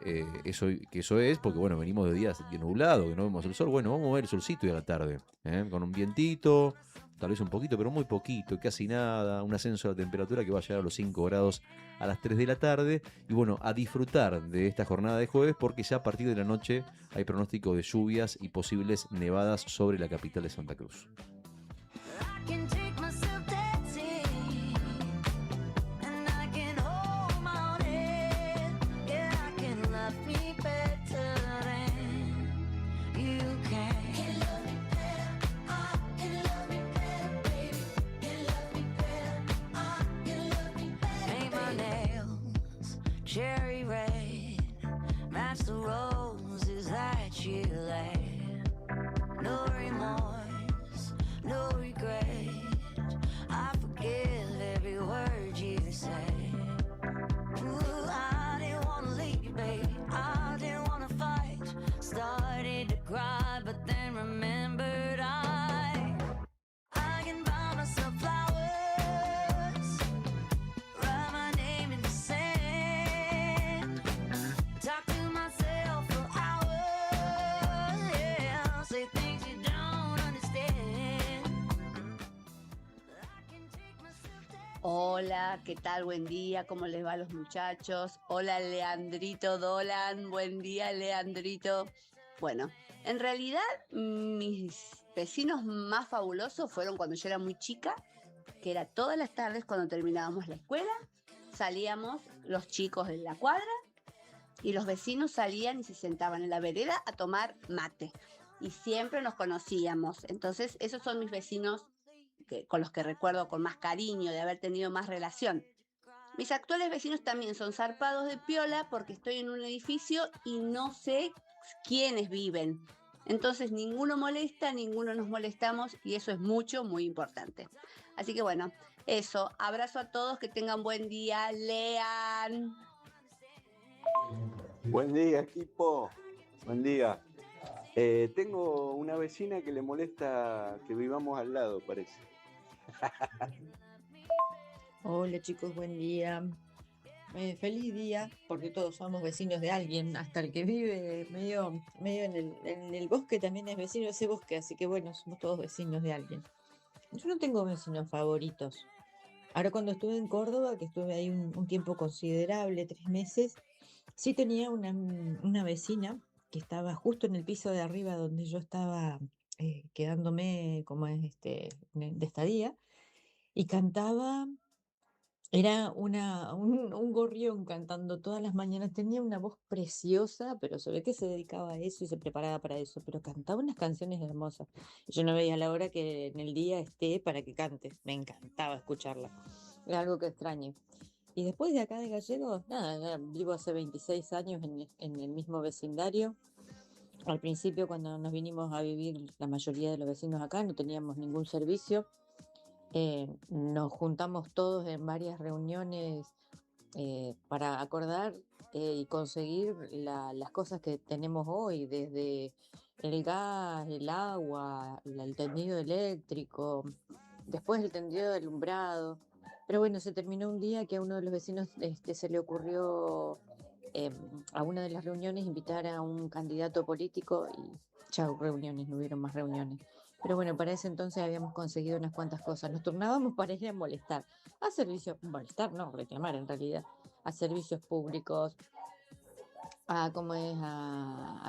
eso es, porque bueno, venimos de días nublados, que no vemos el sol. Bueno, vamos a ver el solcito y a la tarde, con un vientito, tal vez un poquito, pero muy poquito, casi nada, un ascenso de la temperatura que va a llegar a los 5 grados a las 3 de la tarde. Y bueno, a disfrutar de esta jornada de jueves, porque ya a partir de la noche hay pronóstico de lluvias y posibles nevadas sobre la capital de Santa Cruz. Cherry red, match the roses that you laid. No remorse, no regret. Hola, ¿qué tal? Buen día, ¿cómo les va a los muchachos? Hola, Leandrito Dolan, buen día, Leandrito. Bueno, en realidad mis vecinos más fabulosos fueron cuando yo era muy chica, que era todas las tardes cuando terminábamos la escuela, salíamos los chicos de la cuadra y los vecinos salían y se sentaban en la vereda a tomar mate. Y siempre nos conocíamos. Entonces, esos son mis vecinos con los que recuerdo con más cariño, de haber tenido más relación. Mis actuales vecinos también son zarpados de piola porque estoy en un edificio y no sé quiénes viven. Entonces ninguno molesta, ninguno nos molestamos y eso es muy importante. Así que bueno, eso. Abrazo a todos, que tengan buen día. Lean. Buen día, equipo. Buen día. Tengo una vecina que le molesta que vivamos al lado, parece. Hola chicos, buen día. Feliz día, porque todos somos vecinos de alguien, hasta el que vive medio en el bosque también es vecino de ese bosque, así que bueno, somos todos vecinos de alguien. Yo no tengo vecinos favoritos. Ahora cuando estuve en Córdoba, que estuve ahí un tiempo considerable, 3 meses, sí tenía una vecina que estaba justo en el piso de arriba donde yo estaba quedándome como de estadía, y cantaba. Era un gorrión cantando todas las mañanas. Tenía una voz preciosa, pero se ve que se dedicaba a eso y se preparaba para eso. Pero cantaba unas canciones hermosas. Yo no veía la hora que en el día esté para que cante. Me encantaba escucharla. Era algo que extraño. Y después de acá de Gallegos, nada, vivo hace 26 años en el mismo vecindario. Al principio, cuando nos vinimos a vivir la mayoría de los vecinos acá, no teníamos ningún servicio. Nos juntamos todos en varias reuniones para acordar y conseguir las cosas que tenemos hoy, desde el gas, el agua, el tendido eléctrico, después el tendido de alumbrado. Pero bueno, se terminó un día que a uno de los vecinos se le ocurrió a una de las reuniones invitar a un candidato político y chao, reuniones, no hubieron más reuniones. Pero bueno, para ese entonces habíamos conseguido unas cuantas cosas. Nos turnábamos para ir a molestar. A servicios, molestar, no, reclamar en realidad. A servicios públicos, a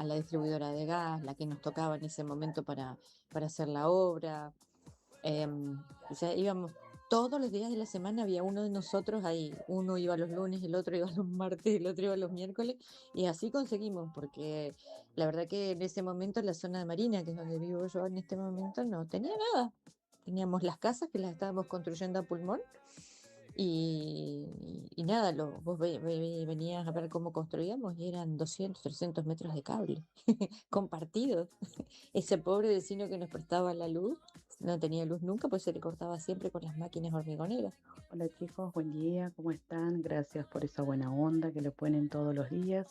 la distribuidora de gas, la que nos tocaba en ese momento para hacer la obra. O sea, íbamos todos los días de la semana, había uno de nosotros ahí. Uno iba los lunes, el otro iba los martes, el otro iba los miércoles. Y así conseguimos, porque la verdad que en ese momento la zona de Marina, que es donde vivo yo en este momento, no tenía nada. Teníamos las casas que las estábamos construyendo a pulmón. Y nada, vos venías a ver cómo construíamos y eran 200, 300 metros de cable compartidos. Ese pobre vecino que nos prestaba la luz no tenía luz nunca, pues se le cortaba siempre con las máquinas hormigoneras. Hola chicos, buen día, ¿cómo están? Gracias por esa buena onda que le ponen todos los días.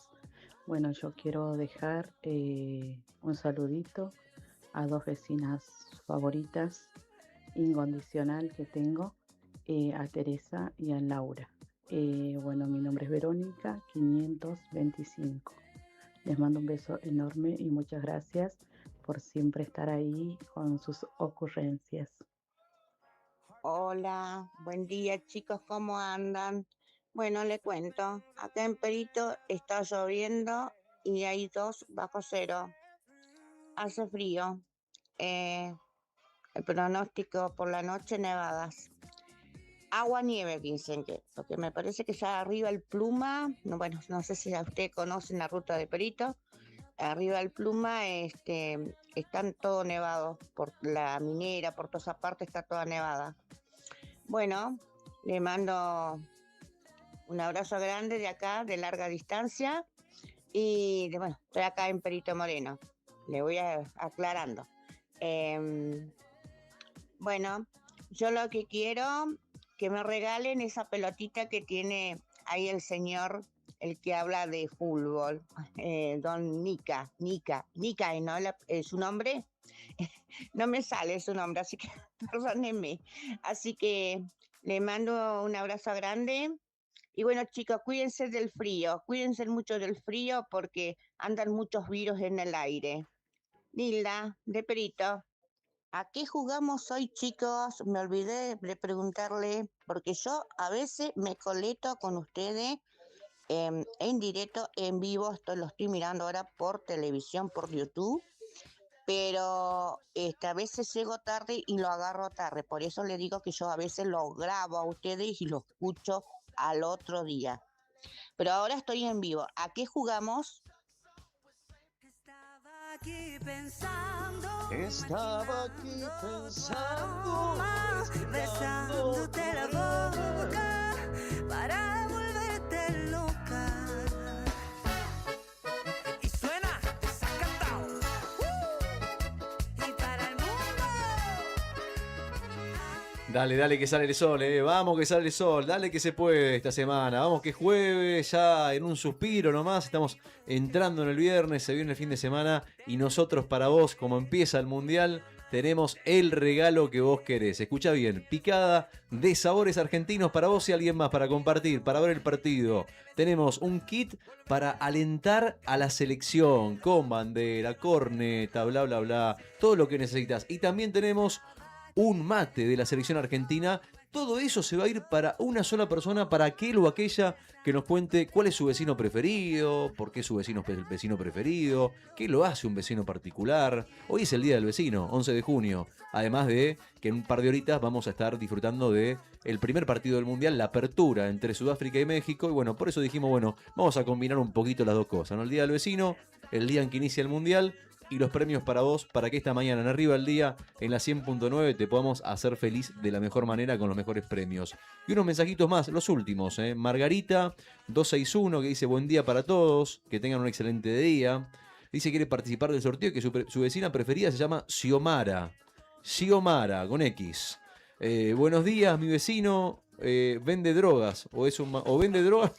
Bueno, yo quiero dejar un saludito a 2 vecinas favoritas, incondicional que tengo, a Teresa y a Laura. Bueno, mi nombre es Verónica 525. Les mando un beso enorme y muchas gracias por siempre estar ahí con sus ocurrencias. Hola, buen día chicos, ¿cómo andan? Bueno, le cuento, acá en Perito está lloviendo y hay 2 bajo cero. Hace frío. El pronóstico por la noche, nevadas. Agua nieve, dicen que, porque me parece que ya arriba el Pluma, no, bueno, no sé si ustedes conocen la ruta de Perito, arriba el Pluma están todo nevados, por la minera, por toda esa parte está toda nevada. Bueno, le mando un abrazo grande de acá, de larga distancia, y bueno, estoy acá en Perito Moreno, le voy aclarando. Bueno, yo lo que quiero, que me regalen esa pelotita que tiene ahí el señor, el que habla de fútbol, don Nica, ¿no? ¿Su nombre? No me sale su nombre, así que perdónenme. Así que le mando un abrazo grande. Y bueno, chicos, cuídense del frío, cuídense mucho del frío porque andan muchos virus en el aire. Nilda, de Perito. ¿A qué jugamos hoy, chicos? Me olvidé de preguntarle, porque yo a veces me coleto con ustedes en directo, en vivo. Lo estoy mirando ahora por televisión, por YouTube, pero a veces llego tarde y lo agarro tarde. Por eso le digo que yo a veces lo grabo a ustedes y lo escucho al otro día. Pero ahora estoy en vivo. ¿A qué jugamos? Estaba aquí pensando, besándote la boca para volverte loca. Y suena desacatado. Y para el mundo. Dale que sale el sol, vamos que sale el sol, dale que se puede esta semana, vamos que jueves, ya en un suspiro nomás, estamos entrando en el viernes, se viene el fin de semana y nosotros para vos, como empieza el Mundial, tenemos el regalo que vos querés. Escucha bien, picada de sabores argentinos para vos y alguien más, para compartir, para ver el partido. Tenemos un kit para alentar a la selección, con bandera, corneta, bla bla bla, todo lo que necesitas. Y también tenemos un mate de la selección argentina. Todo eso se va a ir para una sola persona, para aquel o aquella que nos cuente cuál es su vecino preferido, por qué su vecino es el vecino preferido, qué lo hace un vecino particular. Hoy es el Día del Vecino, 11 de junio. Además de que en un par de horitas vamos a estar disfrutando de el primer partido del Mundial, la apertura entre Sudáfrica y México. Y bueno, por eso dijimos, bueno, vamos a combinar un poquito las dos cosas, ¿no? El Día del Vecino, el día en que inicia el Mundial, y los premios para vos, para que esta mañana en Arriba el Día, en la 100.9, te podamos hacer feliz de la mejor manera con los mejores premios. Y unos mensajitos más, los últimos. Margarita 261, que dice buen día para todos, que tengan un excelente día. Dice que quiere participar del sorteo y que su vecina preferida se llama Xiomara. Xiomara, con X. Buenos días, mi vecino vende drogas. O vende drogas.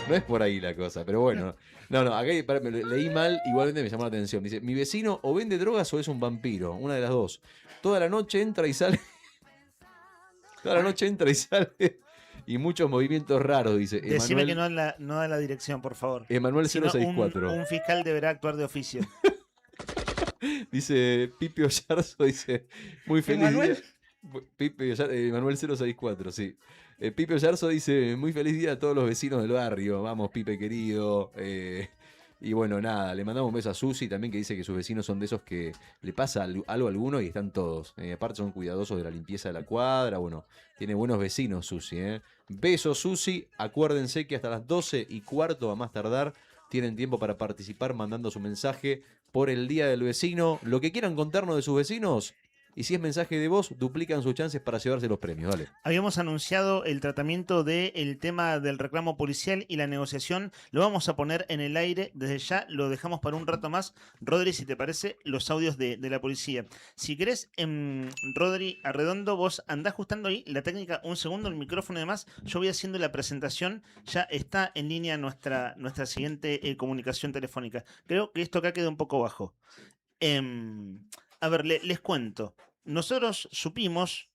No es por ahí la cosa, pero bueno. No, acá me leí mal, igualmente me llamó la atención. Dice, mi vecino o vende drogas o es un vampiro, una de las dos. Toda la noche entra y sale. Toda la noche entra y sale. Y muchos movimientos raros, dice. Decime Emanuel, que no da la dirección, por favor. Emanuel Si no, 064. un fiscal deberá actuar de oficio. Dice Pipi Ollarzo, dice, muy feliz ¿Emanuel? día. Emanuel 064, sí. Pipe Ollarzo dice, muy feliz día a todos los vecinos del barrio. Vamos, Pipe querido. Y bueno, nada, le mandamos un beso a Susi también, que dice que sus vecinos son de esos que le pasa algo a alguno y están todos. Aparte son cuidadosos de la limpieza de la cuadra. Bueno, tiene buenos vecinos Susi. Besos Susi. Acuérdense que hasta las 12:15 a más tardar tienen tiempo para participar mandando su mensaje por el Día del Vecino. Lo que quieran contarnos de sus vecinos. Y si es mensaje de voz, duplican sus chances para llevarse los premios. Dale. Habíamos anunciado el tratamiento del tema del reclamo policial y la negociación. Lo vamos a poner en el aire. Desde ya lo dejamos para un rato más. Rodri, si te parece, los audios de la policía. Si querés, Rodri Arredondo, vos andás ajustando ahí la técnica un segundo, el micrófono y demás. Yo voy haciendo la presentación. Ya está en línea nuestra siguiente comunicación telefónica. Creo que esto acá queda un poco bajo. A ver, les cuento. Nosotros supimos,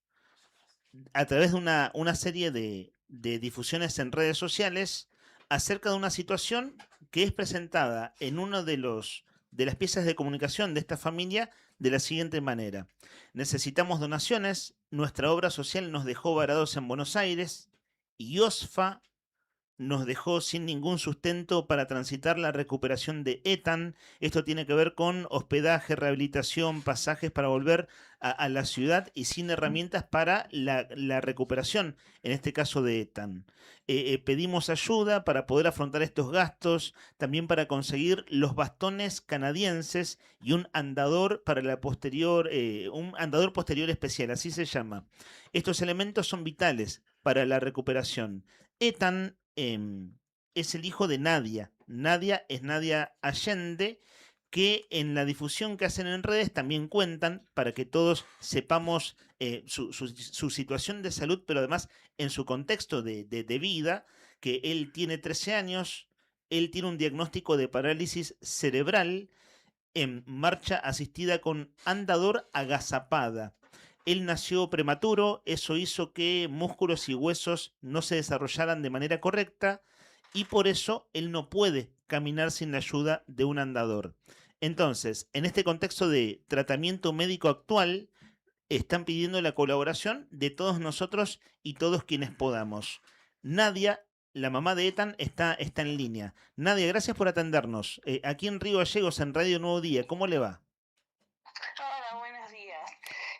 a través de una serie de difusiones en redes sociales, acerca de una situación que es presentada en uno de las piezas de comunicación de esta familia de la siguiente manera. Necesitamos donaciones, nuestra obra social nos dejó varados en Buenos Aires y OSFA nos dejó sin ningún sustento para transitar la recuperación de Ethan. Esto tiene que ver con hospedaje, rehabilitación, pasajes para volver a la ciudad y sin herramientas para la recuperación, en este caso de Ethan. Pedimos ayuda para poder afrontar estos gastos, también para conseguir los bastones canadienses y un andador para un andador posterior especial, así se llama. Estos elementos son vitales para la recuperación. Ethan es el hijo de Nadia. Nadia es Nadia Allende, que en la difusión que hacen en redes también cuentan para que todos sepamos su situación de salud, pero además en su contexto de vida, que él tiene 13 años, él tiene un diagnóstico de parálisis cerebral, en marcha asistida con andador agazapada. Él nació prematuro, eso hizo que músculos y huesos no se desarrollaran de manera correcta y por eso él no puede caminar sin la ayuda de un andador. Entonces, en este contexto de tratamiento médico actual, están pidiendo la colaboración de todos nosotros y todos quienes podamos. Nadia, la mamá de Ethan, está en línea. Nadia, gracias por atendernos. Aquí en Río Gallegos, en Radio Nuevo Día, ¿cómo le va? Hola, buenos días.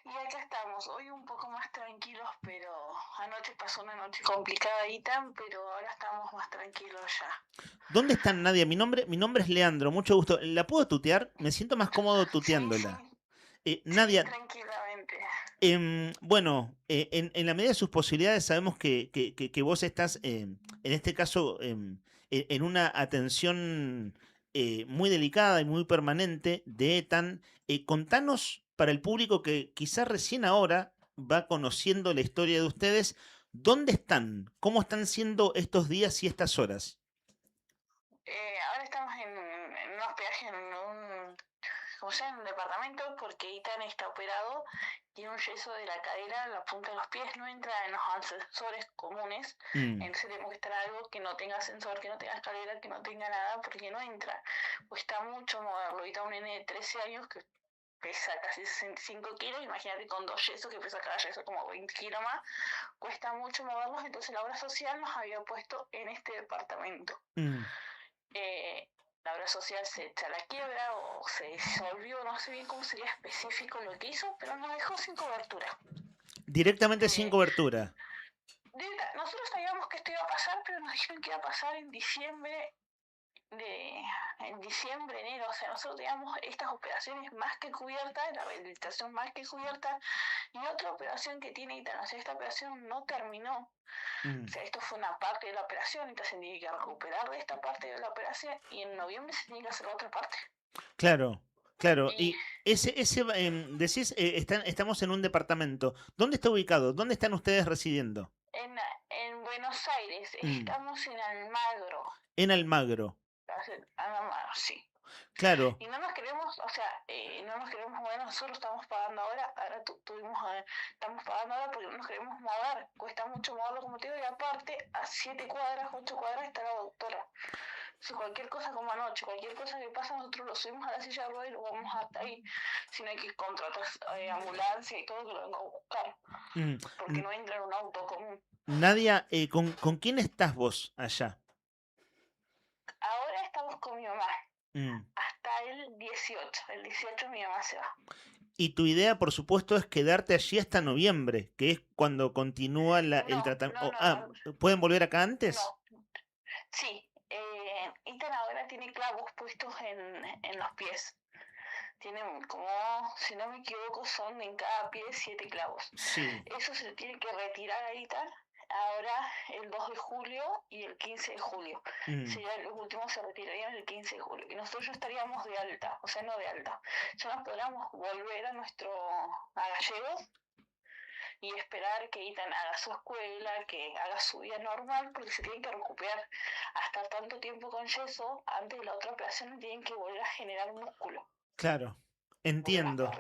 Y acá estamos, hoy un poco más tranquilos, pero anoche pasó una noche complicada, Ethan, pero ahora estamos más tranquilos ya. ¿Dónde están, Nadia? Mi nombre es Leandro, mucho gusto. ¿La puedo tutear? Me siento más cómodo tuteándola. Nadia, Tranquilamente. bueno, en la medida de sus posibilidades sabemos que vos estás, en este caso, en una atención muy delicada y muy permanente de Ethan. Contanos, para el público que quizás recién ahora va conociendo la historia de ustedes, ¿dónde están? ¿Cómo están siendo estos días y estas horas? Ahora estamos en un hospedaje, en un departamento, porque Ethan está operado, tiene un yeso de la cadera, la punta de los pies, no entra en los ascensores comunes, entonces tenemos que estar algo que no tenga ascensor, que no tenga escalera, que no tenga nada, porque no entra. Cuesta mucho moverlo. Ahorita un nene de 13 años que pesa casi 65 kilos, imagínate con 2 yesos, que pesa cada yeso como 20 kilos más, cuesta mucho moverlos, entonces la obra social nos había puesto en este departamento. La obra social se echa a la quiebra o se disolvió, no sé bien cómo sería específico lo que hizo, pero nos dejó sin cobertura. Directamente sin cobertura. Nosotros sabíamos que esto iba a pasar, pero nos dijeron que iba a pasar en diciembre, enero, o sea, nosotros teníamos estas operaciones más que cubiertas, la rehabilitación más que cubierta, y otra operación que tiene Ethan, o sea, esta operación no terminó. O sea, esto fue una parte de la operación, entonces se tiene que recuperar de esta parte de la operación, y en noviembre se tiene que hacer la otra parte. Claro, claro. Y decís, estamos en un departamento. ¿Dónde está ubicado? ¿Dónde están ustedes residiendo? En Buenos Aires, estamos en Almagro. En Almagro. Sí. Claro. Y no nos queremos, o sea, no nos queremos mover, nosotros estamos pagando ahora estamos pagando ahora porque no nos queremos mover, cuesta mucho moverlo, como te digo, y aparte, a 7 cuadras, 8 cuadras está la doctora. Si cualquier cosa como anoche, cualquier cosa que pasa, nosotros lo subimos a la silla de ruedas y lo vamos hasta ahí, si no hay que contratar ambulancia y todo que lo venga a buscar, porque no entra en un auto común. Nadia, ¿con quién estás vos allá? Ahora estamos con mi mamá. Hasta el 18. El 18 mi mamá se va. Y tu idea, por supuesto, es quedarte allí hasta noviembre, que es cuando continúa el tratamiento. ¿Pueden volver acá antes? No. Sí. Ethan ahora tiene clavos puestos en los pies. Tienen como, si no me equivoco, son en cada pie 7 clavos. Sí. Eso se tiene que retirar a Ethan ahora el 2 de julio y el 15 de julio. Los últimos se retirarían el 15 de julio. Y nosotros ya estaríamos de alta, o sea, no de alta. Ya nos podríamos volver a Gallegos y esperar que Ethan haga su escuela, que haga su vida normal, porque se tienen que recuperar. Hasta tanto tiempo con yeso, antes de la otra operación, tienen que volver a generar músculo. Claro, entiendo.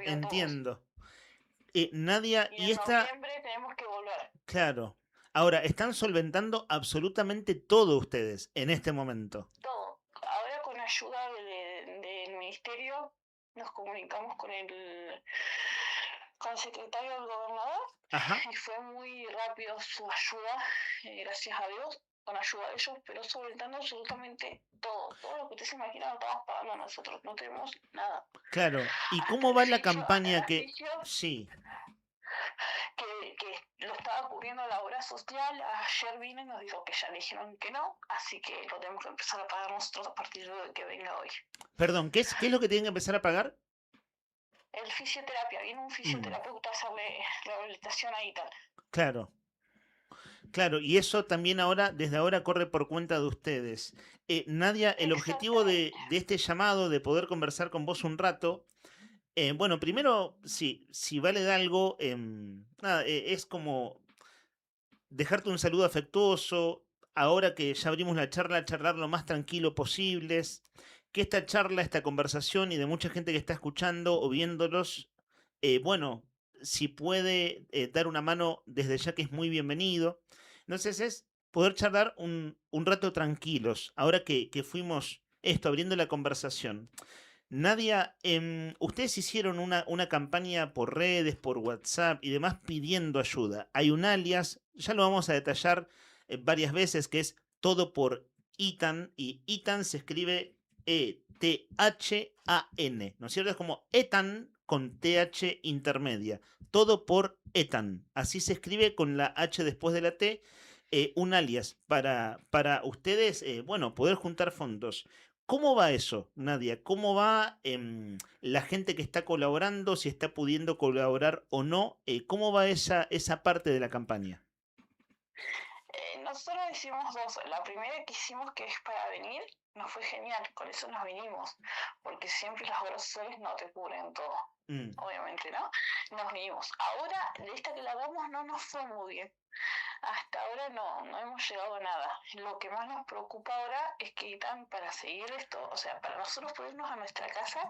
Nadia, y en noviembre tenemos que volver. Claro. Ahora, están solventando absolutamente todo ustedes en este momento. Todo. Ahora, con ayuda del ministerio, nos comunicamos con el secretario del gobernador. Ajá. Y fue muy rápido su ayuda, gracias a Dios, con ayuda de ellos, pero solventando absolutamente todo. Todo lo que ustedes se imaginan lo estamos pagando nosotros, no tenemos nada. Claro. ¿Y cómo va la campaña que...? Sí. Que lo estaba cubriendo la obra social. Ayer vino y nos dijo que ya le dijeron que no, así que lo tenemos que empezar a pagar nosotros a partir de que venga hoy. Perdón, ¿qué es lo que tienen que empezar a pagar? El fisioterapia, viene un fisioterapeuta a hacerle rehabilitación a Ethan. Claro. Claro, y eso también desde ahora corre por cuenta de ustedes. Nadia, el objetivo de este llamado, de poder conversar con vos un rato, bueno, primero, si vale de algo, es como dejarte un saludo afectuoso, ahora que ya abrimos la charla, charlar lo más tranquilo posibles, que esta charla, esta conversación y de mucha gente que está escuchando o viéndolos, bueno, si puede dar una mano desde ya, que es muy bienvenido. Entonces es poder charlar un rato tranquilos, ahora que fuimos abriendo la conversación. Nadia, ustedes hicieron una campaña por redes, por WhatsApp y demás pidiendo ayuda. Hay un alias, ya lo vamos a detallar varias veces, que es todo por Ethan, y Ethan se escribe E-T-H-A-N, ¿no es cierto? Es como Ethan con TH intermedia. Todo por Ethan. Así se escribe con la H después de la T. Un alias para ustedes, bueno, poder juntar fondos. ¿Cómo va eso, Nadia? ¿Cómo va la gente que está colaborando, si está pudiendo colaborar o no? ¿Cómo va esa parte de la campaña? Nosotros hicimos dos. La primera que hicimos, que es para venir, nos fue genial, con eso nos vinimos, porque siempre las obras sociales no te cubren todo, obviamente, ¿no? Nos vinimos. Ahora, de esta que la damos no nos fue muy bien. Hasta ahora no hemos llegado a nada. Lo que más nos preocupa ahora es que ITAN, para seguir esto, o sea, para nosotros podernos a nuestra casa,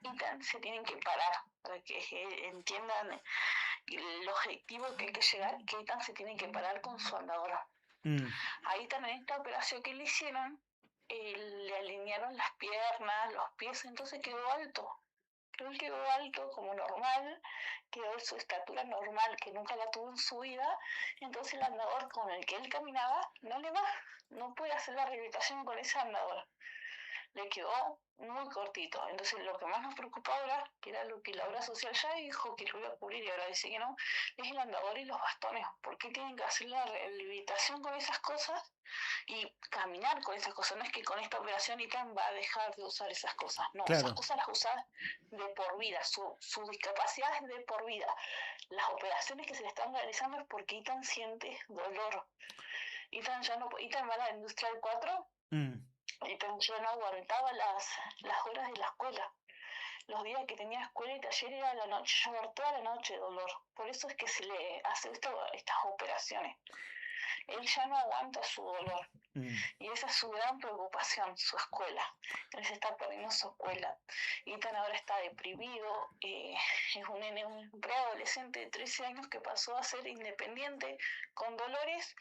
ITAN se tienen que parar, para que entiendan el objetivo que hay que llegar, que ITAN se tiene que parar con su andadora. A ITAN en esta operación que le hicieron, le alinearon las piernas, los pies, entonces quedó alto. Él quedó alto como normal, quedó su estatura normal, que nunca la tuvo en su vida, entonces el andador con el que él caminaba no le va, no puede hacer la rehabilitación con ese andador. Le quedó muy cortito. Entonces lo que más nos preocupa ahora, que era lo que la obra social ya dijo que lo iba a cubrir y ahora dice que no, es el andador y los bastones. ¿Por qué tienen que hacer la rehabilitación con esas cosas y caminar con esas cosas? No es que con esta operación ITAN va a dejar de usar esas cosas, no, claro. Esas cosas las usas de por vida, su discapacidad es de por vida. Las operaciones que se le están realizando es porque ITAN siente dolor. ITAN va a la Industrial 4, ITAN ya no aguantaba las horas de la escuela. Los días que tenía escuela y taller era la noche, llorar toda la noche de dolor. Por eso es que se le hace estas operaciones. Él ya no aguanta su dolor. Y esa es su gran preocupación, su escuela. Él se está perdiendo su escuela. Ethan ahora está deprimido. Es un preadolescente de 13 años que pasó a ser independiente con dolores.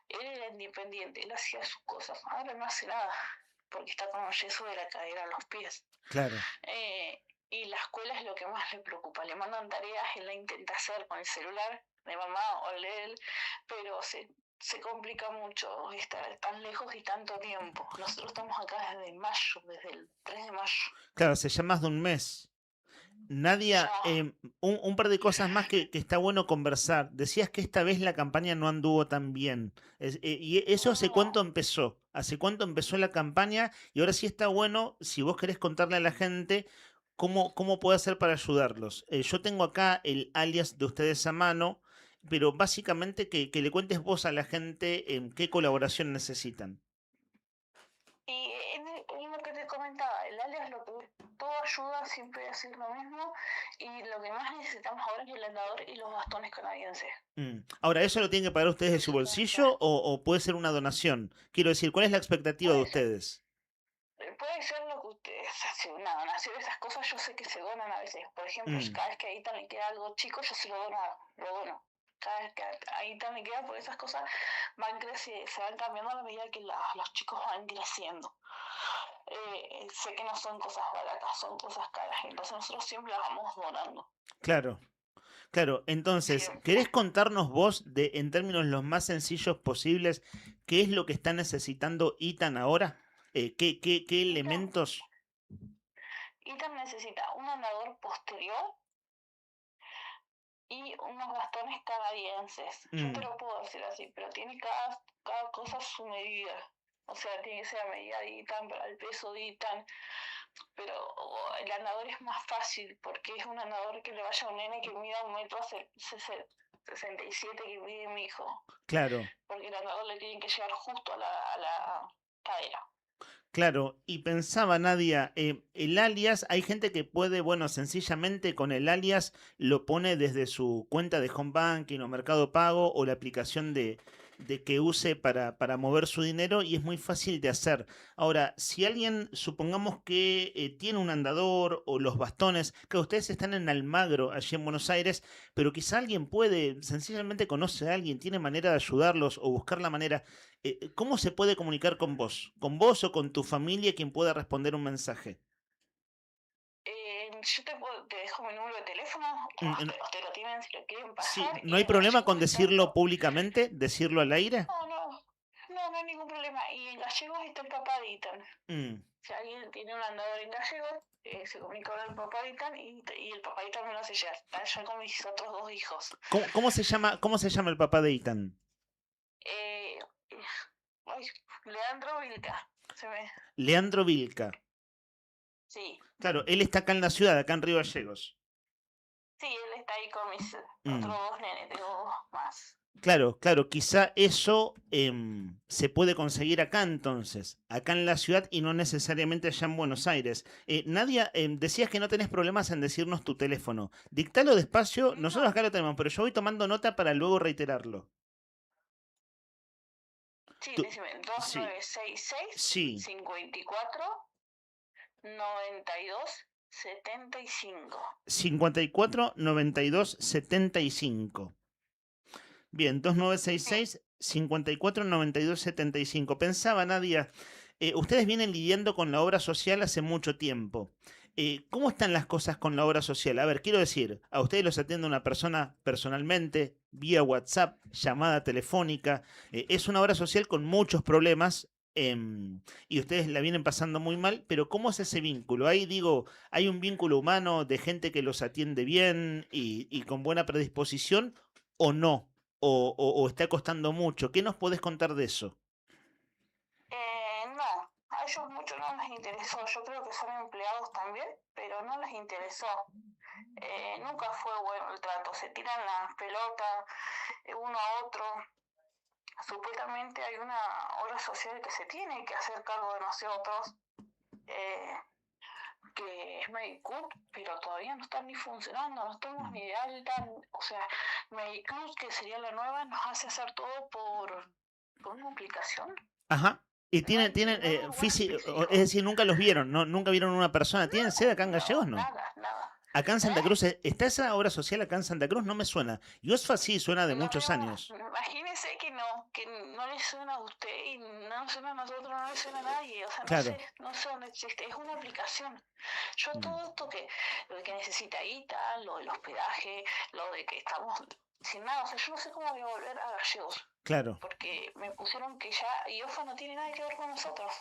Él era independiente, él hacía sus cosas. Ahora no hace nada, porque está con un yeso de la cadera a los pies. Claro. Y la escuela es lo que más le preocupa. Le mandan tareas, él la intenta hacer con el celular de mamá o de él, pero se complica mucho estar tan lejos y tanto tiempo. Nosotros estamos acá desde mayo, desde el 3 de mayo. Claro, hace ya más de un mes. Nadia, un par de cosas más que está bueno conversar. Decías que esta vez la campaña no anduvo tan bien. ¿Y eso hace cuánto empezó? ¿Hace cuánto empezó la campaña? Y ahora sí está bueno, si vos querés contarle a la gente cómo puede hacer para ayudarlos. Yo tengo acá el alias de ustedes a mano, pero básicamente que le cuentes vos a la gente en qué colaboración necesitan. Y en lo que te comentaba, el alias lo que todo ayuda, siempre decir lo mismo, y lo que más necesitamos ahora es el andador y los bastones canadienses. Ahora, ¿eso lo tienen que pagar ustedes de su bolsillo o puede ser una donación? Quiero decir, ¿cuál es la expectativa de ustedes? Puede ser lo que ustedes hacen, una donación, esas cosas yo sé que se donan a veces. Por ejemplo, cada vez que a Ethan le queda algo chico, yo se lo dono. Cada vez que a Ethan le queda, por esas cosas van creciendo, se van cambiando a la medida que los chicos van creciendo. Sé que no son cosas baratas, son cosas caras, entonces nosotros siempre las vamos donando. Claro. Claro, entonces, ¿querés contarnos vos, en términos los más sencillos posibles, qué es lo que está necesitando Ethan ahora? ¿Qué elementos? Ethan necesita un andador posterior y unos bastones canadienses. Yo te lo puedo decir así, pero tiene cada cosa su medida. O sea, tiene que ser a medida de Ethan, para el peso de Ethan. Pero el andador es más fácil, porque es un andador que le vaya a un nene que mida 1,67 m que mide mi hijo. Claro. Porque el andador le tiene que llegar justo a la cadera. Claro, y pensaba, Nadia, el alias, hay gente que puede, bueno, sencillamente con el alias lo pone desde su cuenta de home banking o Mercado Pago o la aplicación de que use para mover su dinero, y es muy fácil de hacer. Ahora, si alguien, supongamos que tiene un andador o los bastones, que ustedes están en Almagro, allí en Buenos Aires, pero quizá alguien puede, sencillamente conoce a alguien, tiene manera de ayudarlos o buscar la manera. ¿Cómo se puede comunicar con vos? ¿Con vos o con tu familia, quien pueda responder un mensaje? yo te dejo mi número de teléfono, Mm, ustedes lo tienen si lo quieren Sí, pasar. ¿no hay Y problema con Gallegos está decirlo públicamente? ¿Decirlo al aire? no hay ningún problema. Y en Gallegos está el papá de Ethan. Mm, Si alguien tiene un andador en Gallegos, se comunica con el papá de Ethan y el papá de Ethan me lo hace llegar. Está allá con mis otros 2 hijos. ¿Cómo se llama el papá de Ethan? Eh, ay, Leandro Vilca. Se me... Leandro Vilca. Sí, Claro, él está acá en la ciudad, acá en Río Gallegos. sí, él está ahí con mis Mm. otros 2 nenes, tengo 2 más. Claro, quizá eso se puede conseguir acá entonces, acá en la ciudad y no necesariamente allá en Buenos Aires. Nadia, decías que no tenés problemas en decirnos tu teléfono. Dictalo despacio, nosotros acá lo tenemos, pero yo voy tomando nota para luego reiterarlo. Sí, Tú- decime, sí. 2966 Sí. 54 92 75. 54 92 75. Bien, 2966 54 92 75. Pensaba, Nadia, ustedes vienen lidiando con la obra social hace mucho tiempo. ¿Cómo están las cosas con la obra social? A ver, quiero decir, a ustedes los atiende una persona personalmente, vía WhatsApp, llamada telefónica. Es una obra social con muchos problemas. Y ustedes la vienen pasando muy mal, pero ¿cómo es ese vínculo? Ahí digo, ¿hay un vínculo humano de gente que los atiende bien y con buena predisposición o no? ¿O está costando mucho? ¿Qué nos podés contar de eso? No, a ellos mucho no les interesó. Yo creo que son empleados también, pero no les interesó. Nunca fue bueno el trato. Se tiran las pelotas uno a otro. Supuestamente hay una obra social que se tiene que hacer cargo de nosotros, que es Medicur, pero todavía no están ni funcionando, no estamos ni de alta. O sea, Medicur, que sería la nueva, nos hace hacer todo por una aplicación. Ajá. Y tienen es decir, nunca los vieron, ¿no? Nunca vieron una persona. ¿Tienen sede acá en Gallegos? No. Nada. Acá en Santa Cruz, ¿está esa obra social acá en Santa Cruz? No me suena. YOSFA sí suena de muchos años. Imagínese que no le suena a usted y no nos suena a nosotros, no le suena a nadie. O sea, Claro. no sé dónde existe. Es una aplicación. Yo todo esto lo de que necesita ITA, lo del hospedaje, lo de que estamos sin nada. O sea, yo no sé cómo voy a volver a Gallegos. Claro. Porque me pusieron que ya IOFA no tiene nada que ver con nosotros.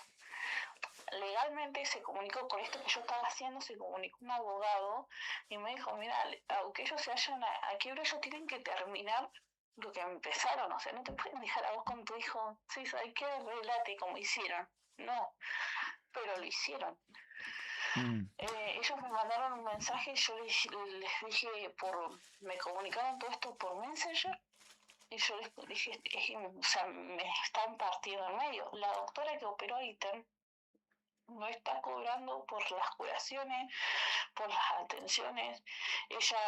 Legalmente se comunicó con esto que yo estaba haciendo, se comunicó un abogado y me dijo, mira, aunque ellos se vayan a quiebra, ellos tienen que terminar lo que empezaron. O sea, no te pueden dejar a vos con tu hijo, sí, ¿sabes qué? Relate como hicieron. No, pero lo hicieron. Ellos me mandaron un mensaje, yo les dije, me comunicaron todo esto por Messenger. Y yo les dije, o sea, me están partiendo en medio. La doctora que operó a Ethan no está cobrando por las curaciones, por las atenciones. Ella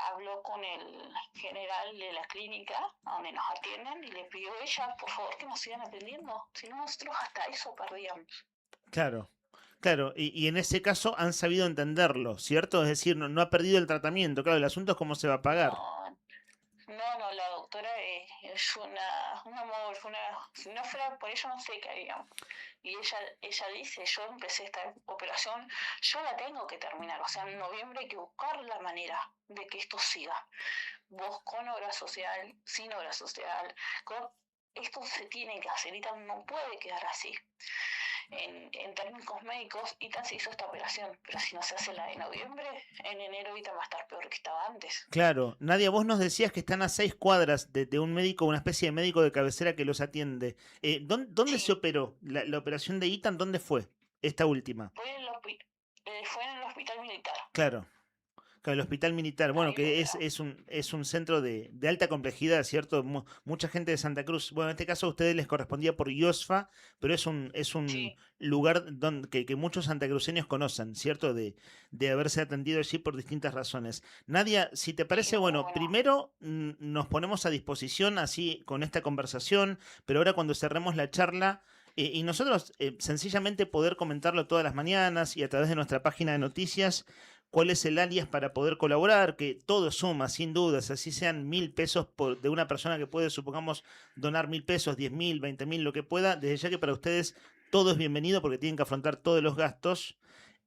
habló con el general de la clínica donde nos atienden y le pidió a ella, por favor, que nos sigan atendiendo. Si no, nosotros hasta eso perdíamos. Claro. Y en ese caso han sabido entenderlo, ¿cierto? Es decir, no ha perdido el tratamiento. Claro, el asunto es cómo se va a pagar. No, la doctora es un amor, si no fuera por ella no sé qué haríamos. Y ella dice, yo empecé esta operación, yo la tengo que terminar, o sea, en noviembre hay que buscar la manera de que esto siga. Vos con obra social, sin obra social, esto se tiene que hacer y no puede quedar así. En términos médicos, Ethan se hizo esta operación, pero si no se hace la de noviembre, en enero Ethan va a estar peor que estaba antes. Claro. Nadia, vos nos decías que están a 6 cuadras de un médico, una especie de médico de cabecera que los atiende. ¿Dónde se operó? ¿La operación de Ethan dónde fue? Esta última. Fue en el hospital militar. Claro. El hospital militar, bueno, que es un centro de alta complejidad, ¿cierto? Mucha gente de Santa Cruz, bueno, en este caso a ustedes les correspondía por YOSFA, pero es un lugar que muchos santacruceños conocen, ¿cierto? De haberse atendido allí por distintas razones. Nadia, si te parece, bueno, primero nos ponemos a disposición así con esta conversación, pero ahora cuando cerremos la charla, y nosotros sencillamente poder comentarlo todas las mañanas y a través de nuestra página de noticias, cuál es el alias para poder colaborar, que todo suma, sin dudas, así sean 1.000 pesos de una persona que puede, supongamos, donar 1.000 pesos, 10.000, 20.000, lo que pueda, desde ya que para ustedes todo es bienvenido porque tienen que afrontar todos los gastos.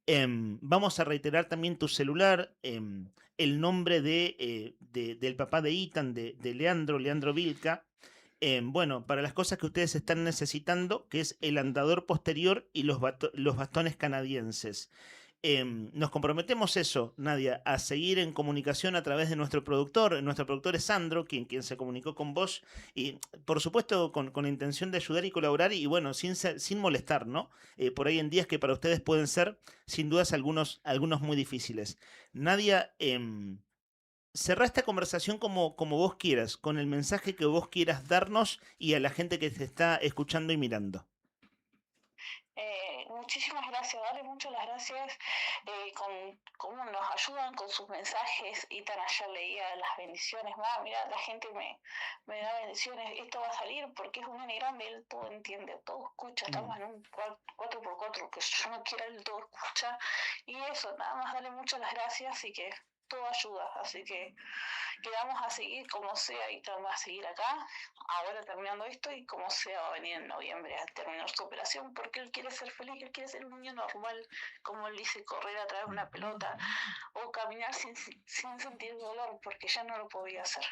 Vamos a reiterar también tu celular, el nombre del papá de Ethan, de Leandro Vilca. Bueno, para las cosas que ustedes están necesitando, que es el andador posterior y los bastones canadienses. Nos comprometemos eso, Nadia, a seguir en comunicación a través de nuestro productor. Nuestro productor es Sandro, quien se comunicó con vos, y por supuesto con la intención de ayudar y colaborar, y bueno, sin molestar, ¿no? Por ahí en días que para ustedes pueden ser, sin dudas, algunos muy difíciles. Nadia, cerrá esta conversación como vos quieras, con el mensaje que vos quieras darnos y a la gente que te está escuchando y mirando. Muchísimas gracias, darle muchas las gracias con cómo nos ayudan con sus mensajes. Y tan ayer leía las bendiciones, mira, la gente me da bendiciones, esto va a salir porque es un nene grande, él todo entiende, todo escucha, estamos en un 4x4 que yo no quiero, él todo escucha, y eso, nada más darle muchas las gracias y que todo ayuda, así que vamos a seguir como sea y vamos a seguir acá, ahora terminando esto, y como sea va a venir en noviembre a terminar su operación, porque él quiere ser feliz, él quiere ser un niño normal, como él dice, correr a través de una pelota o caminar sin sentir dolor, porque ya no lo podía hacer.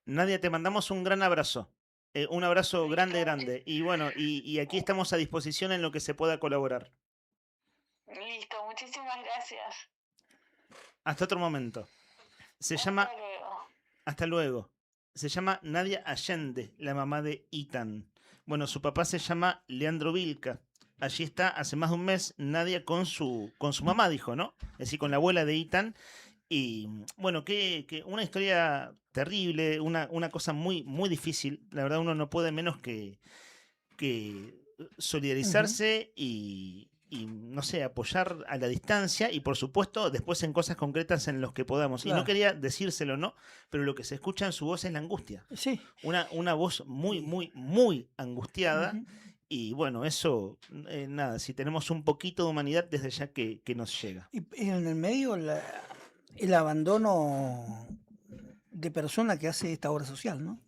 Nadia, te mandamos un gran abrazo. Un abrazo grande. Y bueno, y aquí estamos a disposición en lo que se pueda colaborar. Listo, muchísimas gracias. Hasta otro momento. Se llama... Hasta luego. Se llama Nadia Allende, la mamá de Ethan. Bueno, su papá se llama Leandro Vilca. Allí está, hace más de un mes, Nadia con su mamá, dijo, ¿no? Es decir, con la abuela de Ethan. Y bueno, que una historia terrible, una cosa muy, muy difícil. La verdad, uno no puede menos que solidarizarse y no sé, apoyar a la distancia y por supuesto después en cosas concretas en los que podamos. Claro. Y no quería decírselo, ¿no? Pero lo que se escucha en su voz es la angustia. Sí. Una voz muy, muy, muy angustiada. Y bueno, eso, nada, si tenemos un poquito de humanidad desde ya que nos llega. Y en el medio el abandono de persona que hace esta obra social, ¿no?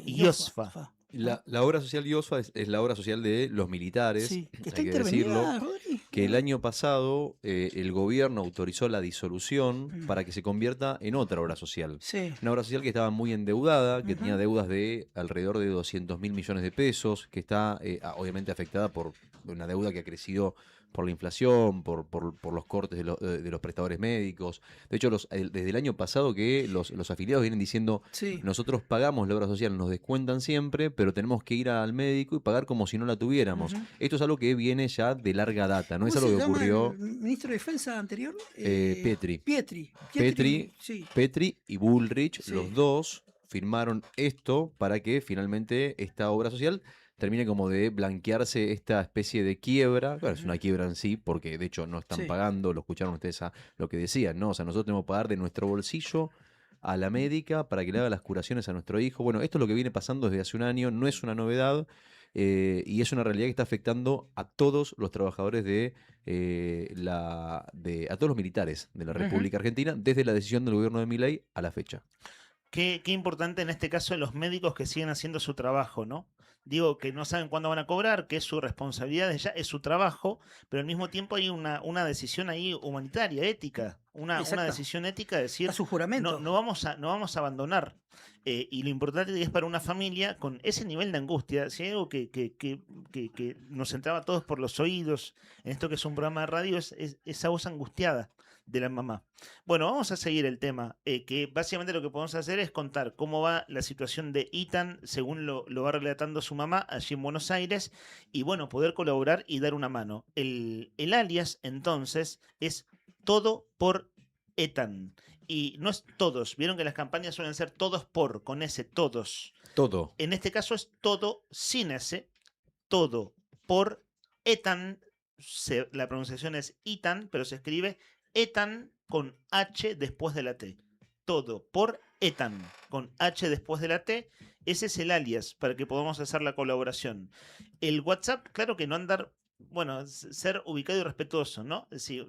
IOSFA. La obra social IOSFA es la obra social de los militares, sí, que está hay que decirlo, Rodri. Que el año pasado el gobierno autorizó la disolución para que se convierta en otra obra social. Sí. Una obra social que estaba muy endeudada, que tenía deudas de alrededor de 200.000 millones de pesos, que está obviamente afectada por una deuda que ha crecido por la inflación, por los cortes de los prestadores médicos. De hecho, desde el año pasado que los afiliados vienen diciendo, nosotros pagamos la obra social, nos descuentan siempre, pero tenemos que ir al médico y pagar como si no la tuviéramos. Esto es algo que viene ya de larga data, no es algo que ocurrió... ¿El ministro de Defensa anterior? Petri y Bullrich, Sí. los dos firmaron esto para que finalmente esta obra social termine como de blanquearse esta especie de quiebra. Claro, es una quiebra en sí, porque de hecho no están pagando, lo escucharon ustedes a lo que decían, ¿no? O sea, nosotros tenemos que pagar de nuestro bolsillo a la médica para que le haga las curaciones a nuestro hijo. Bueno, esto es lo que viene pasando desde hace un año, no es una novedad, y es una realidad que está afectando a todos los trabajadores a todos los militares de la República Argentina, desde la decisión del gobierno de Milei a la fecha. Qué importante en este caso los médicos que siguen haciendo su trabajo, ¿no? Digo, que no saben cuándo van a cobrar, que es su responsabilidad, es su trabajo, pero al mismo tiempo hay una decisión ahí humanitaria, ética, una decisión ética de decir, a su juramento. No vamos a abandonar. Y lo importante es para una familia con ese nivel de angustia, si hay algo que nos entraba a todos por los oídos en esto que es un programa de radio, es esa voz angustiada de la mamá. Bueno, vamos a seguir el tema, que básicamente lo que podemos hacer es contar cómo va la situación de Ethan, según lo va relatando su mamá allí en Buenos Aires, y bueno, poder colaborar y dar una mano. El alias, entonces, es Todo por Ethan. Y no es todos, vieron que las campañas suelen ser todos por, con S, todos. Todo. En este caso es todo sin S, todo por Ethan. La pronunciación es Ethan, pero se escribe Ethan con H después de la T. Todo por Ethan con H después de la T. Ese es el alias para que podamos hacer la colaboración. El WhatsApp, claro que no andar, bueno, ser ubicado y respetuoso, ¿no? Si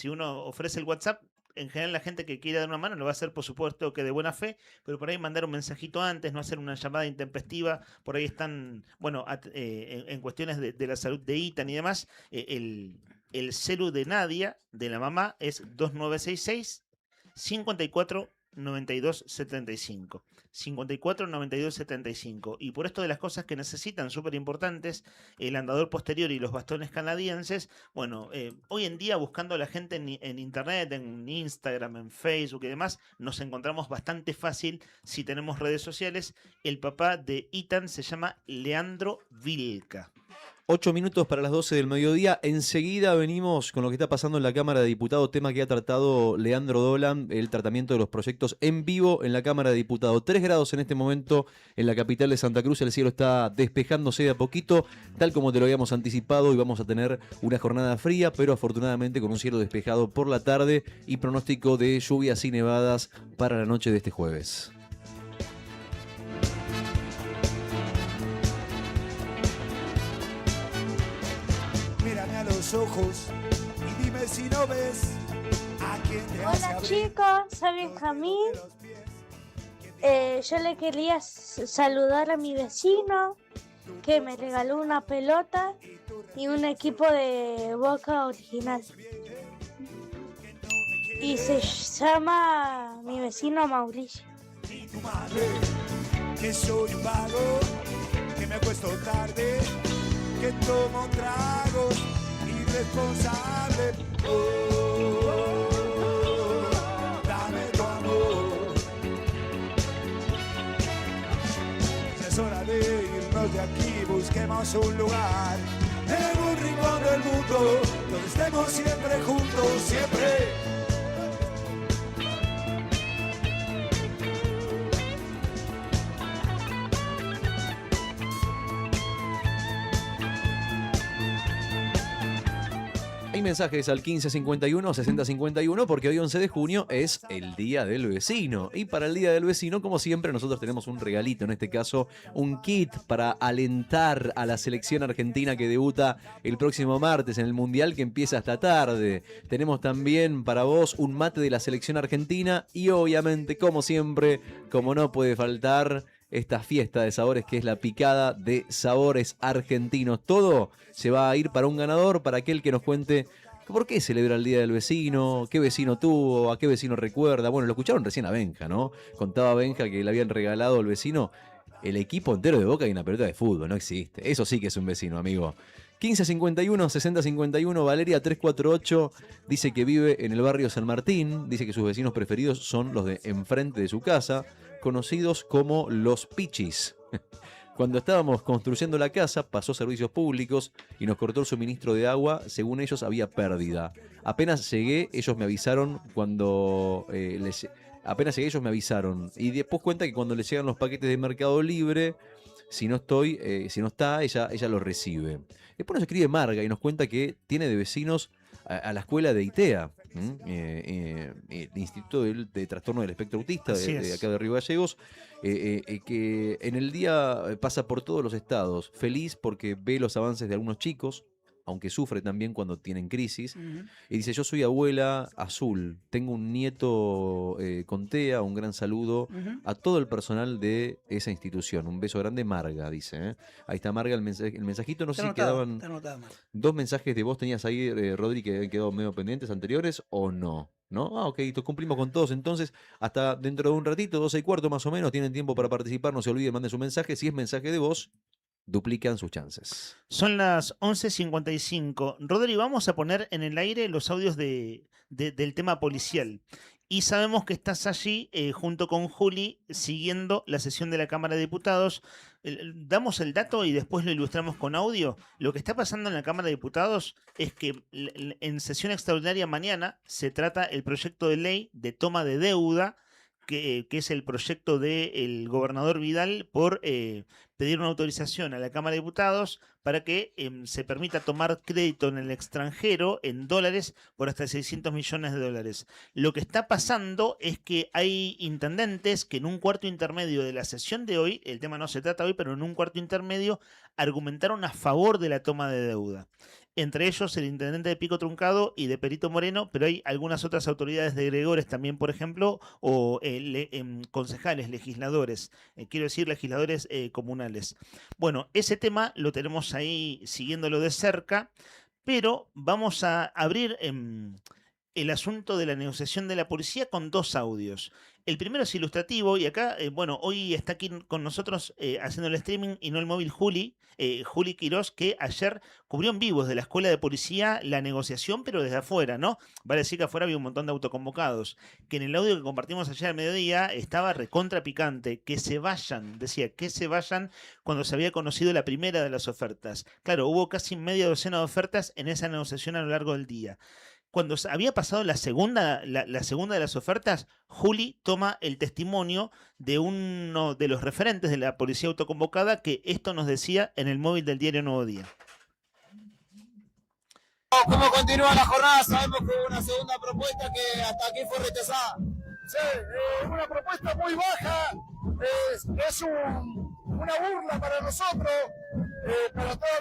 uno ofrece el WhatsApp, en general la gente que quiere dar una mano lo va a hacer, por supuesto, que de buena fe, pero por ahí mandar un mensajito antes, no hacer una llamada intempestiva. Por ahí están, bueno, en cuestiones de la salud de Ethan y demás, el celu de Nadia, de la mamá, es 2966 54 92 75. 54 92 75. Y por esto de las cosas que necesitan, súper importantes, el andador posterior y los bastones canadienses, bueno, hoy en día buscando a la gente en internet, en Instagram, en Facebook y demás, nos encontramos bastante fácil si tenemos redes sociales. El papá de Ethan se llama Leandro Vilca. 8 minutos para las 12 del mediodía. Enseguida venimos con lo que está pasando en la Cámara de Diputados, tema que ha tratado Leandro Dolan, el tratamiento de los proyectos en vivo en la Cámara de Diputados. 3 grados en este momento en la capital de Santa Cruz, el cielo está despejándose de a poquito, tal como te lo habíamos anticipado, y vamos a tener una jornada fría, pero afortunadamente con un cielo despejado por la tarde y pronóstico de lluvias y nevadas para la noche de este jueves. Mírame a los ojos y dime si no ves a quien te hace Hola abrir. chicos, soy Benjamín. Yo le quería saludar a mi vecino que me regaló una pelota y un equipo de Boca original. Y se llama mi vecino Mauricio. Tu madre, que soy un vago, que me acuesto tarde, que tomo tragos, irresponsable. Dame tu amor. Ya es hora de irnos de aquí, busquemos un lugar en un rincón del mundo donde estemos siempre juntos, siempre. Hay mensajes al 1551, 6051, porque hoy 11 de junio es el Día del Vecino. Y para el Día del Vecino, como siempre, nosotros tenemos un regalito, en este caso un kit para alentar a la selección argentina que debuta el próximo martes en el Mundial que empieza esta tarde. Tenemos también para vos un mate de la selección argentina y obviamente, como siempre, como no puede faltar, esta fiesta de sabores que es la picada de sabores argentinos. Todo se va a ir para un ganador, para aquel que nos cuente por qué celebra el Día del Vecino, qué vecino tuvo, a qué vecino recuerda. Bueno, lo escucharon recién a Benja, ¿no? Contaba Benja que le habían regalado al vecino el equipo entero de Boca y una pelota de fútbol. No existe. Eso sí que es un vecino, amigo. 1551, 6051, Valeria 348 dice que vive en el barrio San Martín. Dice que sus vecinos preferidos son los de enfrente de su casa, conocidos como los Pichis. Cuando estábamos construyendo la casa, pasó servicios públicos y nos cortó el suministro de agua. Según ellos, había pérdida. Apenas llegué, ellos me avisaron y después cuenta que cuando le llegan los paquetes de Mercado Libre, si no está, ella los recibe. Después nos escribe Marga y nos cuenta que tiene de vecinos a la escuela de ITEA, el Instituto de Trastorno del Espectro Autista de acá de Río Gallegos, que en el día pasa por todos los estados, feliz porque ve los avances de algunos chicos, aunque sufre también cuando tienen crisis. Y dice, yo soy abuela azul, tengo un nieto con TEA, un gran saludo a todo el personal de esa institución. Un beso grande, Marga, dice. Ahí está Marga, el mensajito. No sé si quedaban 2 mensajes de voz, tenías ahí, Rodri, que habían quedado medio pendientes anteriores, ¿o no? ¿No? Ah, ok, cumplimos con todos. Entonces, hasta dentro de un ratito, 12:15 más o menos, tienen tiempo para participar. No se olviden, manden su mensaje. Si es mensaje de voz, duplican sus chances. Son las 11:55. Rodri, vamos a poner en el aire los audios del tema policial. Y sabemos que estás allí junto con Juli siguiendo la sesión de la Cámara de Diputados. Damos el dato y después lo ilustramos con audio. Lo que está pasando en la Cámara de Diputados es que en sesión extraordinaria mañana se trata el proyecto de ley de toma de deuda, que es el proyecto del gobernador Vidal por pedir una autorización a la Cámara de Diputados para que se permita tomar crédito en el extranjero en dólares por hasta 600 millones de dólares. Lo que está pasando es que hay intendentes que en un cuarto intermedio de la sesión de hoy, el tema no se trata hoy, pero en un cuarto intermedio argumentaron a favor de la toma de deuda. Entre ellos el intendente de Pico Truncado y de Perito Moreno, pero hay algunas otras autoridades de Gregores también, por ejemplo, o concejales, legisladores, quiero decir legisladores comunales. Bueno, ese tema lo tenemos ahí siguiéndolo de cerca, pero vamos a abrir el asunto de la negociación de la policía con 2 audios. El primero es ilustrativo y acá, bueno, hoy está aquí con nosotros haciendo el streaming y no el móvil Juli Quirós, que ayer cubrió en vivo desde la escuela de policía la negociación, pero desde afuera, ¿no? Vale decir que afuera había un montón de autoconvocados, que en el audio que compartimos ayer al mediodía estaba recontra picante, que se vayan, decía, que se vayan cuando se había conocido la primera de las ofertas. Claro, hubo casi media docena de ofertas en esa negociación a lo largo del día. Cuando había pasado la segunda de las ofertas, Juli toma el testimonio de uno de los referentes de la policía autoconvocada, que esto nos decía en el móvil del diario Nuevo Día. ¿Cómo continúa la jornada? Sabemos que hubo una segunda propuesta que hasta aquí fue rechazada. Sí, una propuesta muy baja, es una burla para nosotros, para toda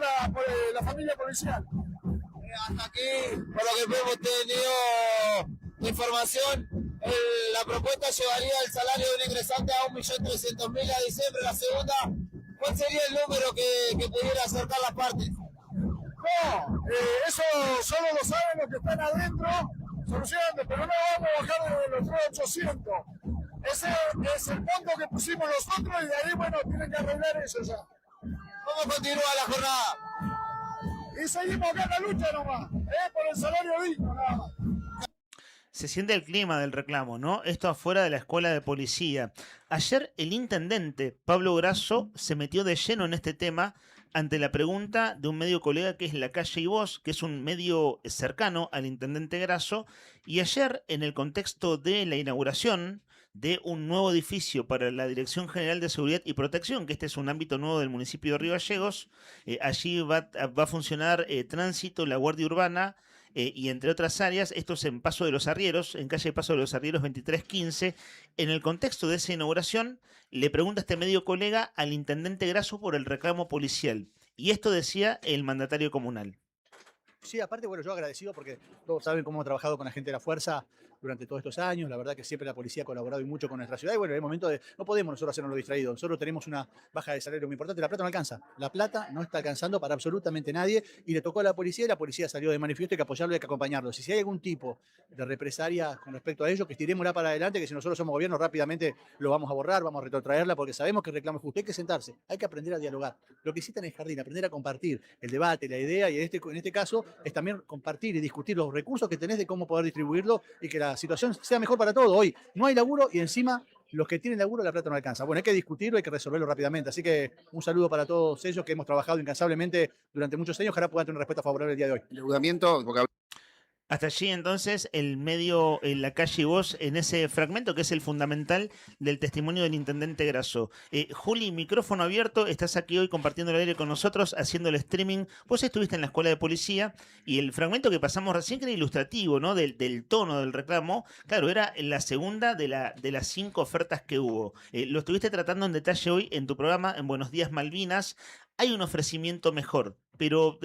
la familia policial. Hasta aquí, por lo que hemos tenido información, la propuesta llevaría el salario de un ingresante a 1.300.000 a diciembre. La segunda, ¿cuál sería el número que pudiera acercar las partes? No, eso solo lo saben los que están adentro solucionando, pero no vamos a bajar de los 800. Ese es el monto que pusimos nosotros y de ahí, bueno, tienen que arreglar eso ya. ¿Cómo continúa la jornada? Y seguimos acá en la lucha nomás, por el salario digno nada más. Se siente el clima del reclamo, ¿no? Esto afuera de la escuela de policía. Ayer el intendente Pablo Grasso se metió de lleno en este tema ante la pregunta de un medio colega que es La Calle y Voz, que es un medio cercano al intendente Grasso, y ayer en el contexto de la inauguración de un nuevo edificio para la Dirección General de Seguridad y Protección, que este es un ámbito nuevo del municipio de Río Gallegos. Allí va a funcionar tránsito, la Guardia Urbana y entre otras áreas. Esto es en Paso de los Arrieros, en calle Paso de los Arrieros 2315. En el contexto de esa inauguración, le pregunta este medio colega al intendente Grasso por el reclamo policial. Y esto decía el mandatario comunal. Sí, aparte, bueno, yo agradecido porque todos saben cómo hemos trabajado con la gente de la fuerza durante todos estos años. La verdad que siempre la policía ha colaborado y mucho con nuestra ciudad. Y bueno, en el momento de... No podemos nosotros hacernos los distraídos. Nosotros tenemos una baja de salario muy importante. La plata no alcanza. La plata no está alcanzando para absolutamente nadie. Y le tocó a la policía y la policía salió de manifiesto. Hay que apoyarlo y hay que acompañarlo. Si hay algún tipo de represalia con respecto a ello, que estirémosla para adelante, que si nosotros somos gobierno rápidamente lo vamos a borrar, vamos a retrotraerla, porque sabemos que el reclamo es justo. Hay que sentarse, hay que aprender a dialogar. Lo que hiciste en el jardín, aprender a compartir el debate, la idea, y en este caso es también compartir y discutir los recursos que tenés de cómo poder distribuirlo y que la situación sea mejor para todos. Hoy no hay laburo y encima los que tienen laburo la plata no alcanza. Bueno, hay que discutirlo, hay que resolverlo rápidamente. Así que un saludo para todos ellos que hemos trabajado incansablemente durante muchos años. Ojalá puedan tener una respuesta favorable el día de hoy. El endeudamiento, porque... Hasta allí entonces el medio La Calle y Voz en ese fragmento que es el fundamental del testimonio del intendente Grasso. Juli, micrófono abierto, estás aquí hoy compartiendo el aire con nosotros, haciendo el streaming. Vos estuviste en la escuela de policía y el fragmento que pasamos recién, que era ilustrativo, ¿no? Del tono del reclamo, claro, era la segunda de las 5 ofertas que hubo. Lo estuviste tratando en detalle hoy en tu programa en Buenos Días Malvinas. Hay un ofrecimiento mejor, pero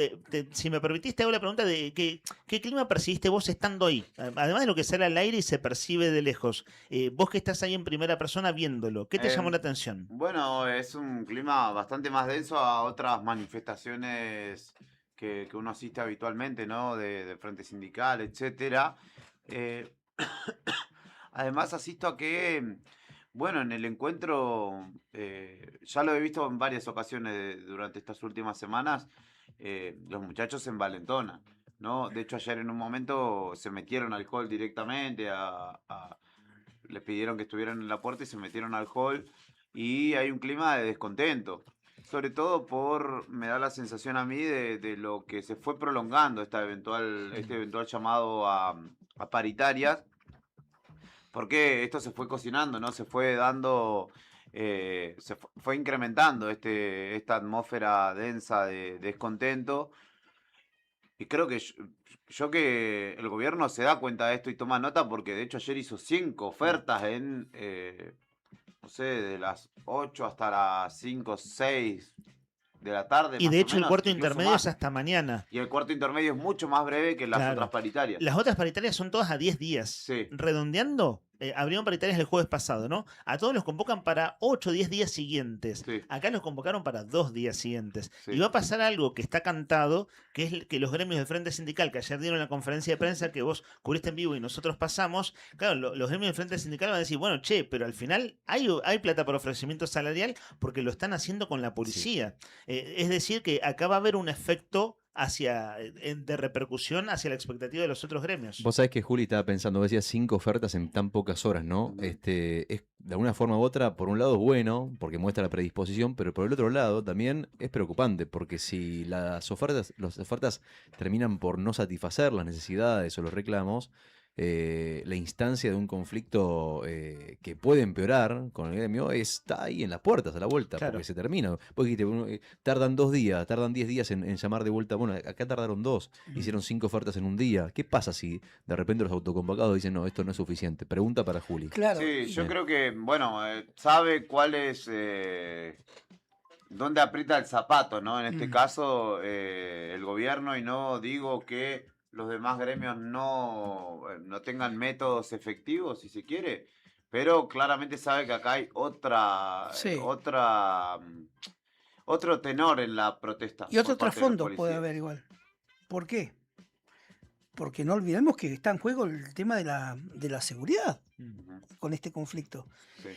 si me permitís te hago la pregunta de ¿qué clima percibiste vos estando ahí? Además de lo que sale al aire y se percibe de lejos. Vos que estás ahí en primera persona viéndolo, ¿qué te llamó la atención? Bueno, es un clima bastante más denso a otras manifestaciones que uno asiste habitualmente, ¿no? De Frente Sindical, etcétera. Además asisto a que... Bueno, en el encuentro, ya lo he visto en varias ocasiones durante estas últimas semanas, los muchachos se envalentonan, ¿no? De hecho, ayer en un momento se metieron al hall directamente, les pidieron que estuvieran en la puerta y se metieron al hall, y hay un clima de descontento, sobre todo me da la sensación a mí de lo que se fue prolongando este eventual llamado a paritarias. Porque esto se fue cocinando, ¿no? Se fue dando, fue incrementando esta atmósfera densa de descontento. Y creo que yo que el gobierno se da cuenta de esto y toma nota, porque de hecho ayer hizo 5 ofertas en, no sé, de las 8 hasta las 5, 6 de la tarde. Y de hecho el cuarto intermedio es hasta mañana. Y el cuarto intermedio es mucho más breve que las otras paritarias. Las otras paritarias son todas a 10 días. Sí. Redondeando, abrieron paritarias el jueves pasado, ¿no? A todos los convocan para 8 o 10 días siguientes. Sí. Acá los convocaron para 2 días siguientes. Sí. Y va a pasar algo que está cantado, que es que los gremios de Frente Sindical, que ayer dieron la conferencia de prensa que vos cubriste en vivo y nosotros pasamos, claro, los gremios de Frente Sindical van a decir, bueno, che, pero al final hay plata por ofrecimiento salarial porque lo están haciendo con la policía. Es decir, que acá va a haber un efecto de repercusión hacia la expectativa de los otros gremios. Vos sabés que Juli estaba pensando, decía 5 ofertas en tan pocas horas, ¿no? Es de alguna forma u otra, por un lado es bueno, porque muestra la predisposición, pero por el otro lado también es preocupante, porque si las ofertas terminan por no satisfacer las necesidades o los reclamos, la instancia de un conflicto que puede empeorar con el gremio está ahí en las puertas, a la vuelta, Claro. porque se termina. Vos dijiste, tardan 2 días, tardan 10 días en llamar de vuelta. Bueno, acá tardaron 2, hicieron 5 ofertas en un día. ¿Qué pasa si de repente los autoconvocados dicen, no, esto no es suficiente? Pregunta para Juli. Sí, yo creo que, bueno, sabe cuál es, dónde aprieta el zapato, ¿no? En este caso, el gobierno, y no digo que los demás gremios no tengan métodos efectivos, si se quiere, pero claramente sabe que acá hay otro tenor en la protesta. Y otro por parte de los trasfondo puede policías. haber igual. ¿Por qué? Porque no olvidemos que está en juego el tema de la seguridad con este conflicto. Sí.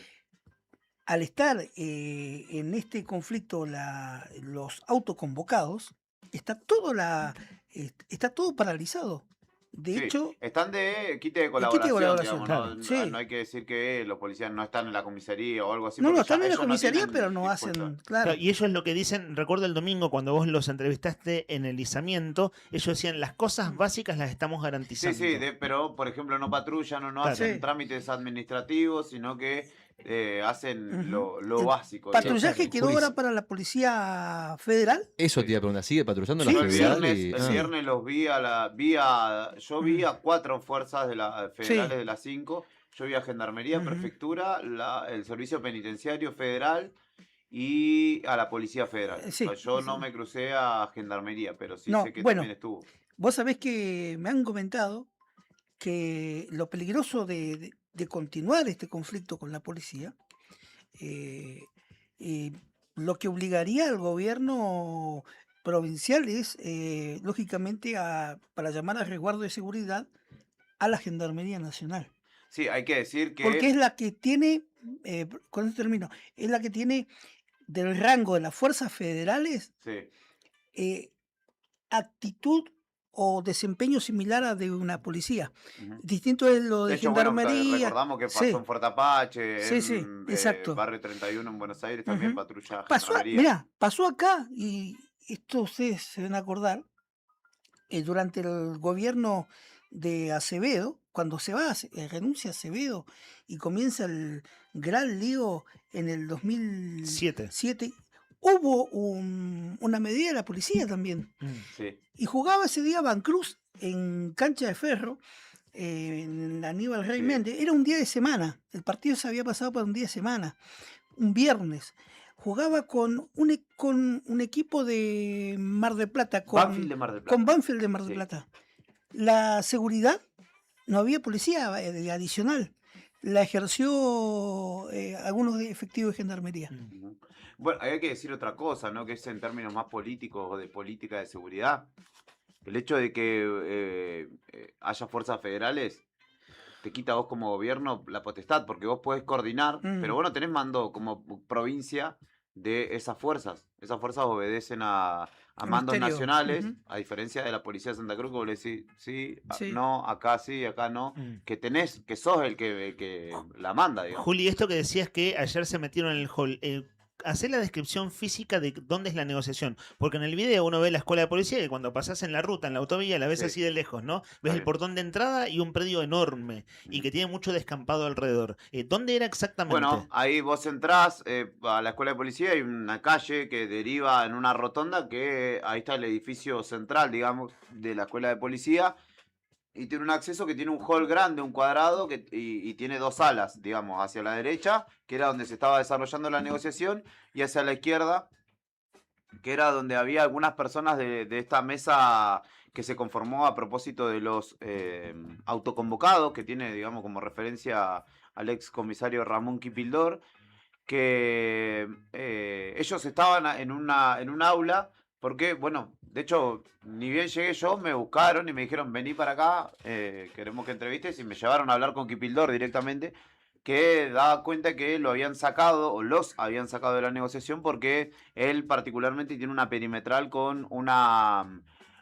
Al estar en este conflicto los autoconvocados, está todo paralizado. De Sí, hecho, están de quite de de colaboración, colaboración, digamos, claro. ¿no? Sí. No hay que decir que los policías no están en la comisaría o algo así. no, porque están ya en la ellos no comisaría, tienen pero no dispuesto. hacen, claro. Y ellos lo que dicen, recuerdo el domingo cuando vos los entrevistaste en el izamiento, ellos decían, las cosas básicas las estamos Sí, garantizando. sí, pero por ejemplo no patrullan o no Claro. hacen Sí. trámites administrativos, sino que hacen lo El básico. patrullaje quedó Juli, ahora para la Policía Federal. Eso te iba a preguntar, ¿sigue patrullando Sí, la El federal? viernes, el viernes los vi yo vi a 4 fuerzas de federales de las 5. Yo vi a Gendarmería, Prefectura, el Servicio Penitenciario Federal y a la Policía Federal. Sí, Yo no me crucé a Gendarmería, pero sí No, sé que bueno, también estuvo. Vos sabés que me han comentado que lo peligroso de continuar este conflicto con la policía, lo que obligaría al gobierno provincial es, lógicamente, para llamar a resguardo de seguridad a la Gendarmería Nacional. Sí, hay que decir que... Porque es la que tiene, con esto termino, es la que tiene del rango de las fuerzas federales Sí. actitud o desempeño similar a de una policía. Distinto es lo de De hecho, bueno, Gendarmería. recordamos que pasó Sí. en Fuerte Apache, Sí, en sí, exacto. Barrio 31 en Buenos Aires, también patrulla Pasó, Gendarmería. mirá, pasó acá, y esto ustedes se van a acordar, durante el gobierno de Acevedo, cuando se va, renuncia Acevedo y comienza el gran lío en el 2007, hubo una medida de la policía también. Sí. Y jugaba ese día Bancruz en cancha de Ferro, en Aníbal Rey Méndez. Era un día de semana. El partido se había pasado para un día de semana. Un viernes. Jugaba con un equipo de Mar del Plata. Banfield de Mar del Plata. Con Banfield de Mar del Sí. Plata. La seguridad, no había policía adicional. La ejerció algunos efectivos de Gendarmería. Bueno, hay que decir otra cosa, ¿no? Que es en términos más políticos o de política de seguridad. El hecho de que haya fuerzas federales te quita a vos como gobierno la potestad, porque vos podés coordinar, pero vos no tenés mando como provincia de esas fuerzas. Esas fuerzas obedecen a mandos Ministerio. nacionales, a diferencia de la Policía de Santa Cruz, que vos le decís, sí, no, acá sí, acá no, que sos el que la manda, digamos. Juli, esto que decías que ayer se metieron en el hall, hacé la descripción física de dónde es la negociación, porque en el video uno ve la escuela de policía que cuando pasás en la ruta, en la autovía, la ves Sí. así de lejos, ¿no? Ves el bien. portón de entrada y un predio enorme y que tiene mucho descampado alrededor. ¿Dónde era exactamente? Bueno, ahí vos entrás a la escuela de policía, hay una calle que deriva en una rotonda que ahí está el edificio central, digamos, de la escuela de policía. Y tiene un acceso que tiene un hall grande, un cuadrado, y tiene 2 salas, digamos, hacia la derecha, que era donde se estaba desarrollando la negociación, y hacia la izquierda, que era donde había algunas personas de esta mesa que se conformó a propósito de los autoconvocados, que tiene, digamos, como referencia al ex comisario Ramón Kipildor, que ellos estaban en un aula, porque, bueno, de hecho, ni bien llegué yo, me buscaron y me dijeron, vení para acá, queremos que entrevistes, y me llevaron a hablar con Kipildor directamente, que daba cuenta que lo habían sacado, o los habían sacado de la negociación, porque él particularmente tiene una perimetral con una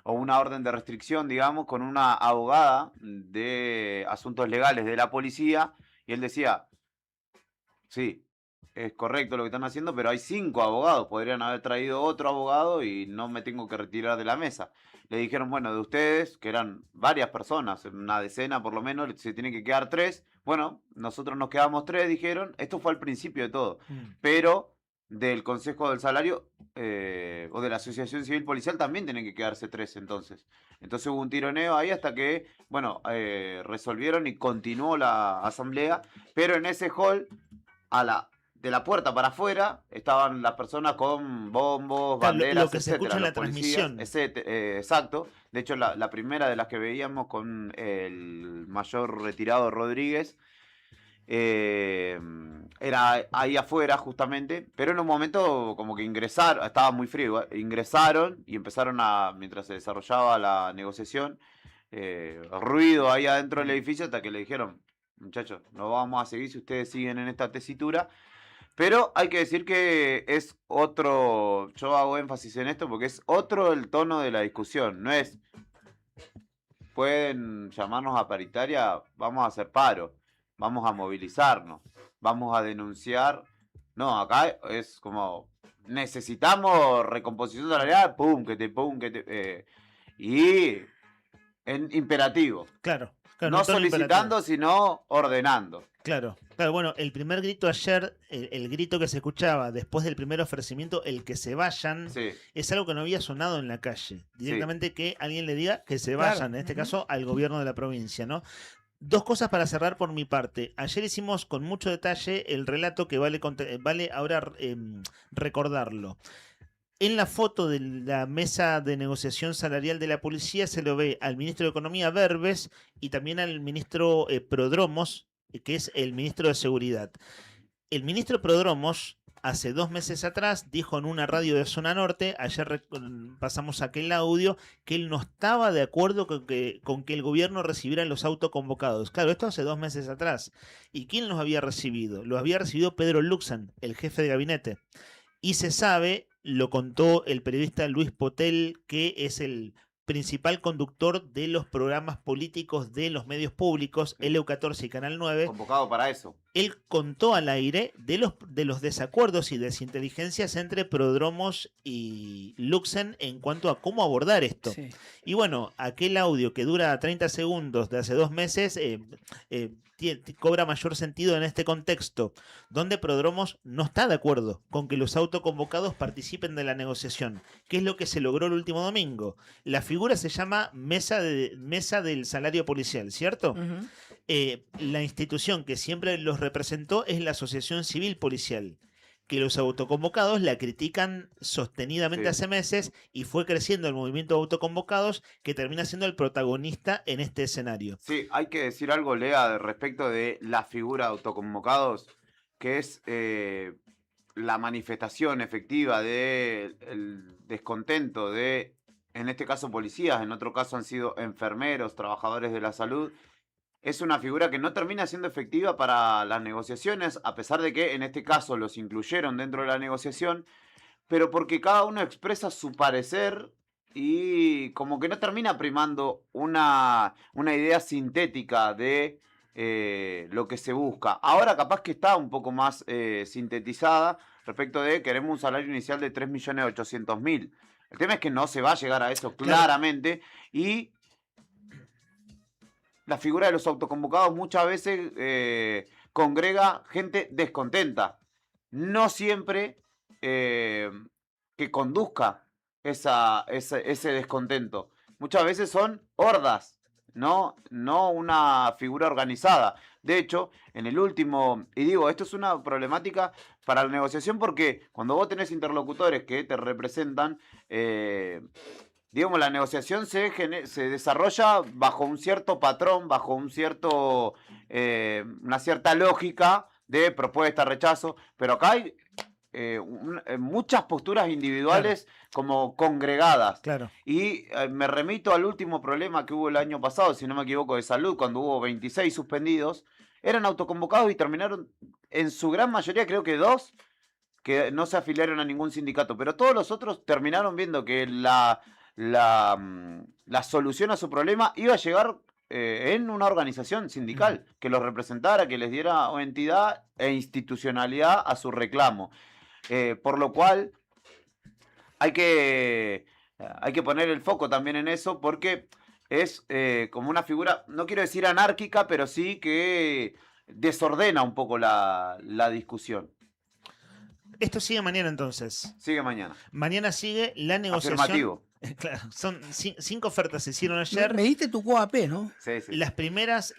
orden de restricción, digamos, con una abogada de asuntos legales de la policía, y él decía, sí, es correcto lo que están haciendo, pero hay 5 abogados, podrían haber traído otro abogado y no me tengo que retirar de la mesa. Le dijeron, bueno, de ustedes, que eran varias personas, una decena por lo menos, se tienen que quedar 3. Bueno, nosotros nos quedamos 3, dijeron. Esto fue al principio de todo. Pero del Consejo del Salario o de la Asociación Civil Policial también tienen que quedarse 3 entonces. Entonces hubo un tironeo ahí hasta que, bueno, resolvieron y continuó la asamblea. Pero en ese hall, de la puerta para afuera, estaban las personas con bombos, banderas, lo que se escucha en la transmisión. Exacto. De hecho, la primera de las que veíamos con el mayor retirado Rodríguez era ahí afuera justamente, pero en un momento como que ingresaron, estaba muy frío, ingresaron y empezaron mientras se desarrollaba la negociación, ruido ahí adentro del edificio hasta que le dijeron, muchachos, no vamos a seguir si ustedes siguen en esta tesitura. Pero hay que decir que es otro, yo hago énfasis en esto porque es otro el tono de la discusión. No es, pueden llamarnos a paritaria, vamos a hacer paro, vamos a movilizarnos, vamos a denunciar. No, acá es como, necesitamos recomposición salarial, y en imperativo. Claro. No solicitando, sino ordenando. Claro, bueno, el primer grito ayer, el grito que se escuchaba después del primer ofrecimiento, el que se vayan, es algo que no había sonado en la calle. Directamente que alguien le diga que se vayan, en este caso al gobierno de la provincia, ¿no? 2 cosas para cerrar por mi parte. Ayer hicimos con mucho detalle el relato que vale ahora recordarlo. En la foto de la mesa de negociación salarial de la policía se lo ve al ministro de Economía, Verbes, y también al ministro Prodromos, que es el ministro de Seguridad. El ministro Prodromos, hace 2 meses atrás, dijo en una radio de Zona Norte, ayer pasamos aquel audio, que él no estaba de acuerdo con que el gobierno recibiera los autoconvocados. Claro, esto hace 2 meses atrás. ¿Y quién los había recibido? Los había recibido Pedro Luxan, el jefe de gabinete. Y se sabe, lo contó el periodista Luis Potel, que es el principal conductor de los programas políticos de los medios públicos, LU14 y Canal 9. Convocado para eso. Él contó al aire de los desacuerdos y desinteligencias entre Prodromos y Luxen en cuanto a cómo abordar esto. Sí. Y bueno, aquel audio que dura 30 segundos de hace 2 meses cobra mayor sentido en este contexto, donde Prodromos no está de acuerdo con que los autoconvocados participen de la negociación, que es lo que se logró el último domingo. La figura se llama Mesa del Salario Policial, ¿cierto? La institución que siempre los representó es la Asociación Civil Policial, que los autoconvocados la critican sostenidamente hace meses y fue creciendo el movimiento de autoconvocados que termina siendo el protagonista en este escenario. Sí, hay que decir algo, Lea, respecto de la figura de autoconvocados, que es la manifestación efectiva del descontento de, en este caso, policías, en otro caso han sido enfermeros, trabajadores de la salud. Es una figura que no termina siendo efectiva para las negociaciones, a pesar de que en este caso los incluyeron dentro de la negociación, pero porque cada uno expresa su parecer y como que no termina primando una idea sintética de lo que se busca. Ahora capaz que está un poco más sintetizada respecto de queremos un salario inicial de 3.800.000. El tema es que no se va a llegar a eso claramente y la figura de los autoconvocados muchas veces congrega gente descontenta. No siempre que conduzca ese descontento. Muchas veces son hordas, no una figura organizada. De hecho, en el último, y digo, esto es una problemática para la negociación porque cuando vos tenés interlocutores que te representan, digamos, la negociación se desarrolla bajo un cierto patrón, bajo un cierto, una cierta lógica de propuesta, rechazo, pero acá hay muchas posturas individuales como congregadas. Claro. Y me remito al último problema que hubo el año pasado, si no me equivoco, de salud, cuando hubo 26 suspendidos, eran autoconvocados y terminaron, en su gran mayoría, creo que 2, que no se afiliaron a ningún sindicato, pero todos los otros terminaron viendo que la solución a su problema iba a llegar en una organización sindical que los representara, que les diera entidad e institucionalidad a su reclamo. Por lo cual hay que poner el foco también en eso, porque es como una figura, no quiero decir anárquica, pero sí que desordena un poco la discusión. Esto sigue mañana entonces. Sigue mañana. Mañana sigue la negociación. Afirmativo. Claro, son 5 ofertas se hicieron ayer. Me diste tu COAP, ¿no? Sí, sí. Las primeras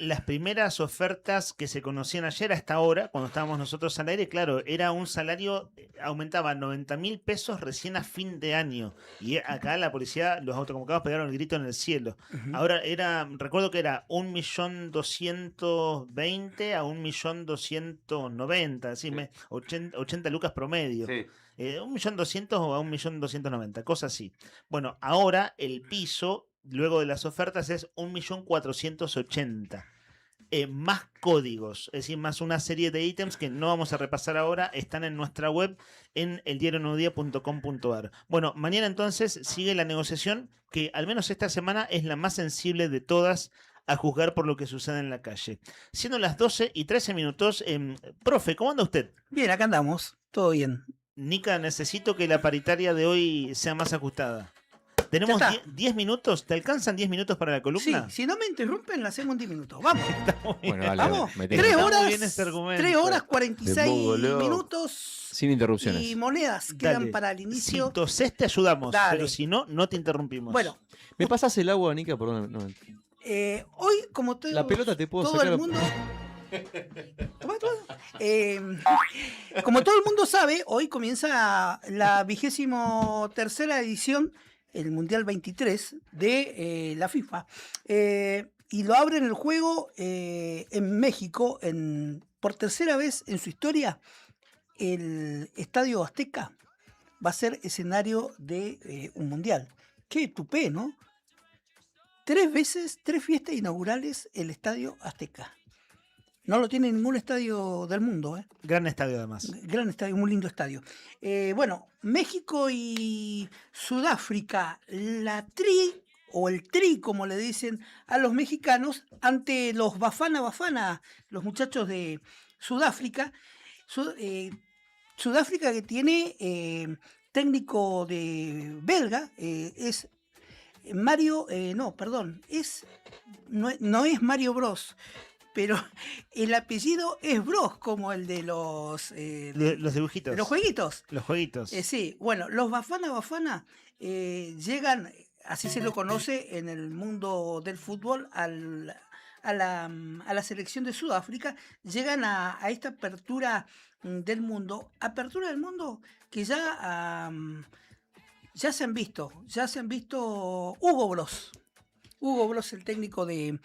ofertas que se conocían ayer hasta ahora, cuando estábamos nosotros al aire, claro, era un salario, aumentaba 90.000 pesos recién a fin de año. Y acá la policía, los autoconvocados pegaron el grito en el cielo. Ahora recuerdo que era 1.220.000 a 1.290.000, así, 80 lucas promedio. Sí. 1.200.000 o a 1.290.000, cosa así. Bueno, ahora el piso, luego de las ofertas, es 1.480.000. Más códigos, es decir, más una serie de ítems que no vamos a repasar ahora, están en nuestra web en eldiarionuevodía.com.ar. Bueno, mañana entonces sigue la negociación, que al menos esta semana es la más sensible de todas, a juzgar por lo que sucede en la calle. Siendo las 12:13, profe, ¿cómo anda usted? Bien, acá andamos, todo bien. Nica, necesito que la paritaria de hoy sea más ajustada. Tenemos 10 minutos. ¿Te alcanzan 10 minutos para la columna? Sí, si no me interrumpen, la hacemos en 10 minutos. Vamos. Bueno, dale, Vamos. metele. 3 Está muy horas, bien este argumento. 3 horas De 46 Bogoló. minutos Sin interrupciones. y monedas quedan Dale. para el inicio. Si toses te ayudamos, Dale. pero si no, no te interrumpimos. Bueno, ¿Me pasas el agua, Nica? Perdón. No. hoy, como todo, La pelota te puedo todo sacar. el mundo... Toma. Como todo el mundo sabe, hoy comienza la 23ª edición, el Mundial 23 de la FIFA. Y lo abren el juego en México, por tercera vez en su historia, el Estadio Azteca va a ser escenario de un Mundial. Qué tupé, ¿no? 3 veces, 3 fiestas inaugurales el Estadio Azteca. No lo tiene ningún estadio del mundo, ¿eh? Gran estadio además. Gran estadio, muy lindo estadio. Bueno, México y Sudáfrica, la tri, o el tri, como le dicen a los mexicanos, ante los Bafana Bafana, los muchachos de Sudáfrica. Sudáfrica que tiene técnico de belga, es Mario, no es Mario Bros, pero el apellido es Bros, como el de los dibujitos. los jueguitos. Los jueguitos. Sí, bueno, los Bafana Bafana llegan, así se lo conoce en el mundo del fútbol, a la selección de Sudáfrica, llegan a esta apertura del mundo que ya se han visto Hugo Bros, el técnico del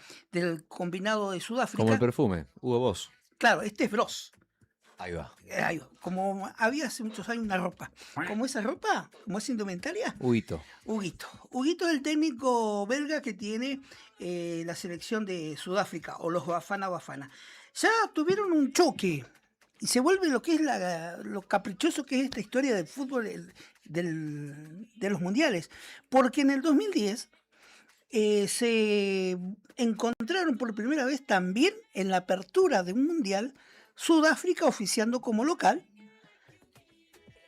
combinado de Sudáfrica. Como el perfume, Hugo Boss. Claro, este es Bros. Ahí va. Como había hace muchos años una ropa. Como esa ropa, como esa indumentaria. Huguito. Huguito es el técnico belga que tiene la selección de Sudáfrica, o los Bafana Bafana. Ya tuvieron un choque. Y se vuelve lo que es lo caprichoso que es esta historia del fútbol, de los mundiales. Porque en el 2010 se encontraron por primera vez también en la apertura de un mundial, Sudáfrica oficiando como local,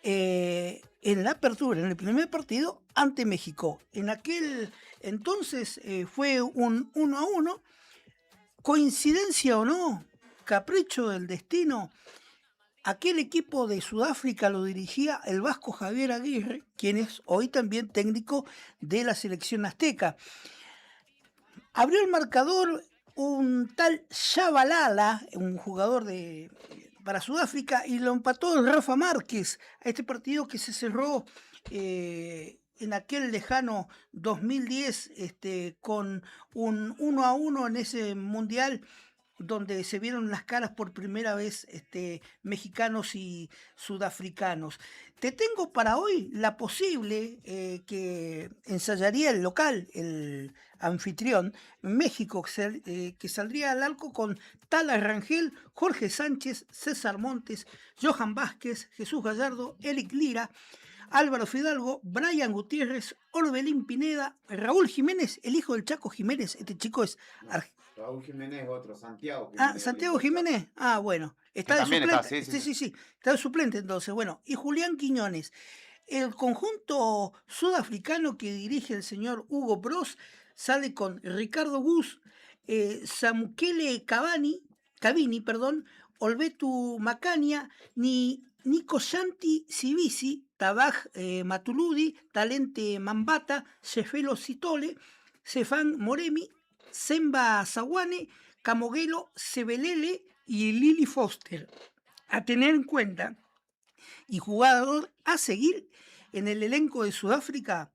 en la apertura, en el primer partido, ante México. En aquel entonces fue un 1-1, coincidencia o no, capricho del destino. Aquel equipo de Sudáfrica lo dirigía el vasco Javier Aguirre, quien es hoy también técnico de la selección azteca. Abrió el marcador un tal Shabalala, un jugador para Sudáfrica, y lo empató Rafa Márquez a este partido que se cerró en aquel lejano 2010 con un 1-1 en ese mundial donde se vieron las caras por primera vez mexicanos y sudafricanos. Te tengo para hoy la posible que ensayaría el local, el anfitrión, México, que saldría al arco con Tala Rangel, Jorge Sánchez, César Montes, Johan Vázquez, Jesús Gallardo, Eric Lira, Álvaro Fidalgo, Brian Gutiérrez, Orbelín Pineda, Raúl Jiménez, el hijo del Chaco Jiménez. Este chico es Raúl Jiménez, otro, Santiago. Santiago Jiménez. Bueno, está de también suplente. está, Sí, está de suplente entonces. Bueno, y Julián Quiñones. El conjunto sudafricano que dirige el señor Hugo Bros sale con Ricardo Gus, Samukele Cavini, Olbetu Macania, Nico Shanti Sivisi, Tabaj Matuludi, Talente Mambata, Cefelo Citole, Cefán Moremi, Semba Zawane, Camoguelo Sebelele y Lily Foster. A tener en cuenta y jugador a seguir en el elenco de Sudáfrica,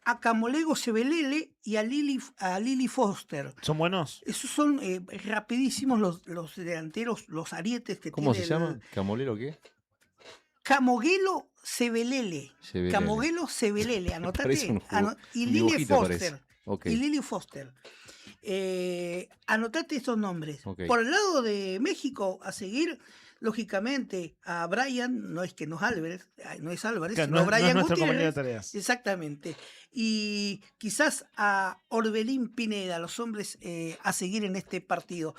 a Camolego Sebelele y a Lily Foster. ¿Son buenos? Esos son rapidísimos los delanteros, los arietes que ¿Cómo tiene se llama? ¿Camolero qué? Camoguelo Sebelele. Camoguelo Sebelele, anotate. Y Lily Foster. Okay. Y Lily Foster. Anotate estos nombres. Okay. Por el lado de México, a seguir, lógicamente, a Brian, no es Álvarez, Claro, sino Brian no es nuestro compañero de Gutiérrez. tareas. Exactamente. Y quizás a Orbelín Pineda, los hombres a seguir en este partido.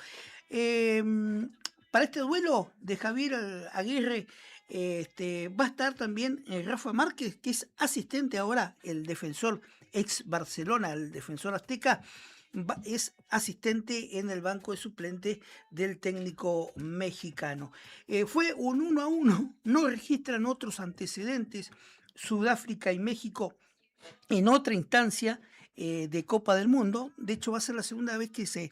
Para este duelo de Javier Aguirre va a estar también Rafa Márquez, que es asistente ahora, el defensor ex Barcelona, el defensor azteca, es asistente en el banco de suplentes del técnico mexicano. Fue un 1-1, no registran otros antecedentes Sudáfrica y México en otra instancia de Copa del Mundo. De hecho, va a ser la segunda vez que se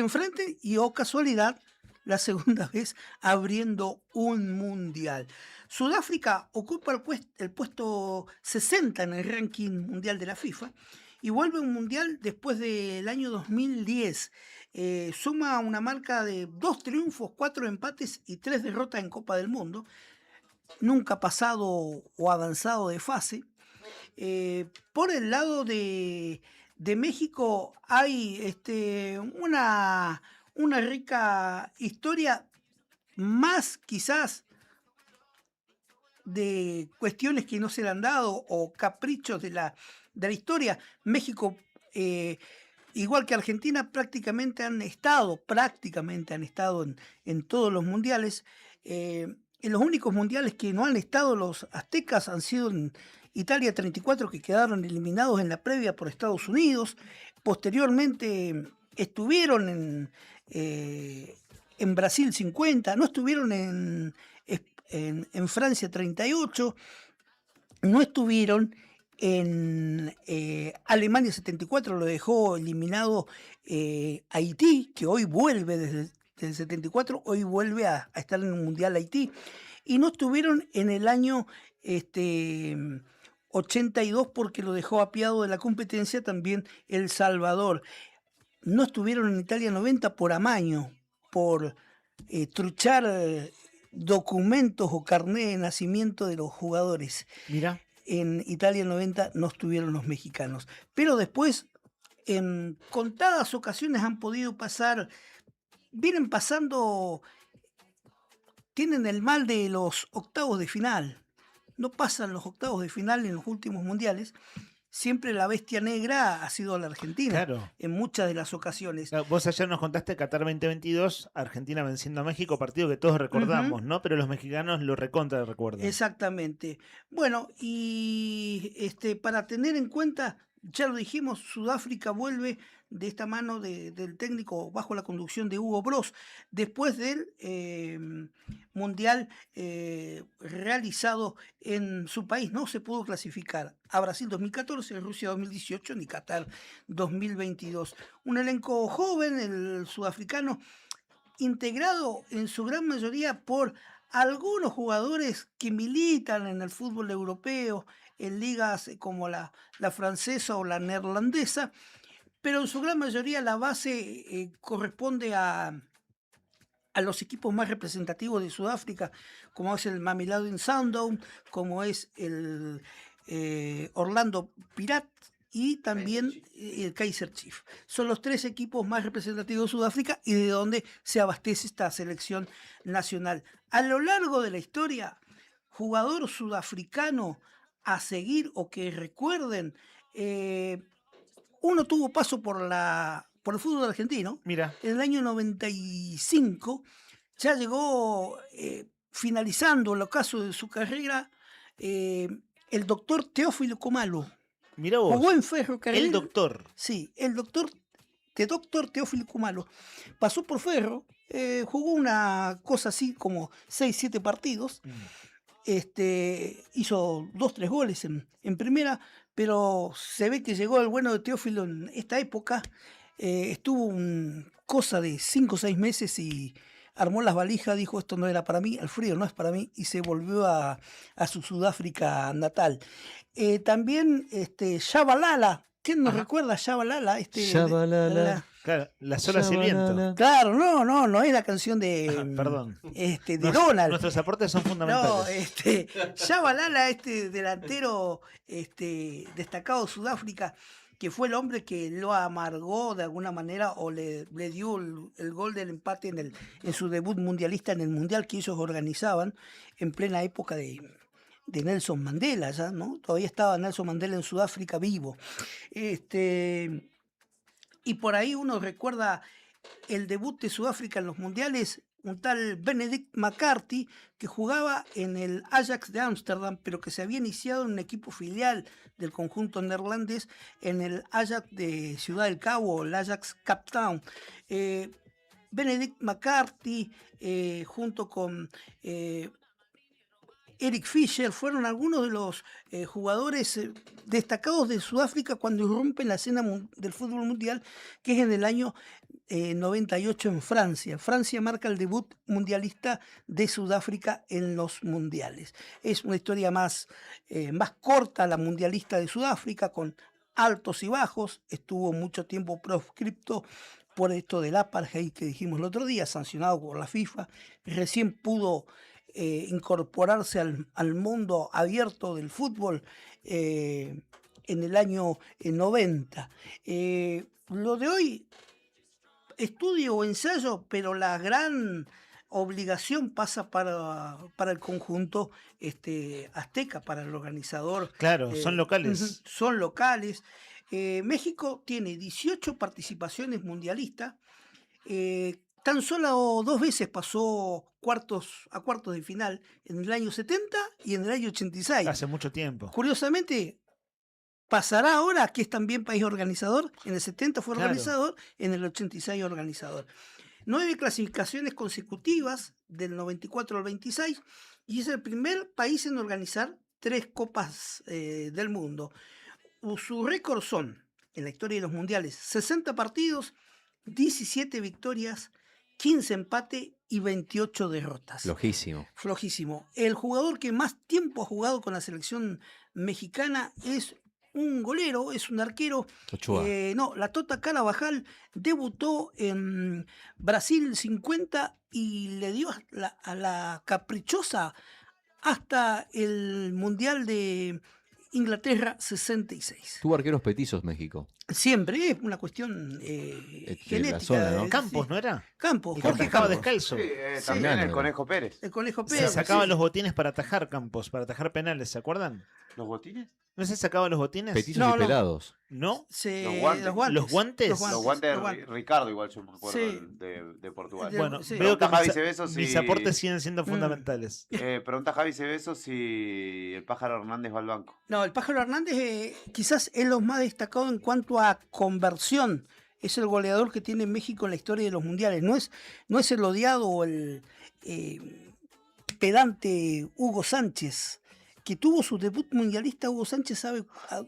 enfrenten y, oh casualidad, la segunda vez abriendo un mundial. Sudáfrica ocupa el puesto 60 en el ranking mundial de la FIFA y vuelve a un mundial después del año 2010. Suma una marca de 2 triunfos, 4 empates y 3 derrotas en Copa del Mundo. Nunca pasado o avanzado de fase. Por el lado de México hay una rica historia, más quizás de cuestiones que no se le han dado o caprichos de la historia. México, igual que Argentina, prácticamente han estado en todos los mundiales. En los únicos mundiales que no han estado los aztecas han sido en Italia 34, que quedaron eliminados en la previa por Estados Unidos. Posteriormente estuvieron en Brasil 50, no estuvieron en Francia 38, no estuvieron en Alemania 74, lo dejó eliminado Haití, que hoy vuelve desde el 74, hoy vuelve a estar en el Mundial Haití, y no estuvieron en el año 82 porque lo dejó apiado de la competencia también El Salvador. No estuvieron en Italia 90 por amaño, por truchar documentos o carnet de nacimiento de los jugadores. Mira. En Italia 90 no estuvieron los mexicanos. Pero después, en contadas ocasiones han podido pasar, vienen pasando, tienen el mal de los octavos de final. No pasan los octavos de final en los últimos mundiales. Siempre la bestia negra ha sido la Argentina, claro, en muchas de las ocasiones. Claro, vos ayer nos contaste Qatar 2022, Argentina venciendo a México, partido que todos recordamos, ¿no? Pero los mexicanos lo recontra recuerdan. Exactamente. Bueno, y para tener en cuenta, ya lo dijimos, Sudáfrica vuelve de esta mano del técnico bajo la conducción de Hugo Bros, después del mundial realizado en su país. No se pudo clasificar a Brasil 2014, Rusia 2018 ni Qatar 2022. Un elenco joven, el sudafricano, integrado en su gran mayoría por algunos jugadores que militan en el fútbol europeo, en ligas como la francesa o la neerlandesa, pero en su gran mayoría la base corresponde a los equipos más representativos de Sudáfrica, como es el Mamelodi Sundowns, como es el Orlando Pirates y también el Kaizer Chiefs. Son los 3 equipos más representativos de Sudáfrica y de donde se abastece esta selección nacional. A lo largo de la historia, jugador sudafricano a seguir o que recuerden, uno tuvo paso por el fútbol argentino. Mira. En el año 95 ya llegó, finalizando el ocaso de su carrera, el doctor Teófilo Kumalo. Mirá vos. Jugó en Ferrocarril. El doctor. Sí, el doctor Teófilo Kumalo. Pasó por Ferro, jugó una cosa así como 6-7 partidos. Hizo 2-3 goles en primera, pero se ve que llegó el bueno de Teófilo en esta época. Estuvo cosa de 5 o 6 meses y armó las valijas, dijo esto no era para mí, el frío no es para mí, y se volvió a su Sudáfrica natal. También Shabalala, ¿quién nos recuerda Shabalala? Shabalala. Claro, las olas y el viento. Claro, no es la canción de perdón. De Donald. Nuestros aportes son fundamentales. No, Shabalala, delantero destacado de Sudáfrica, que fue el hombre que lo amargó de alguna manera o le dio el gol del empate en su debut mundialista en el mundial que ellos organizaban en plena época de Nelson Mandela, ya, ¿no? Todavía estaba Nelson Mandela en Sudáfrica vivo. Y por ahí uno recuerda el debut de Sudáfrica en los mundiales, un tal Benedict McCarthy, que jugaba en el Ajax de Ámsterdam, pero que se había iniciado en un equipo filial del conjunto neerlandés, en el Ajax de Ciudad del Cabo, el Ajax Cape Town. Benedict McCarthy, junto con Eric Fischer, fueron algunos de los jugadores destacados de Sudáfrica cuando irrumpen la escena del fútbol mundial, que es en el año 98 en Francia. Francia marca el debut mundialista de Sudáfrica en los mundiales. Es una historia más corta la mundialista de Sudáfrica, con altos y bajos. Estuvo mucho tiempo proscripto por esto del apartheid que dijimos el otro día, sancionado por la FIFA. Recién pudo incorporarse al mundo abierto del fútbol en el año 90. Lo de hoy, estudio o ensayo, pero la gran obligación pasa para el conjunto azteca, para el organizador. Claro, son locales. Son locales. México tiene 18 participaciones mundialistas. Tan solo 2 veces pasó a cuartos de final, en el año 70 y en el año 86. Hace mucho tiempo. Curiosamente, pasará ahora que es también país organizador. En el 70 fue Claro. organizador, en el 86 organizador. 9 clasificaciones consecutivas del 94 al 26 y es el primer país en organizar 3 copas del mundo. Sus récords son, en la historia de los mundiales, 60 partidos, 17 victorias, 15 empates y 28 derrotas. Flojísimo. Flojísimo. El jugador que más tiempo ha jugado con la selección mexicana es un golero, es un arquero. Ochoa. La Tota Carabajal debutó en Brasil 50 y le dio a la caprichosa hasta el Mundial de Inglaterra 66. Tuvo arqueros petizos México. Siempre es una cuestión genética. la zona, ¿no? Campos, ¿no era? Campos, Y Jorge atajaba Campos. descalzo. También el Conejo Pérez. El Conejo Se Pérez. sacaban sí. los botines para atajar Campos, para atajar penales, ¿se acuerdan? ¿Los botines? ¿No se sacaban los botines? Petizos y pelados. ¿No? Los guantes. ¿Los guantes? Los guantes de Ricardo, igual yo me acuerdo, Sí. de Portugal. Bueno, Sí. veo que Pregunta Javi mis, Cebeso si... mis aportes siguen siendo fundamentales. Pregunta Javi Cebeso si el Pájaro Hernández va al banco. No, el Pájaro Hernández quizás es lo más destacado en cuanto a conversión. Es el goleador que tiene México en la historia de los mundiales. No es el odiado o el pedante Hugo Sánchez, que tuvo su debut mundialista. Hugo Sánchez, ¿sabe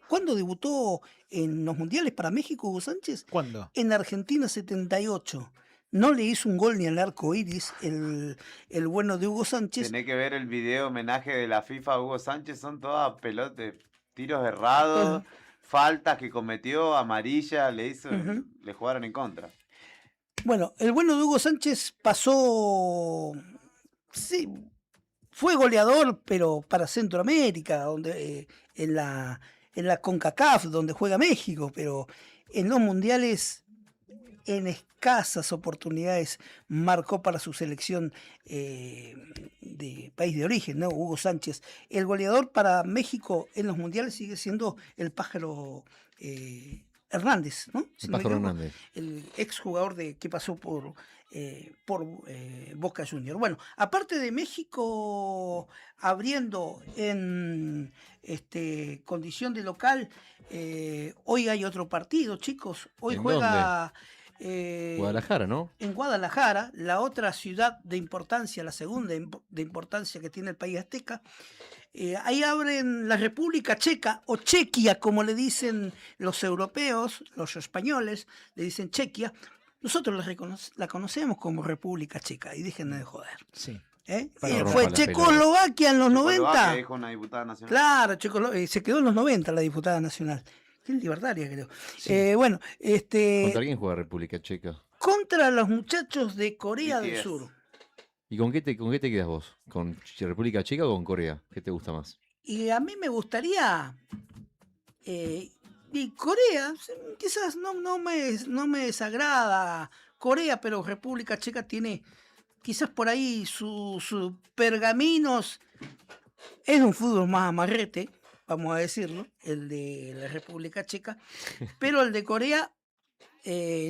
cuándo debutó en los mundiales para México, Hugo Sánchez? ¿Cuándo? En Argentina 78. No le hizo un gol ni al arco iris el bueno de Hugo Sánchez. Tenés que ver el video homenaje de la FIFA a Hugo Sánchez, son todas pelotas. tiros errados, faltas que cometió, amarilla, le jugaron en contra. Bueno, el bueno de Hugo Sánchez pasó, sí, fue goleador, pero para Centroamérica, donde en la CONCACAF, donde juega México, pero en los mundiales, en escasas oportunidades, marcó para su selección de país de origen, ¿no? Hugo Sánchez. El goleador para México en los mundiales sigue siendo el Pájaro Hernández, ¿no? El Pájaro Hernández. El exjugador que pasó por Boca Juniors. Bueno, aparte de México abriendo en condición de local, hoy hay otro partido, chicos. Hoy ¿En juega Guadalajara, ¿no? en Guadalajara, la otra ciudad de importancia, la segunda de importancia que tiene el país azteca. Ahí abren la República Checa, o Chequia, como le dicen los europeos, los españoles, le dicen Chequia. Nosotros la conocemos como República Checa, y dejen de joder. Sí. Fue Checoslovaquia en los 90. Dijo una diputada nacional. Claro, se quedó en los 90 la diputada nacional. Qué libertaria, creo. Sí. Bueno, ¿Contra quién juega República Checa? contra los muchachos de Corea del BTS. Sur. ¿Y con qué te quedas vos? ¿Con República Checa o con Corea? ¿Qué te gusta más? Y a mí me gustaría, y Corea, quizás no me desagrada Corea, pero República Checa tiene quizás por ahí sus pergaminos. Es un fútbol más amarrete, vamos a decirlo, el de la República Checa, pero el de Corea,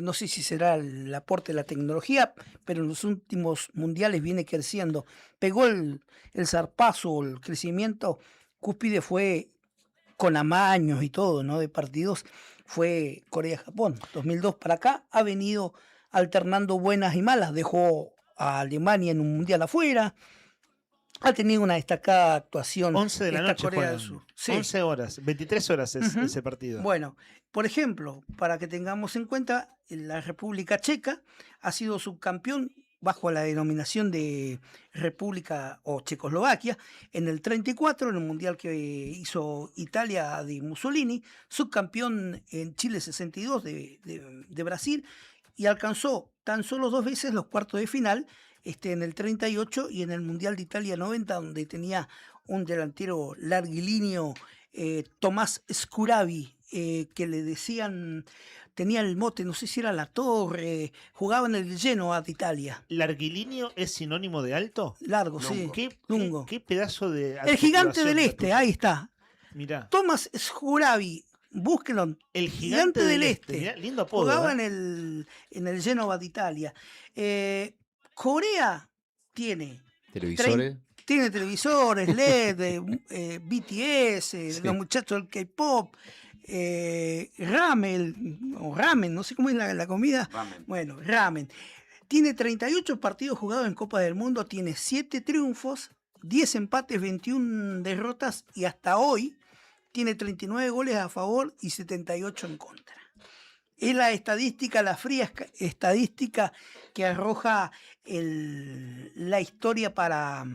no sé si será el aporte de la tecnología, pero en los últimos mundiales viene creciendo. Pegó el zarpazo, el crecimiento cúspide fue con amaños y todo, ¿no? De partidos, fue Corea-Japón. 2002 para acá ha venido alternando buenas y malas. Dejó a Alemania en un mundial afuera. Ha tenido una destacada actuación. 11 de la esta noche Corea juegan. del Sur. Sí. 11 horas, 23 horas es Ujú. ese partido. Bueno, por ejemplo, para que tengamos en cuenta, la República Checa ha sido subcampeón bajo la denominación de República o Checoslovaquia en el 34, en el mundial que hizo Italia de Mussolini, subcampeón en Chile 62 de Brasil, y alcanzó tan solo 2 veces los cuartos de final, en el 38 y en el Mundial de Italia 90, donde tenía un delantero larguilíneo, Tomás Scuravi, que le decían, tenía el mote, no sé si era La Torre, jugaba en el Genoa de Italia. ¿Larguilíneo es sinónimo de alto? Largo, sí. Lungo. ¿Qué pedazo de El gigante del articulación Este, ahí está. Mirá. Tomás Scuravi, búsquenlo. El gigante del Este. Mirá, lindo apodo. Jugaba ¿eh? en el Genoa de Italia. Corea tiene ¿Televisores? Tiene televisores, LED, BTS, los muchachos del K-pop, ramen, no sé cómo es la comida. Ramen. Bueno, ramen. Tiene 38 partidos jugados en Copa del Mundo, tiene 7 triunfos, 10 empates, 21 derrotas y hasta hoy tiene 39 goles a favor y 78 en contra. Es la estadística, la fría estadística que arroja la historia para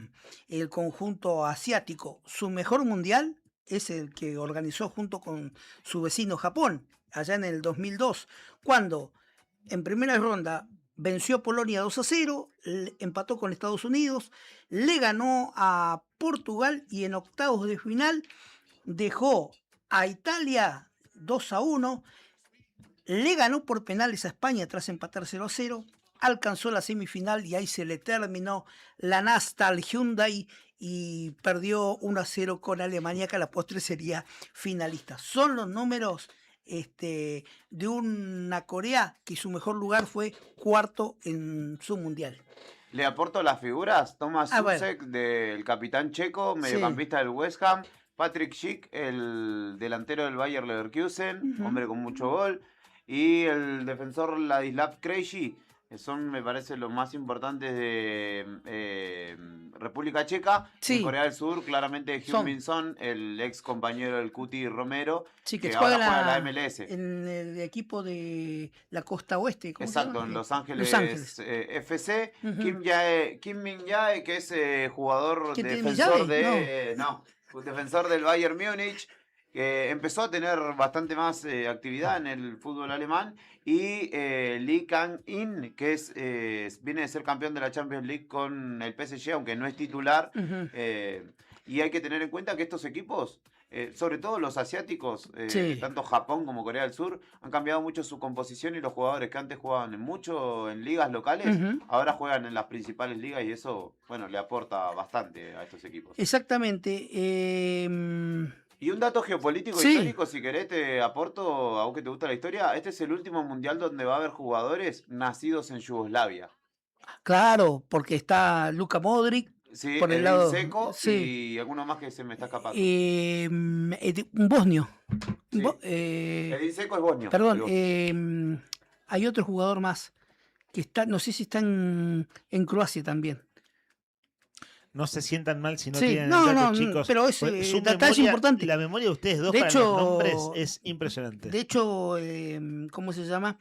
el conjunto asiático. Su mejor mundial es el que organizó junto con su vecino Japón, allá en el 2002, cuando en primera ronda venció a Polonia 2-0, empató con Estados Unidos, le ganó a Portugal y en octavos de final dejó a Italia 2-1, le ganó por penales a España tras empatar 0-0, alcanzó la semifinal y ahí se le terminó la nasta al Hyundai y perdió 1-0 con Alemania, que a la postre sería finalista. Son los números de una Corea que su mejor lugar fue cuarto en su mundial. Le aporto las figuras. Thomas Susek, del capitán checo, mediocampista del West Ham. Patrick Schick, el delantero del Bayer Leverkusen, hombre con mucho gol. Y el defensor Ladislav Krejci, que son, me parece, los más importantes de República Checa. Sí. En Corea del Sur, claramente, Heung-min Son, el ex compañero del Cuti Romero, Sí, que juega ahora juega en la MLS. En el equipo de la costa oeste. ¿Cómo se Exacto, llama? en Los Ángeles, Los Ángeles. FC. Ujú. Kim Min-jae, que es jugador ¿Quién tiene defensor Min-jae? defensor del Bayern Múnich. que empezó a tener bastante más actividad en el fútbol alemán, y Lee Kang-in, que viene de ser campeón de la Champions League con el PSG, aunque no es titular. Ujú. Y hay que tener en cuenta que estos equipos, sobre todo los asiáticos, Sí. tanto Japón como Corea del Sur, han cambiado mucho su composición, y los jugadores que antes jugaban mucho en ligas locales, Ujú. ahora juegan en las principales ligas, y eso, bueno, le aporta bastante a estos equipos. Exactamente. Y un dato geopolítico Sí. histórico, si querés, te aporto, a vos que te gusta la historia. Este es el último mundial donde va a haber jugadores nacidos en Yugoslavia. Claro, porque está Luka Modric Sí, por el Edin lado. Dzeko Sí. y alguno más que se me está escapando. Un bosnio. Sí. Bo- Edin Dzeko es bosnio. Perdón, el hay otro jugador más que está, no sé si está en Croacia también. No se sientan mal si no Sí, tienen no, el dato, no, chicos. pero es Pues su detalle memoria, importante. La memoria de ustedes dos De para hecho, los nombres es impresionante. De hecho, ¿cómo se llama?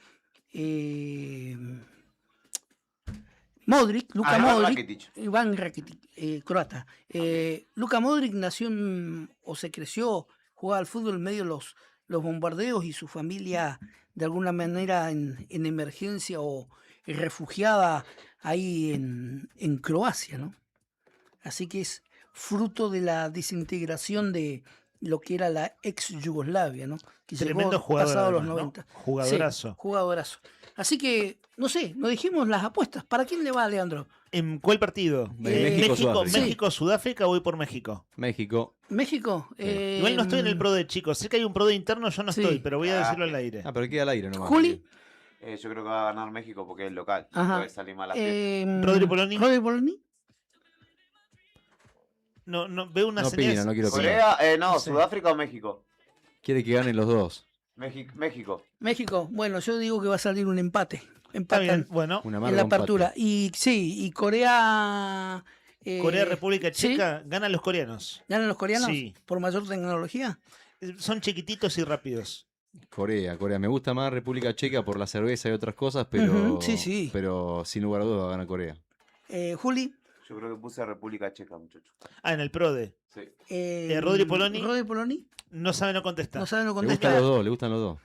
Modric, Luka Iván Modric, Rakitic. Iván Rakitic, croata. Luka Modric nació o se creció, jugaba al fútbol en medio de los bombardeos, y su familia de alguna manera en emergencia o refugiada ahí en Croacia, ¿no? Así que es fruto de la desintegración de lo que era la ex Yugoslavia, ¿no? Que Tremendo llegó jugador, pasado los además, ¿no? 90. Jugadorazo. Sí, jugadorazo. Así que, no sé, nos dijimos las apuestas. ¿Para quién le va, Leandro? ¿En cuál partido? México-Sudáfrica. México-Sudáfrica, voy por México. México. México. Igual no estoy en el pro de chicos. Sé que hay un pro de interno, yo no Sí. estoy, pero voy a decirlo al aire. Ah, pero queda al aire nomás. Juli. yo creo que va a ganar México porque es local. Ajá. Puede salir mal la fiesta. Rodri Poloni. Rodri Poloni. No, veo una No señal. opina, no quiero opinar. Corea, no, No sé. Sudáfrica o México. Quiere que ganen los dos. México. México. Bueno, yo digo que va a salir un empate. Está Empatan bien, bueno. Una en amarga la empate. apertura. Y sí, y Corea. Corea, República ¿sí? Checa, ganan los coreanos. ¿Ganan los coreanos? Sí. ¿Por mayor tecnología? Son chiquititos y rápidos. Corea. Me gusta más República Checa por la cerveza y otras cosas, pero, Ujú, sí. pero sin lugar a dudas va a ganar Corea. Juli. Yo creo que puse a República Checa, muchachos. Ah, en el PRODE. Sí. Rodri Poloni. Rodri Poloni. No sabe, no contesta. No sabe, no Le contesta. le gustan los dos.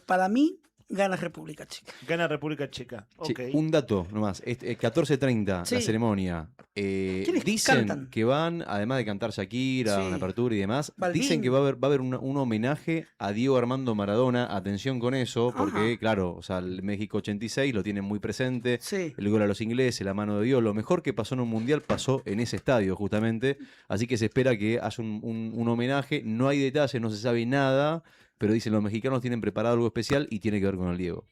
Para mí, gana República Checa. Gana República Checa. Sí, Ok. un dato nomás, 14:30 Sí. la ceremonia. ¿Quiénes Dicen cantan? que van, además de cantar Shakira, Sí. una apertura y demás, Balvin. dicen que va a haber un homenaje a Diego Armando Maradona. Atención con eso, porque claro, o sea, el México 86 lo tienen muy presente. Sí. El gol a los ingleses, la mano de Dios, lo mejor que pasó en un mundial pasó en ese estadio justamente. Así que se espera que haya un homenaje. No hay detalles, no se sabe nada. Pero dicen los mexicanos tienen preparado algo especial y tiene que ver con el Diego.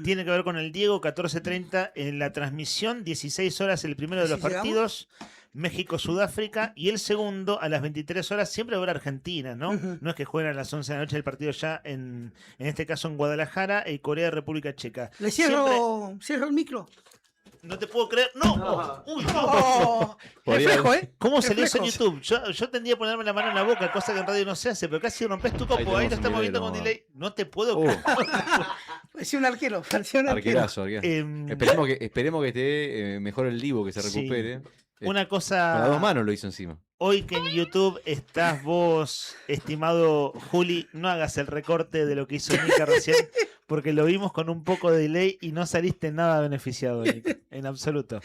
Tiene que ver con el Diego, 14:30 en la transmisión, 16 horas el primero de los ¿Sí llegamos? partidos, México-Sudáfrica, y el segundo a las 23 horas, siempre habrá Argentina, ¿no? Ujú. No es que jueguen a las 11 de la noche el partido ya, en este caso en Guadalajara, y Corea-República Checa. Le Siempre- cierro el micro. No te puedo creer. ¡No! ¡Uy, no! Oh, reflejo, ¿eh? ¿Cómo salió eso en Reflejo. YouTube? Yo tendría que ponerme la mano en la boca, cosa que en radio no se hace, pero casi rompes tu copo. Ahí Ahí tenemos lo estamos un viendo video, con no. delay. No te puedo creer. Parecía un arquero. Parecía un arquero. Arquerazo. Em, Esperemos que esté mejor el Divo, que se Sí. recupere. Una cosa. Con las dos manos lo hizo encima. Hoy que en YouTube estás vos, estimado Juli, no hagas el recorte de lo que hizo Nica recién, porque lo vimos con un poco de delay y no saliste nada beneficiado, Nica, en absoluto.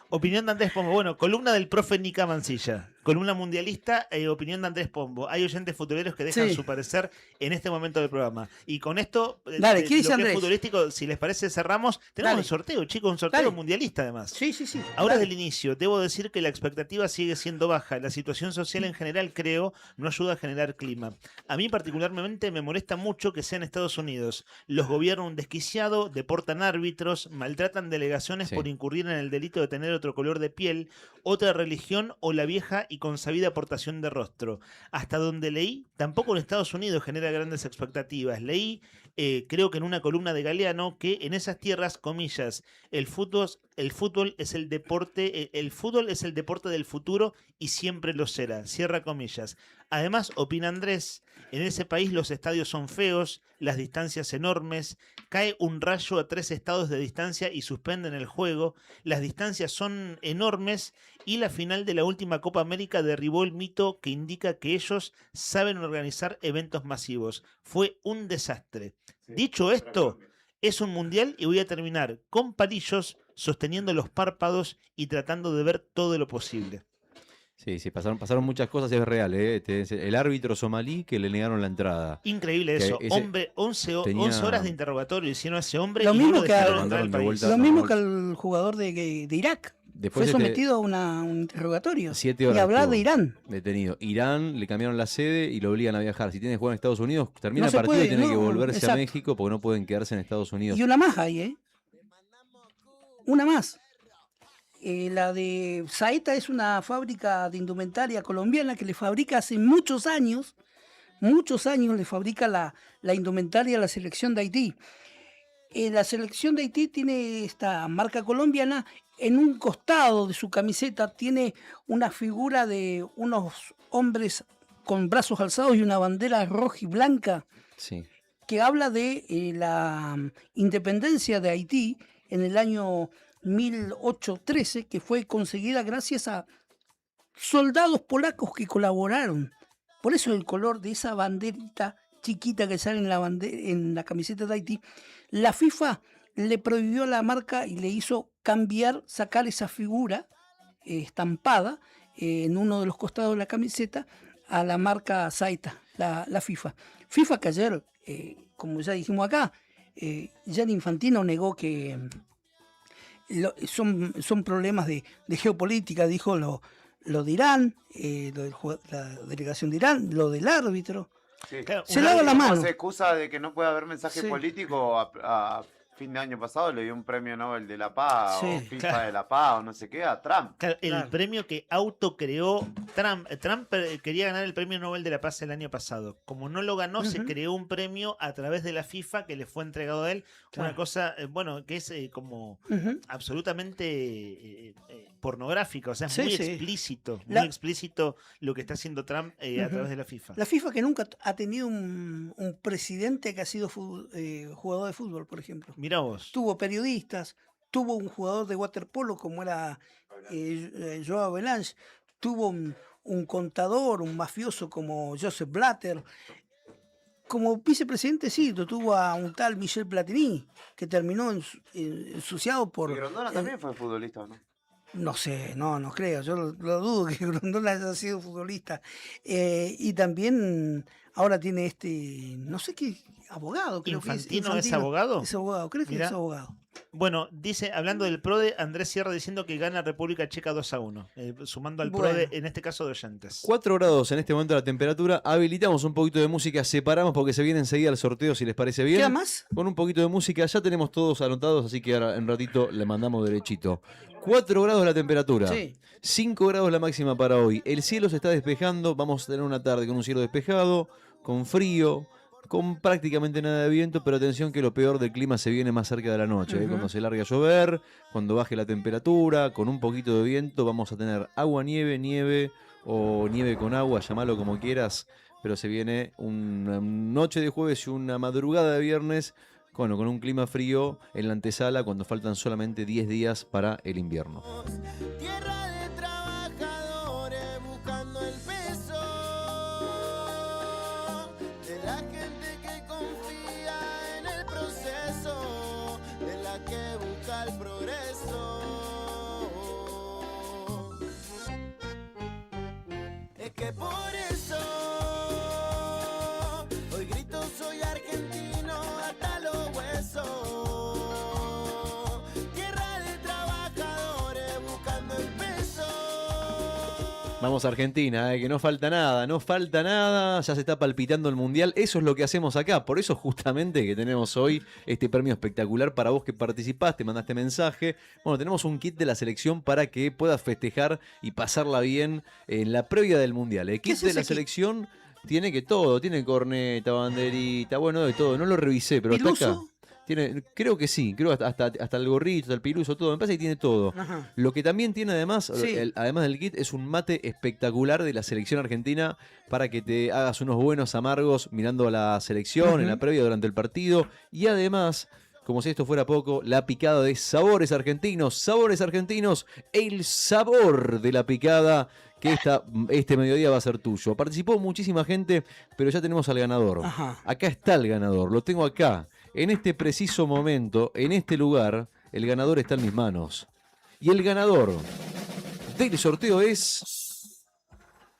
Opinión de Andrés Pombo. Bueno, columna del profe Nica Mancilla. Columna mundialista e opinión de Andrés Pombo. Hay oyentes futboleros que dejan Sí. su parecer en este momento del programa. Y con esto, Dale, ¿qué dice lo que Andrés? es futbolístico, si les parece, cerramos. Tenemos Dale. un sorteo, chicos, un sorteo Dale. mundialista además. Sí, sí, sí. Ahora Dale. del inicio, debo decir que la expectativa sigue siendo baja. La situación social en general, creo, no ayuda a generar clima. A mí particularmente me molesta mucho que sea en Estados Unidos. Los gobiernan un desquiciado, deportan árbitros, maltratan delegaciones Sí. por incurrir en el delito de tener otro color de piel, otra religión o la vieja y consabida aportación de rostro. Hasta donde leí, tampoco en Estados Unidos genera grandes expectativas. Leí, creo que en una columna de Galeano, que en esas tierras, comillas, el fútbol es el deporte, el fútbol es el deporte del futuro y siempre lo será. Cierra comillas. Además, opina Andrés, en ese país los estadios son feos, las distancias enormes, cae un rayo a 3 estados de distancia y suspenden el juego, las distancias son enormes y la final de la última Copa América derribó el mito que indica que ellos saben organizar eventos masivos. Fue un desastre. Dicho esto, es un mundial y voy a terminar con palillos sosteniendo los párpados y tratando de ver todo lo posible. Sí, pasaron muchas cosas, es real, ¿eh? El árbitro somalí que le negaron la entrada. Increíble Que eso. ese Hombre, 11 horas de interrogatorio hicieron a ese hombre Lo y mismo no lo que dejaron entrar al país. Lo mismo que al jugador de Irak. Después Fue sometido a un interrogatorio. 7 horas Y hablar estuvo de Irán. detenido. Irán, le cambiaron la sede y lo obligan a viajar. Si tiene que jugar en Estados Unidos, termina No el se partido puede, y tiene que no, volverse exacto. a México porque no pueden quedarse en Estados Unidos. Y una más hay, ¿eh? Una más. La de Saeta es una fábrica de indumentaria colombiana que le fabrica hace muchos años le fabrica la indumentaria a la selección de Haití. La selección de Haití tiene esta marca colombiana, en un costado de su camiseta tiene una figura de unos hombres con brazos alzados y una bandera roja y blanca Sí. que habla de la independencia de Haití en el año 1813, que fue conseguida gracias a soldados polacos que colaboraron. Por eso el color de esa banderita chiquita que sale en la camiseta de Haití, la FIFA le prohibió a la marca y le hizo sacar esa figura estampada en uno de los costados de la camiseta a la marca Saeta, la FIFA. FIFA que ayer, como ya dijimos acá, Gianni Infantino negó que son problemas de geopolítica, dijo lo de Irán, la delegación de Irán, lo del árbitro. Sí. Se lava la mano. Se excusa de que no puede haber mensaje Sí. político. A fin de año pasado le dio un premio Nobel de la Paz, Sí, o FIFA claro. de la Paz, o no sé qué, a Trump. Claro, el premio que autocreó Trump. Trump quería ganar el premio Nobel de la Paz el año pasado. Como no lo ganó, se creó un premio a través de la FIFA que le fue entregado a él. Claro. Una cosa, bueno, que es como Ujú. absolutamente pornográfica. O sea, es Sí, muy sí. explícito. La- Muy explícito lo que está haciendo Trump a Ujú. través de la FIFA. La FIFA que nunca ha tenido un presidente que ha sido jugador de fútbol, por ejemplo. Mirá vos. Tuvo periodistas, tuvo un jugador de waterpolo como era Joao Belange, tuvo un contador, un mafioso como Joseph Blatter. Como vicepresidente sí, lo tuvo a un tal Michel Platini, que terminó ensuciado por... Y Grondona también fue futbolista, ¿o no? No sé, no creo, yo lo dudo que Grondona haya sido futbolista. Y también ahora tiene no sé qué, abogado, creo que es. ¿Infantino es abogado? Es abogado, creo que Mirá. es abogado. Bueno, dice, hablando del PRODE, Andrés Sierra diciendo que gana República Checa 2-1, sumando al Bueno. PRODE, en este caso de oyentes. 4 grados en este momento la temperatura. Habilitamos un poquito de música, separamos porque se viene enseguida el sorteo, si les parece bien. ¿Queda más? Con un poquito de música, ya tenemos todos anotados, así que ahora en ratito le mandamos derechito. 4 grados la temperatura. Sí. 5 grados la máxima para hoy. El cielo se está despejando, vamos a tener una tarde con un cielo despejado, con frío, con prácticamente nada de viento, pero atención que lo peor del clima se viene más cerca de la noche. Ujú. Cuando se largue a llover, cuando baje la temperatura, con un poquito de viento, vamos a tener agua-nieve, nieve o nieve con agua, llamalo como quieras, pero se viene una noche de jueves y una madrugada de viernes, bueno, con un clima frío en la antesala cuando faltan solamente 10 días para el invierno. Tierra de trabajadores buscando el peso de la gente que confía en el proceso, de la que busca el progreso. Es que por eso hoy grito soy argentino hasta los huesos. Tierra de trabajadores buscando el peso. Vamos a Argentina, que no falta nada, ya se está palpitando el Mundial, eso es lo que hacemos acá, por eso justamente que tenemos hoy este premio espectacular para vos que participaste, mandaste mensaje, bueno, tenemos un kit de la selección para que puedas festejar y pasarla bien en la previa del Mundial. El ¿Qué kit es de ese la kit? selección tiene que todo, tiene corneta, banderita, bueno, de todo, no lo revisé, pero está acá. ¿Piluso? Creo que sí, creo hasta el gorrito, hasta el piluso, todo. Me parece que tiene todo. Ajá. Lo que también tiene además, Sí. además del kit, es un mate espectacular de la selección argentina para que te hagas unos buenos amargos mirando a la selección, en la Ujú. previa, durante el partido. Y además, como si esto fuera poco, la picada de Sabores Argentinos, el sabor de la picada que este mediodía va a ser tuyo. Participó muchísima gente, pero ya tenemos al ganador. Ajá. Acá está el ganador, lo tengo acá. En este preciso momento, en este lugar, el ganador está en mis manos. Y el ganador del sorteo es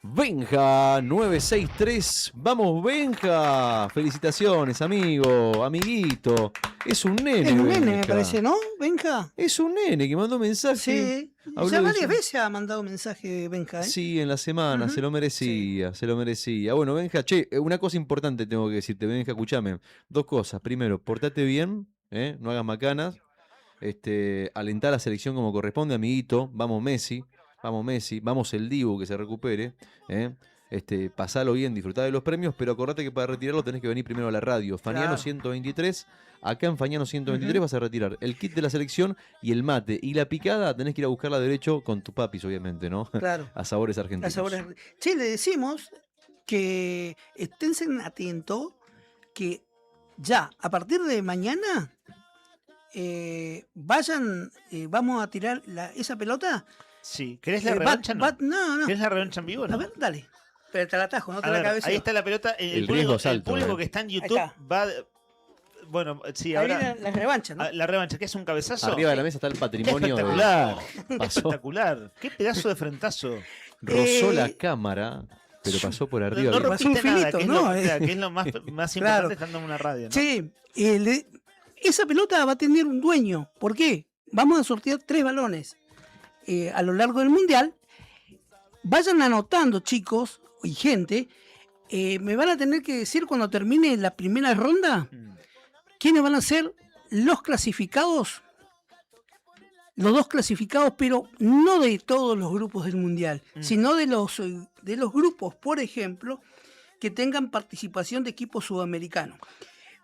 Benja 963. Vamos, Benja. Felicitaciones, amigo, amiguito. Es un nene. Es un nene, me Benja. parece, ¿no? Benja. Es un nene que mandó mensaje. Sí. Habló Ya de varias su- veces ha mandado mensaje Benja, ¿eh? Sí, en la semana, Ujú. se lo merecía, se lo merecía. Bueno, Benja, una cosa importante tengo que decirte, Benja, escúchame. Dos cosas. Primero, portate bien, no hagas macanas. Alentá a la selección como corresponde, amiguito. Vamos Messi, vamos el Dibu que se recupere. Pasalo bien, disfrutá de los premios, pero acordate que para retirarlo tenés que venir primero a la radio. Fañano Claro. 123. Acá en Fañano 123 Ujú. vas a retirar el kit de la selección y el mate. Y la picada tenés que ir a buscarla derecho con tus papis, obviamente, ¿no? Claro. A Sabores Argentinos. A Sabores Argentinos. Che, le decimos que esténse atentos que ya, a partir de mañana, vamos a tirar esa pelota. Sí. ¿Querés la va- revancha? va- no, no. ¿Querés la revancha en vivo? A No? ver, dale. Pero te la atajo, no te A la ver, cabeza. ahí está la pelota. El riesgo es alto, el público ¿eh? que está en Ahí YouTube está. va. Bueno, sí, Ahí ahora. viene la revancha, ¿no? La revancha, que es un cabezazo. Arriba de la mesa está el Qué patrimonio. espectacular. Qué Pasó, espectacular. Qué pedazo de frentazo. rozó la cámara, pero pasó por arriba. No bien. Pasó un rompiste nada, filito, que es, ¿no? claro, que es lo más importante Claro. estando en una radio, ¿no? Che, esa pelota va a tener un dueño. ¿Por qué? Vamos a sortear 3 balones a lo largo del mundial. Vayan anotando, chicos y gente. Me van a tener que decir cuando termine la primera ronda quiénes van a ser los clasificados. Los 2 clasificados, pero no de todos los grupos del mundial, sino de los grupos, por ejemplo, que tengan participación de equipos sudamericanos.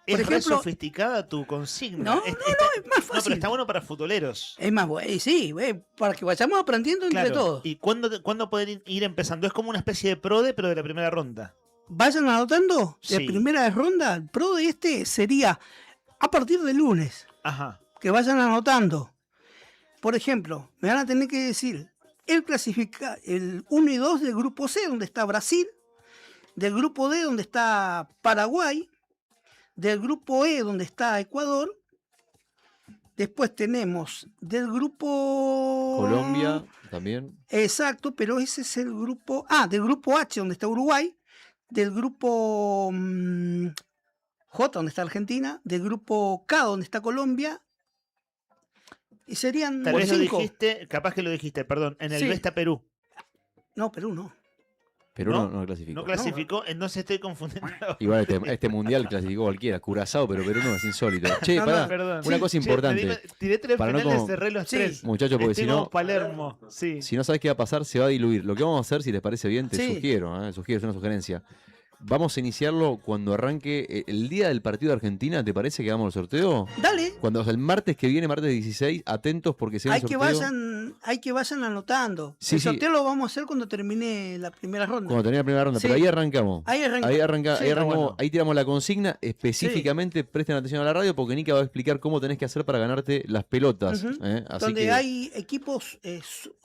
Es Por re ejemplo, sofisticada tu consigna. No, es más No, fácil. pero está bueno para futboleros. Es más bueno, sí, para que vayamos aprendiendo entre Claro. todos. ¿Y cuándo pueden ir empezando? Es como una especie de PRODE, pero de la primera ronda. Vayan anotando, Sí. la primera ronda, el pro de sería a partir de lunes. Ajá. Que vayan anotando. Por ejemplo, me van a tener que decir el 1 y 2 del grupo C, donde está Brasil, del grupo D, donde está Paraguay, del grupo E, donde está Ecuador. Después tenemos del grupo... Colombia también. Exacto, pero ese es el grupo... del grupo H, donde está Uruguay, del grupo J, donde está Argentina, del grupo K, donde está Colombia, y serían Tal vez lo 5. dijiste, capaz que lo dijiste, perdón. En el Sí. B está Perú. No, Perú no. Perú no clasificó. No clasificó, entonces estoy confundiendo. Igual este mundial clasificó cualquiera, Curazao, pero Perú no, es insólito. Che, No, no, pará, perdón. una Sí, cosa che, importante. tiré 3 Para no penales, como- cerré los 3. Muchachos, porque Estoy si no, como Palermo. Sí. si no sabes qué va a pasar, se va a diluir. Lo que vamos a hacer, si les parece bien, te Sí. sugiero, es una sugerencia. Vamos a iniciarlo cuando arranque el día del partido de Argentina. ¿Te parece que hagamos el sorteo? Dale. Cuando el martes que viene, martes 16, atentos porque se va Hay el que, sorteo. vayan anotando. Sí, El sí. sorteo lo vamos a hacer cuando termine la primera ronda. Cuando termine la primera ronda, Sí. pero ahí arrancamos. Ahí arranca. Ahí Sí, arrancamos, está bueno. ahí tiramos la consigna. Específicamente, presten atención a la radio porque Nica va a explicar cómo tenés que hacer para ganarte las pelotas. Ujú. Así Donde que, hay equipos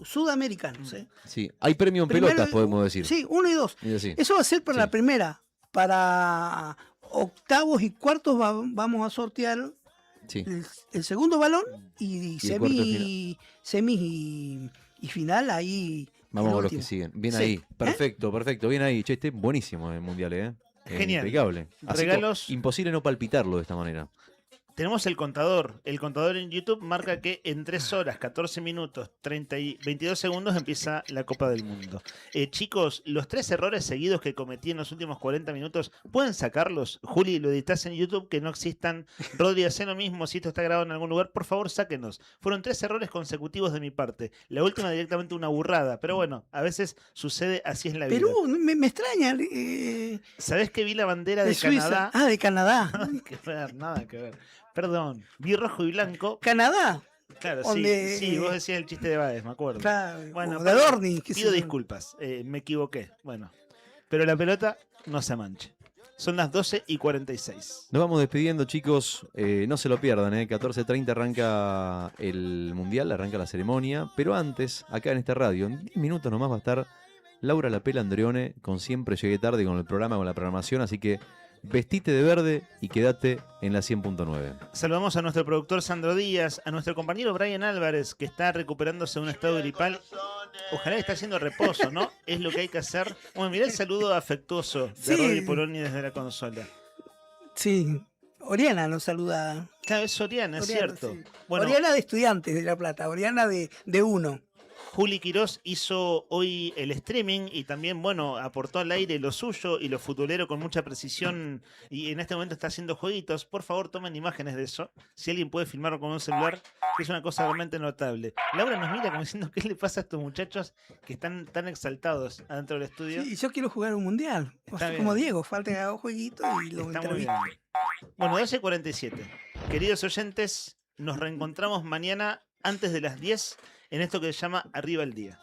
sudamericanos. sí, hay premio en Primero- pelotas, podemos decir. Sí, 1 y 2. Es así. Eso va a ser para Sí. la primera. Para octavos y cuartos vamos a sortear Sí. el segundo balón y Y el cuarto semis y final ahí. Vamos el con los último. que siguen. Bien Sí. ahí. Perfecto, perfecto. Bien ahí. Che, este buenísimo el mundial, Genial. Impecable. Así Regalos. que imposible no palpitarlo de esta manera. Tenemos el contador. El contador en YouTube marca que en 3 horas, 14 minutos, 22 segundos empieza la Copa del Mundo. Chicos, los 3 errores seguidos que cometí en los últimos 40 minutos, ¿pueden sacarlos? Juli, lo editas en YouTube, que no existan. Rodri, hacé lo mismo. Si esto está grabado en algún lugar, por favor, sáquenos. Fueron 3 errores consecutivos de mi parte. La última directamente una burrada. Pero bueno, a veces sucede, así es la vida. Perú, me extraña. ¿Sabés que vi la bandera de Suiza. Canadá? De Canadá. Nada que ver, nada que ver. Perdón, vi rojo y blanco. ¿Canadá? Claro, Donde- sí, vos decías el chiste de Baez, me acuerdo. Claro, Bueno, o de Adorni, qué sé pido yo. disculpas, me equivoqué. Bueno, pero la pelota no se manche. Son las 12:46. Nos vamos despidiendo, chicos. No se lo pierdan, 14:30 arranca el Mundial, arranca la ceremonia. Pero antes, acá en esta radio, en 10 minutos nomás va a estar Laura Lapela Andreone con Siempre Llegué Tarde, con el programa, con la programación. Así que vestite de verde y quédate en la 100.9. Saludamos a nuestro productor Sandro Díaz, a nuestro compañero Brian Álvarez, que está recuperándose de un estado gripal. Ojalá esté haciendo reposo, ¿no? Es lo que hay que hacer. Bueno, mirá el saludo afectuoso de Sí. Rodri Poloni desde la consola. Sí, Oriana nos saluda. Claro, es Oriana, es cierto. sí. Bueno, Oriana de Estudiantes de La Plata, Oriana de uno. Juli Quirós hizo hoy el streaming y también, bueno, aportó al aire lo suyo y lo futbolero con mucha precisión y en este momento está haciendo jueguitos. Por favor, tomen imágenes de eso. Si alguien puede filmarlo con un celular, que es una cosa realmente notable. Laura nos mira como diciendo qué le pasa a estos muchachos que están tan exaltados adentro del estudio. Sí, yo quiero jugar un mundial. O Está sea, bien. como Diego, falta que haga un jueguito y lo Está muy entrevisto. bien. Bueno, 12:47. Queridos oyentes, nos reencontramos mañana antes de las 10 en esto que se llama Arriba el Día.